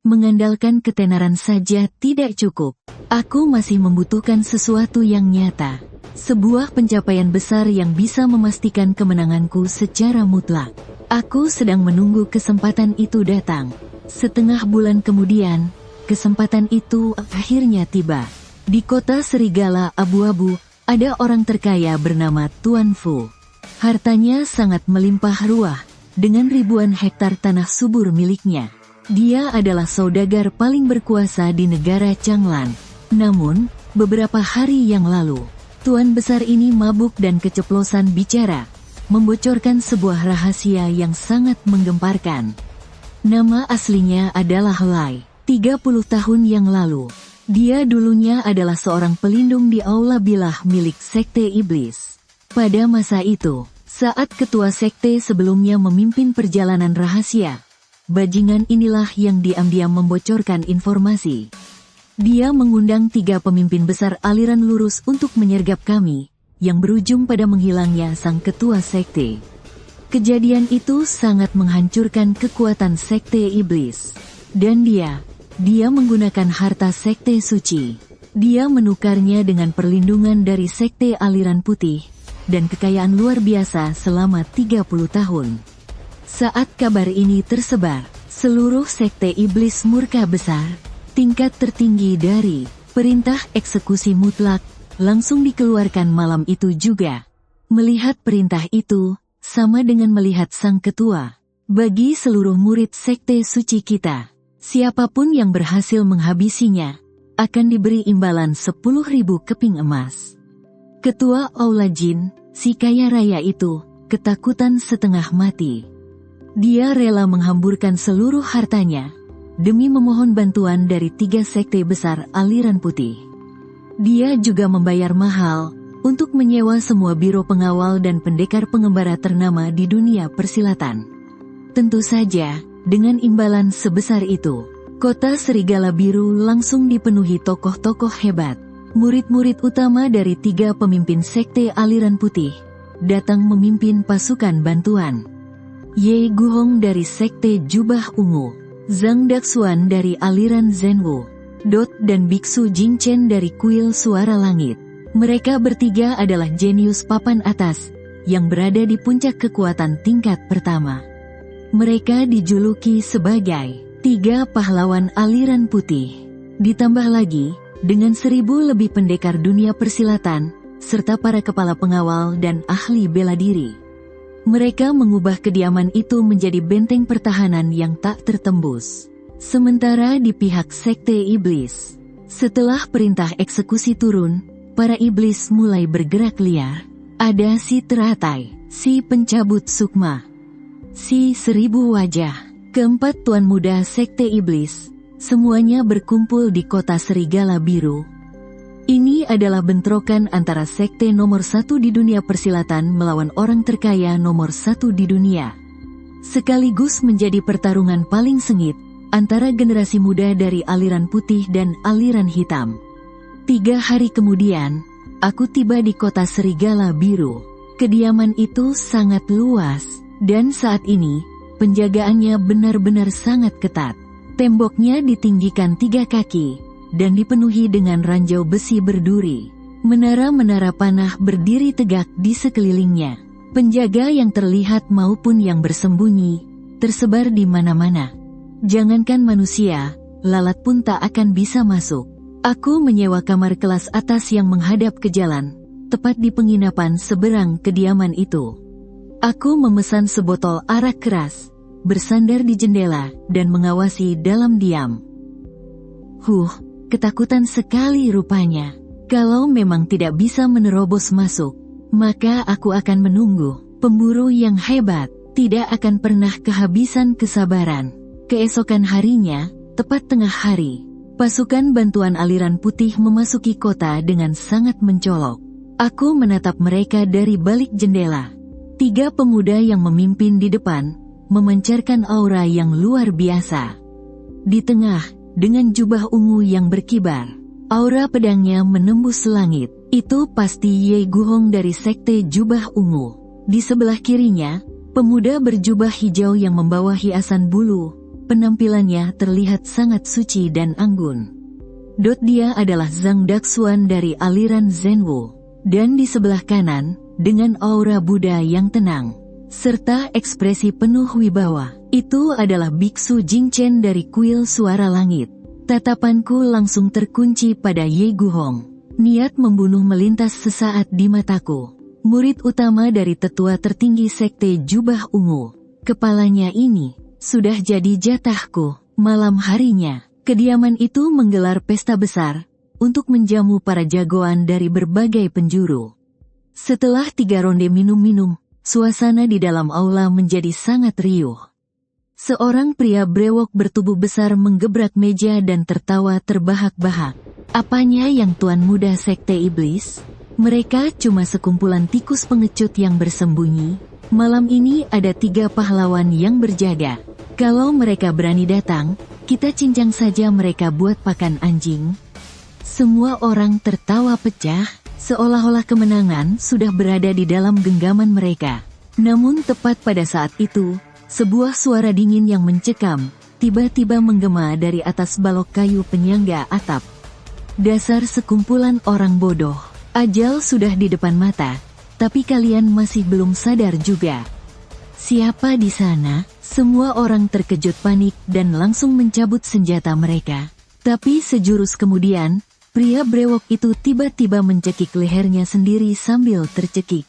Mengandalkan ketenaran saja tidak cukup. Aku masih membutuhkan sesuatu yang nyata. Sebuah pencapaian besar yang bisa memastikan kemenanganku secara mutlak. Aku sedang menunggu kesempatan itu datang. Setengah bulan kemudian, kesempatan itu akhirnya tiba. Di kota Serigala Abu-Abu, ada orang terkaya bernama Tuan Fu. Hartanya sangat melimpah ruah, dengan ribuan hektar tanah subur miliknya. Dia adalah saudagar paling berkuasa di negara Changlan. Namun, beberapa hari yang lalu, Tuan besar ini mabuk dan keceplosan bicara, membocorkan sebuah rahasia yang sangat menggemparkan. Nama aslinya adalah Lai. 30 tahun yang lalu, dia dulunya adalah seorang pelindung di Aula Bilah milik Sekte Iblis. Pada masa itu, saat ketua sekte sebelumnya memimpin perjalanan rahasia, bajingan inilah yang diam-diam membocorkan informasi. Dia mengundang 3 pemimpin besar aliran lurus untuk menyergap kami, yang berujung pada menghilangnya sang ketua sekte. Kejadian itu sangat menghancurkan kekuatan sekte iblis. Dan dia menggunakan harta sekte suci. Dia menukarnya dengan perlindungan dari sekte aliran putih, dan kekayaan luar biasa selama 30 tahun. Saat kabar ini tersebar, seluruh sekte iblis murka besar. Tingkat tertinggi dari perintah eksekusi mutlak langsung dikeluarkan malam itu juga. Melihat perintah itu, sama dengan melihat sang ketua. Bagi seluruh murid sekte suci kita, siapapun yang berhasil menghabisinya, akan diberi imbalan 10.000 keping emas. Ketua Aula Jin, si kaya raya itu, ketakutan setengah mati. Dia rela menghamburkan seluruh hartanya, demi memohon bantuan dari 3 sekte besar aliran putih. Dia juga membayar mahal, untuk menyewa semua biro pengawal dan pendekar pengembara ternama di dunia persilatan. Tentu saja, dengan imbalan sebesar itu, kota Serigala Biru langsung dipenuhi tokoh-tokoh hebat. Murid-murid utama dari 3 pemimpin sekte aliran putih datang memimpin pasukan bantuan. Ye Guhong dari sekte Jubah Ungu, Zhang Daxuan dari aliran Zhenwu, Dot dan Biksu Jingchen dari kuil Suara Langit. Mereka bertiga adalah jenius papan atas yang berada di puncak kekuatan tingkat pertama. Mereka dijuluki sebagai 3 pahlawan aliran putih. Ditambah lagi, dengan 1000 lebih pendekar dunia persilatan, serta para kepala pengawal dan ahli bela diri. Mereka mengubah kediaman itu menjadi benteng pertahanan yang tak tertembus. Sementara di pihak sekte iblis, setelah perintah eksekusi turun, para iblis mulai bergerak liar. Ada si teratai, si pencabut sukma, si 1000 wajah, keempat tuan muda sekte iblis, semuanya berkumpul di kota Serigala Biru. Ini adalah bentrokan antara sekte nomor 1 di dunia persilatan melawan orang terkaya nomor 1 di dunia. Sekaligus menjadi pertarungan paling sengit antara generasi muda dari aliran putih dan aliran hitam. 3 hari kemudian, aku tiba di kota Serigala Biru. Kediaman itu sangat luas, dan saat ini, penjagaannya benar-benar sangat ketat. Temboknya ditinggikan 3 kaki, dan dipenuhi dengan ranjau besi berduri. Menara-menara panah berdiri tegak di sekelilingnya. Penjaga yang terlihat maupun yang bersembunyi, tersebar di mana-mana. Jangankan manusia, lalat pun tak akan bisa masuk. Aku menyewa kamar kelas atas yang menghadap ke jalan, tepat di penginapan seberang kediaman itu. Aku memesan sebotol arak keras, bersandar di jendela, dan mengawasi dalam diam. Ketakutan sekali rupanya. Kalau memang tidak bisa menerobos masuk, maka aku akan menunggu. Pemburu yang hebat, tidak akan pernah kehabisan kesabaran. Keesokan harinya, tepat tengah hari, pasukan bantuan aliran putih memasuki kota dengan sangat mencolok. Aku menatap mereka dari balik jendela. 3 pemuda yang memimpin di depan, memancarkan aura yang luar biasa. Di tengah, dengan jubah ungu yang berkibar, aura pedangnya menembus langit. Itu pasti Ye Guhong dari sekte Jubah Ungu. Di sebelah kirinya, pemuda berjubah hijau yang membawa hiasan bulu. Penampilannya terlihat sangat suci dan anggun. Dot dia adalah Zhang Daxuan dari aliran Zhenwu. Dan di sebelah kanan, dengan aura Buddha yang tenang, serta ekspresi penuh wibawa, itu adalah Biksu Jingchen dari kuil Suara Langit. Tatapanku langsung terkunci pada Ye Guhong. Niat membunuh melintas sesaat di mataku. Murid utama dari tetua tertinggi sekte Jubah Ungu. Kepalanya ini sudah jadi jatahku. Malam harinya, kediaman itu menggelar pesta besar untuk menjamu para jagoan dari berbagai penjuru. Setelah 3 ronde minum-minum, suasana di dalam aula menjadi sangat riuh. Seorang pria brewok bertubuh besar menggebrak meja dan tertawa terbahak-bahak. Apanya yang tuan muda sekte iblis? Mereka cuma sekumpulan tikus pengecut yang bersembunyi. Malam ini ada 3 pahlawan yang berjaga. Kalau mereka berani datang, kita cincang saja mereka buat pakan anjing. Semua orang tertawa pecah, seolah-olah kemenangan sudah berada di dalam genggaman mereka. Namun tepat pada saat itu, sebuah suara dingin yang mencekam, tiba-tiba menggema dari atas balok kayu penyangga atap. Dasar sekumpulan orang bodoh. Ajal sudah di depan mata, tapi kalian masih belum sadar juga. Siapa di sana? Semua orang terkejut panik dan langsung mencabut senjata mereka. Tapi sejurus kemudian, pria brewok itu tiba-tiba mencekik lehernya sendiri sambil tercekik.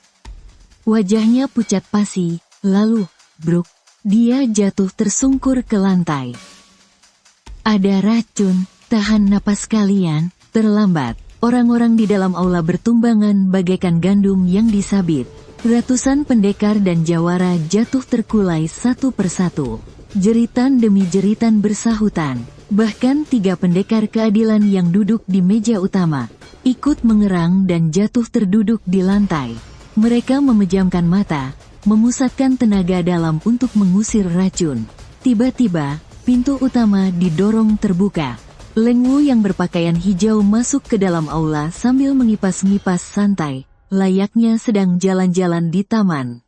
Wajahnya pucat pasi, lalu, bruk. Dia jatuh tersungkur ke lantai. Ada racun, tahan napas kalian. Terlambat, orang-orang di dalam aula bertumbangan bagaikan gandum yang disabit. Ratusan pendekar dan jawara jatuh terkulai satu persatu. Jeritan demi jeritan bersahutan. Bahkan 3 pendekar keadilan yang duduk di meja utama ikut mengerang dan jatuh terduduk di lantai. Mereka memejamkan mata, memusatkan tenaga dalam untuk mengusir racun. Tiba-tiba, pintu utama didorong terbuka. Leng Wu yang berpakaian hijau masuk ke dalam aula sambil mengipas-ngipas santai, layaknya sedang jalan-jalan di taman.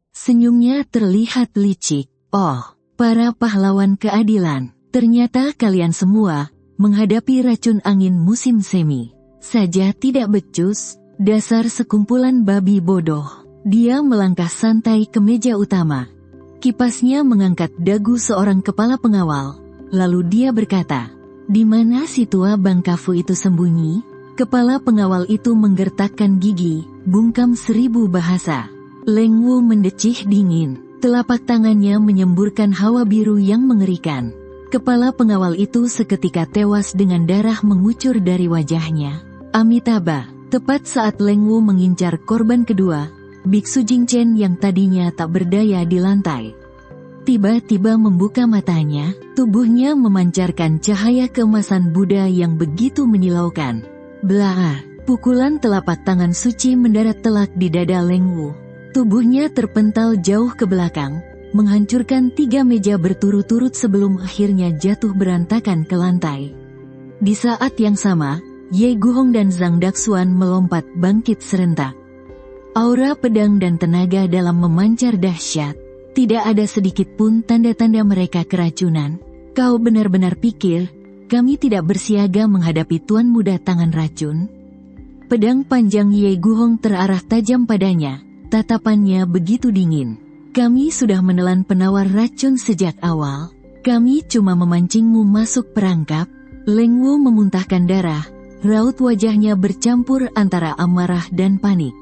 Senyumnya terlihat licik. "Oh, para pahlawan keadilan, ternyata kalian semua menghadapi racun angin musim semi saja tidak becus, dasar sekumpulan babi bodoh." Dia melangkah santai ke meja utama. Kipasnya mengangkat dagu seorang kepala pengawal, lalu dia berkata, "Di mana si tua Bangkafu itu sembunyi?" Kepala pengawal itu menggertakkan gigi, bungkam 1000 bahasa. Leng Wu mendecih dingin, telapak tangannya menyemburkan hawa biru yang mengerikan. Kepala pengawal itu seketika tewas dengan darah mengucur dari wajahnya. Amitabha, tepat saat Leng Wu mengincar korban kedua, Biksu Jingchen yang tadinya tak berdaya di lantai tiba-tiba membuka matanya, tubuhnya memancarkan cahaya keemasan Buddha yang begitu menyilaukan. Blaar, pukulan telapak tangan suci mendarat telak di dada Leng Wu. Tubuhnya terpental jauh ke belakang, menghancurkan 3 meja berturut-turut sebelum akhirnya jatuh berantakan ke lantai. Di saat yang sama, Ye Guhong dan Zhang Daxuan melompat bangkit serentak. Aura pedang dan tenaga dalam memancar dahsyat. Tidak ada sedikit pun tanda-tanda mereka keracunan. Kau benar-benar pikir, kami tidak bersiaga menghadapi tuan muda tangan racun? Pedang panjang Ye Guhong terarah tajam padanya, tatapannya begitu dingin. Kami sudah menelan penawar racun sejak awal. Kami cuma memancingmu masuk perangkap. Leng Wu memuntahkan darah, raut wajahnya bercampur antara amarah dan panik.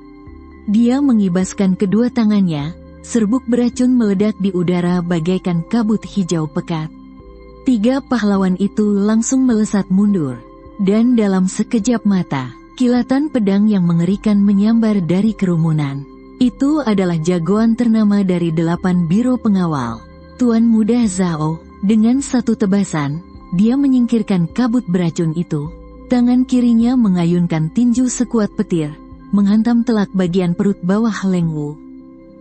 Dia mengibaskan kedua tangannya, serbuk beracun meledak di udara bagaikan kabut hijau pekat. 3 pahlawan itu langsung melesat mundur, dan dalam sekejap mata, kilatan pedang yang mengerikan menyambar dari kerumunan. Itu adalah jagoan ternama dari 8 biro pengawal, Tuan Muda Zhao. Dengan satu tebasan, dia menyingkirkan kabut beracun itu. Tangan kirinya mengayunkan tinju sekuat petir, menghantam telak bagian perut bawah Leng Wu.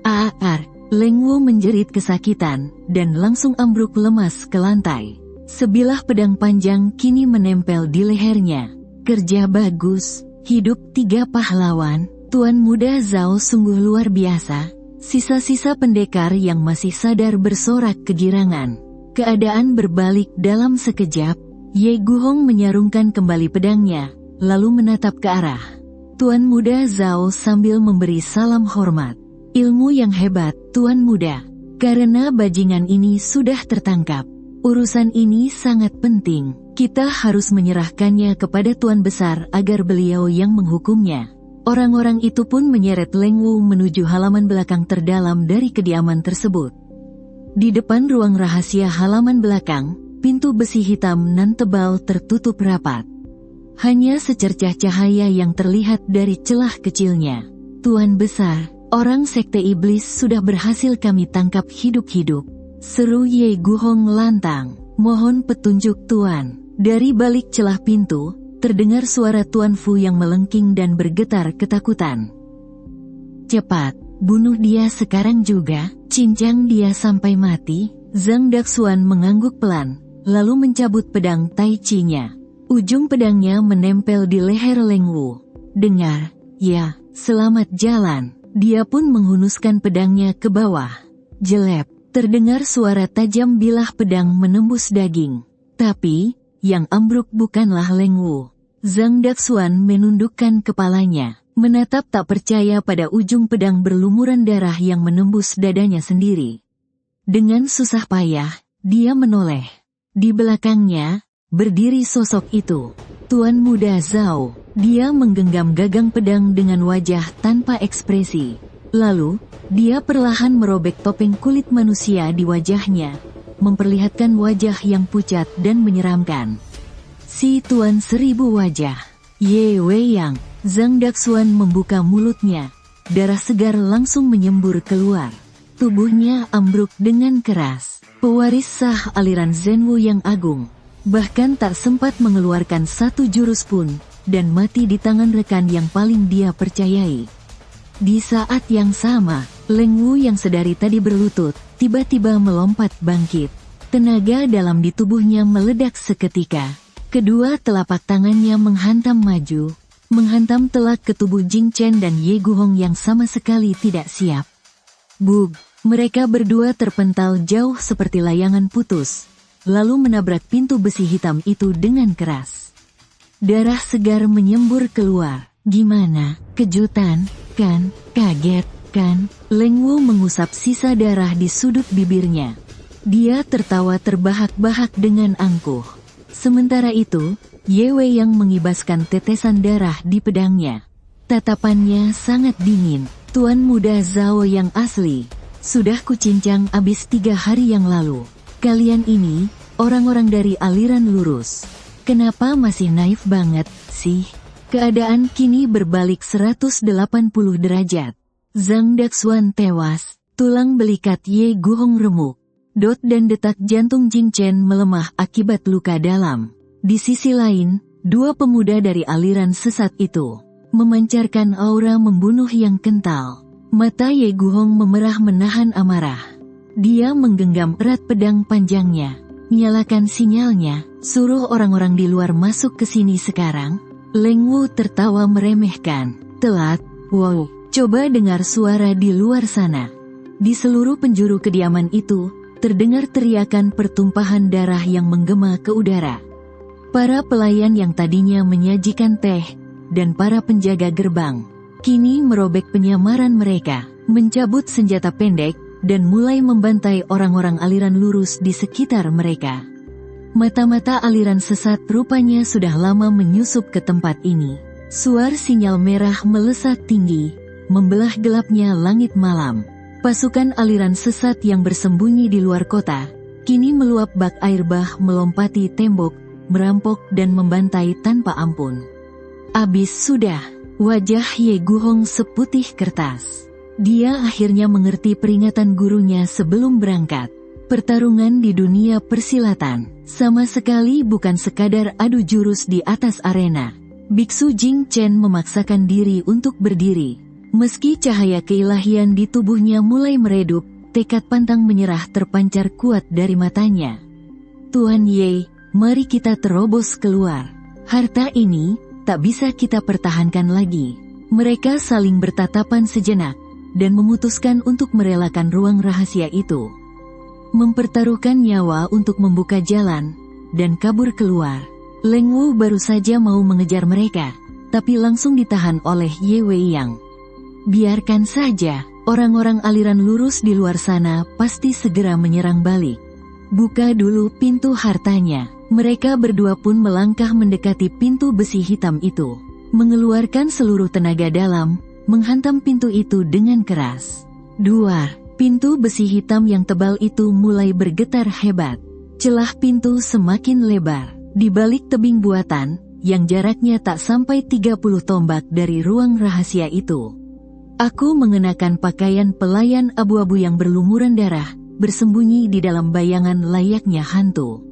"Aar!" Leng Wu menjerit kesakitan, dan langsung ambruk lemas ke lantai. Sebilah pedang panjang kini menempel di lehernya. "Kerja bagus, hidup 3 pahlawan, Tuan Muda Zhao sungguh luar biasa." Sisa-sisa pendekar yang masih sadar bersorak kegirangan. Keadaan berbalik dalam sekejap. Ye Guhong menyarungkan kembali pedangnya, lalu menatap ke arah Tuan Muda Zhao sambil memberi salam hormat. "Ilmu yang hebat, Tuan Muda. Karena bajingan ini sudah tertangkap. Urusan ini sangat penting. Kita harus menyerahkannya kepada Tuan Besar agar beliau yang menghukumnya." Orang-orang itu pun menyeret Leng Wu menuju halaman belakang terdalam dari kediaman tersebut. Di depan ruang rahasia halaman belakang, pintu besi hitam nan tebal tertutup rapat. Hanya secercah cahaya yang terlihat dari celah kecilnya. "Tuan Besar, orang Sekte Iblis sudah berhasil kami tangkap hidup-hidup," seru Ye Guhong lantang. "Mohon petunjuk Tuan." Dari balik celah pintu, terdengar suara Tuan Fu yang melengking dan bergetar ketakutan. "Cepat, bunuh dia sekarang juga, cincang dia sampai mati." Zhang Daxuan mengangguk pelan, lalu mencabut pedang Tai Chi-nya. Ujung pedangnya menempel di leher Leng Wu. "Dengar, ya, selamat jalan." Dia pun menghunuskan pedangnya ke bawah. Jelep, terdengar suara tajam bilah pedang menembus daging. Tapi, yang ambruk bukanlah Leng Wu. Zhang Daxuan menundukkan kepalanya, menatap tak percaya pada ujung pedang berlumuran darah yang menembus dadanya sendiri. Dengan susah payah, dia menoleh. Di belakangnya, berdiri sosok itu, Tuan Muda Zhao. Dia menggenggam gagang pedang dengan wajah tanpa ekspresi. Lalu, dia perlahan merobek topeng kulit manusia di wajahnya, memperlihatkan wajah yang pucat dan menyeramkan. "Si Tuan Seribu Wajah, Ye Wei Yang." Zhang Daxuan membuka mulutnya, darah segar langsung menyembur keluar. Tubuhnya ambruk dengan keras. Pewaris sah aliran Zen Wu yang agung. Bahkan tak sempat mengeluarkan satu jurus pun, dan mati di tangan rekan yang paling dia percayai. Di saat yang sama, Leng Wu yang sedari tadi berlutut, tiba-tiba melompat bangkit. Tenaga dalam di tubuhnya meledak seketika. Kedua telapak tangannya menghantam maju, menghantam telak ke tubuh Jing Chen dan Ye Guhong yang sama sekali tidak siap. Bug! Mereka berdua terpental jauh seperti layangan putus, lalu menabrak pintu besi hitam itu dengan keras. Darah segar menyembur keluar. Gimana? Kejutan, kan? Kaget, kan? Leng Wu mengusap sisa darah di sudut bibirnya. Dia tertawa terbahak-bahak dengan angkuh. Sementara itu, Ye Wei yang mengibaskan tetesan darah di pedangnya. Tatapannya sangat dingin. Tuan muda Zhao yang asli. Sudah kucincang abis 3 hari yang lalu. Kalian ini, orang-orang dari aliran lurus. Kenapa masih naif banget, sih? Keadaan kini berbalik 180 derajat. Zhang Daxuan tewas, tulang belikat Ye Guhong remuk. Dan detak jantung Jing Chen melemah akibat luka dalam. Di sisi lain, dua pemuda dari aliran sesat itu memancarkan aura membunuh yang kental. Mata Ye Guhong memerah menahan amarah. Dia menggenggam erat pedang panjangnya. Nyalakan sinyalnya, suruh orang-orang di luar masuk ke sini sekarang. Leng Wu tertawa meremehkan. Telat, wow, coba dengar suara di luar sana. Di seluruh penjuru kediaman itu, terdengar teriakan pertumpahan darah yang menggema ke udara. Para pelayan yang tadinya menyajikan teh, dan para penjaga gerbang, kini merobek penyamaran mereka, mencabut senjata pendek, dan mulai membantai orang-orang aliran lurus di sekitar mereka. Mata-mata aliran sesat rupanya sudah lama menyusup ke tempat ini. Suar sinyal merah melesat tinggi, membelah gelapnya langit malam. Pasukan aliran sesat yang bersembunyi di luar kota, kini meluap bak air bah melompati tembok, merampok dan membantai tanpa ampun. Abis sudah, wajah Ye Guhong seputih kertas. Dia akhirnya mengerti peringatan gurunya sebelum berangkat. Pertarungan di dunia persilatan, sama sekali bukan sekadar adu jurus di atas arena. Biksu Jing Chen memaksakan diri untuk berdiri. Meski cahaya keilahian di tubuhnya mulai meredup, tekad pantang menyerah terpancar kuat dari matanya. Tuan Ye, mari kita terobos keluar. Harta ini, tak bisa kita pertahankan lagi. Mereka saling bertatapan sejenak, dan memutuskan untuk merelakan ruang rahasia itu. Mempertaruhkan nyawa untuk membuka jalan, dan kabur keluar. Leng Wu baru saja mau mengejar mereka, tapi langsung ditahan oleh Ye Wei Yang. Biarkan saja, orang-orang aliran lurus di luar sana pasti segera menyerang balik. Buka dulu pintu hartanya. Mereka berdua pun melangkah mendekati pintu besi hitam itu. Mengeluarkan seluruh tenaga dalam, menghantam pintu itu dengan keras. Duar, pintu besi hitam yang tebal itu mulai bergetar hebat. Celah pintu semakin lebar. Di balik tebing buatan, yang jaraknya tak sampai 30 tombak dari ruang rahasia itu. Aku mengenakan pakaian pelayan abu-abu yang berlumuran darah, bersembunyi di dalam bayangan layaknya hantu.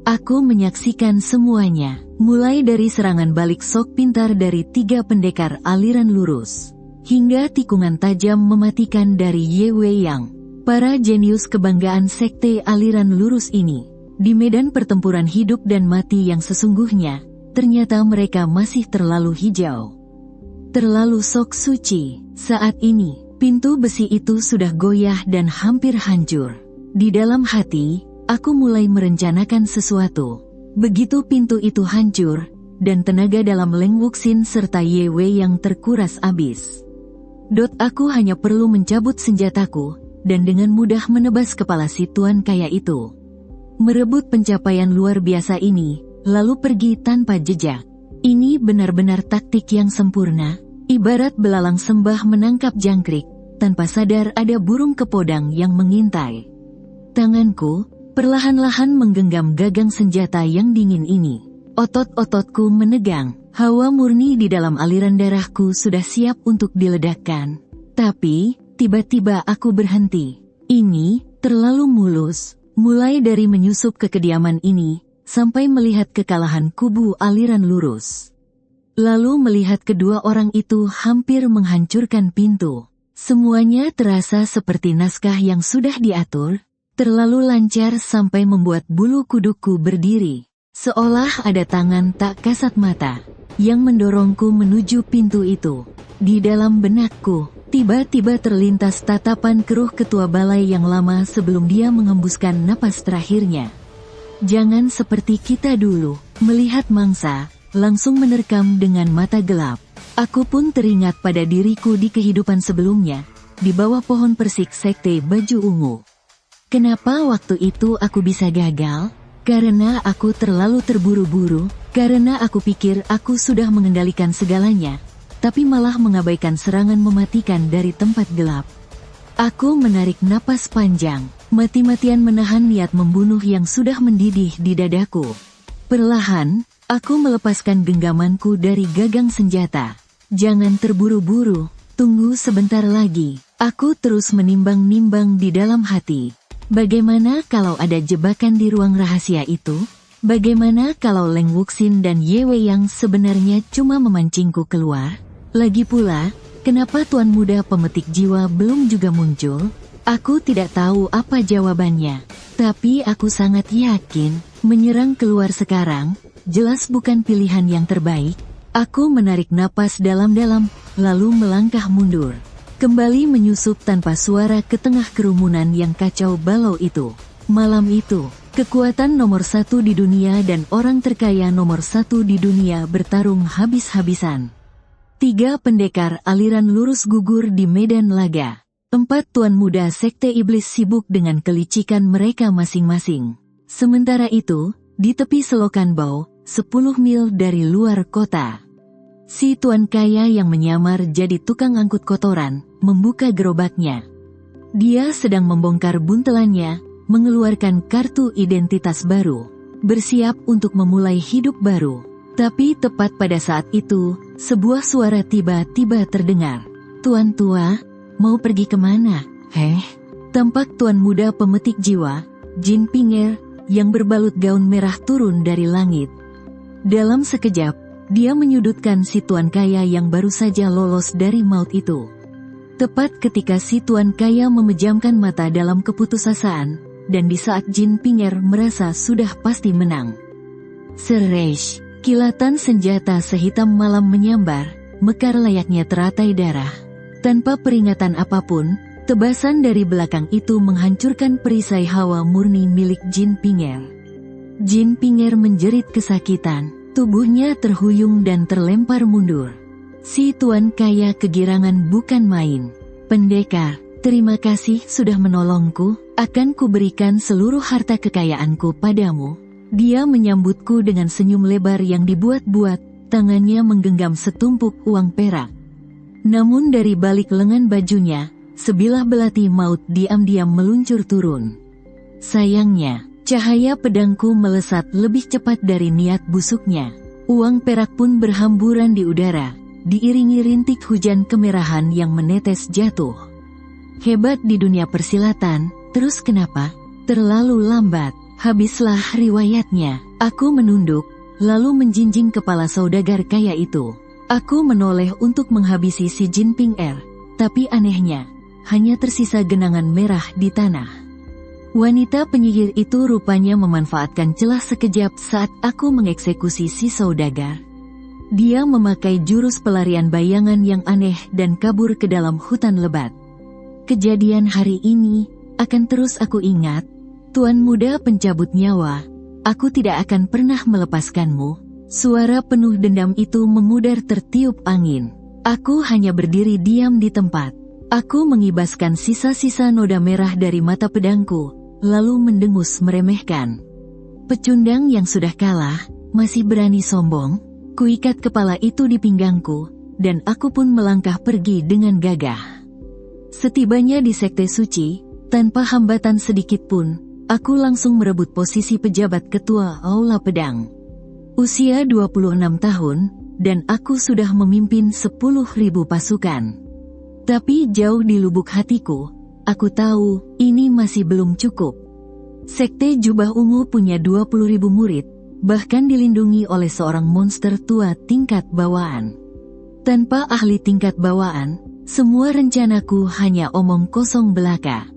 Aku menyaksikan semuanya, mulai dari serangan balik sok pintar dari 3 pendekar aliran lurus, hingga tikungan tajam mematikan dari Ye Wei Yang. Para jenius kebanggaan sekte aliran lurus ini, di medan pertempuran hidup dan mati yang sesungguhnya, ternyata mereka masih terlalu hijau. Terlalu sok suci. Saat ini, pintu besi itu sudah goyah dan hampir hancur. Di dalam hati, aku mulai merencanakan sesuatu. Begitu pintu itu hancur, dan tenaga dalam Leng Wuxin serta Ye Wei yang terkuras habis. Aku hanya perlu mencabut senjataku, dan dengan mudah menebas kepala si tuan kaya itu. Merebut pencapaian luar biasa ini, lalu pergi tanpa jejak. Ini benar-benar taktik yang sempurna. Ibarat belalang sembah menangkap jangkrik, tanpa sadar ada burung kepodang yang mengintai. Tanganku, perlahan-lahan menggenggam gagang senjata yang dingin ini. Otot-ototku menegang, hawa murni di dalam aliran darahku sudah siap untuk diledakkan. Tapi, tiba-tiba aku berhenti. Ini, terlalu mulus. Mulai dari menyusup ke kediaman ini, sampai melihat kekalahan kubu aliran lurus. Lalu melihat kedua orang itu hampir menghancurkan pintu. Semuanya terasa seperti naskah yang sudah diatur, terlalu lancar sampai membuat bulu kudukku berdiri. Seolah ada tangan tak kasat mata yang mendorongku menuju pintu itu. Di dalam benakku, tiba-tiba terlintas tatapan keruh ketua balai yang lama sebelum dia mengembuskan napas terakhirnya. Jangan seperti kita dulu, melihat mangsa, langsung menerkam dengan mata gelap. Aku pun teringat pada diriku di kehidupan sebelumnya, di bawah pohon persik sekte baju ungu. Kenapa waktu itu aku bisa gagal? Karena aku terlalu terburu-buru, karena aku pikir aku sudah mengendalikan segalanya, tapi malah mengabaikan serangan mematikan dari tempat gelap. Aku menarik napas panjang, mati-matian menahan niat membunuh yang sudah mendidih di dadaku. Perlahan, aku melepaskan genggamanku dari gagang senjata. Jangan terburu-buru, tunggu sebentar lagi. Aku terus menimbang-nimbang di dalam hati. Bagaimana kalau ada jebakan di ruang rahasia itu? Bagaimana kalau Leng Wuxin dan Ye Wei yang sebenarnya cuma memancingku keluar? Lagi pula, kenapa Tuan Muda Pemetik Jiwa belum juga muncul? Aku tidak tahu apa jawabannya. Tapi aku sangat yakin, menyerang keluar sekarang, jelas bukan pilihan yang terbaik. Aku menarik napas dalam-dalam, lalu melangkah mundur. Kembali menyusup tanpa suara ke tengah kerumunan yang kacau balau itu. Malam itu, kekuatan nomor 1 di dunia dan orang terkaya nomor 1 di dunia bertarung habis-habisan. 3 pendekar aliran lurus gugur di medan laga. 4 tuan muda sekte iblis sibuk dengan kelicikan mereka masing-masing. Sementara itu, di tepi selokan Bau, 10 mil dari luar kota, si tuan kaya yang menyamar jadi tukang angkut kotoran, membuka gerobaknya. Dia sedang membongkar buntelannya, mengeluarkan kartu identitas baru, bersiap untuk memulai hidup baru. Tapi tepat pada saat itu, sebuah suara tiba-tiba terdengar. "Tuan tua, mau pergi kemana?" Tampak tuan muda pemetik jiwa, Jin Pinger, yang berbalut gaun merah turun dari langit. Dalam sekejap, dia menyudutkan si tuan kaya yang baru saja lolos dari maut itu. Tepat ketika si tuan kaya memejamkan mata dalam keputusasaan, dan di saat Jin Pinger merasa sudah pasti menang. Seresh, kilatan senjata sehitam malam menyambar, mekar layaknya teratai darah. Tanpa peringatan apapun, tebasan dari belakang itu menghancurkan perisai hawa murni milik Jin Pinger. Jin Pinger menjerit kesakitan, tubuhnya terhuyung dan terlempar mundur. Si tuan kaya kegirangan bukan main. "Pendekar, terima kasih sudah menolongku, akan kuberikan seluruh harta kekayaanku padamu." Dia menyambutku dengan senyum lebar yang dibuat-buat, tangannya menggenggam setumpuk uang perak. Namun dari balik lengan bajunya, sebilah belati maut diam-diam meluncur turun. Sayangnya, cahaya pedangku melesat lebih cepat dari niat busuknya. Uang perak pun berhamburan di udara, diiringi rintik hujan kemerahan yang menetes jatuh. Hebat di dunia persilatan, terus kenapa? Terlalu lambat, habislah riwayatnya. Aku menunduk, lalu menjinjing kepala saudagar kaya itu. Aku menoleh untuk menghabisi si Jin Pinger, tapi anehnya, hanya tersisa genangan merah di tanah. Wanita penyihir itu rupanya memanfaatkan celah sekejap saat aku mengeksekusi si saudagar. Dia memakai jurus pelarian bayangan yang aneh dan kabur ke dalam hutan lebat. Kejadian hari ini akan terus aku ingat. Tuan muda pencabut nyawa, aku tidak akan pernah melepaskanmu. Suara penuh dendam itu memudar tertiup angin. Aku hanya berdiri diam di tempat. Aku mengibaskan sisa-sisa noda merah dari mata pedangku, lalu mendengus meremehkan. Pecundang yang sudah kalah, masih berani sombong? Kuikat kepala itu di pinggangku, dan aku pun melangkah pergi dengan gagah. Setibanya di sekte suci, tanpa hambatan sedikit pun, aku langsung merebut posisi pejabat ketua Aula Pedang. Usia 26 tahun, dan aku sudah memimpin 10.000 pasukan. Tapi jauh di lubuk hatiku, aku tahu, ini masih belum cukup. Sekte Jubah Ungu punya 20.000 murid, bahkan dilindungi oleh seorang monster tua tingkat bawaan. Tanpa ahli tingkat bawaan, semua rencanaku hanya omong kosong belaka.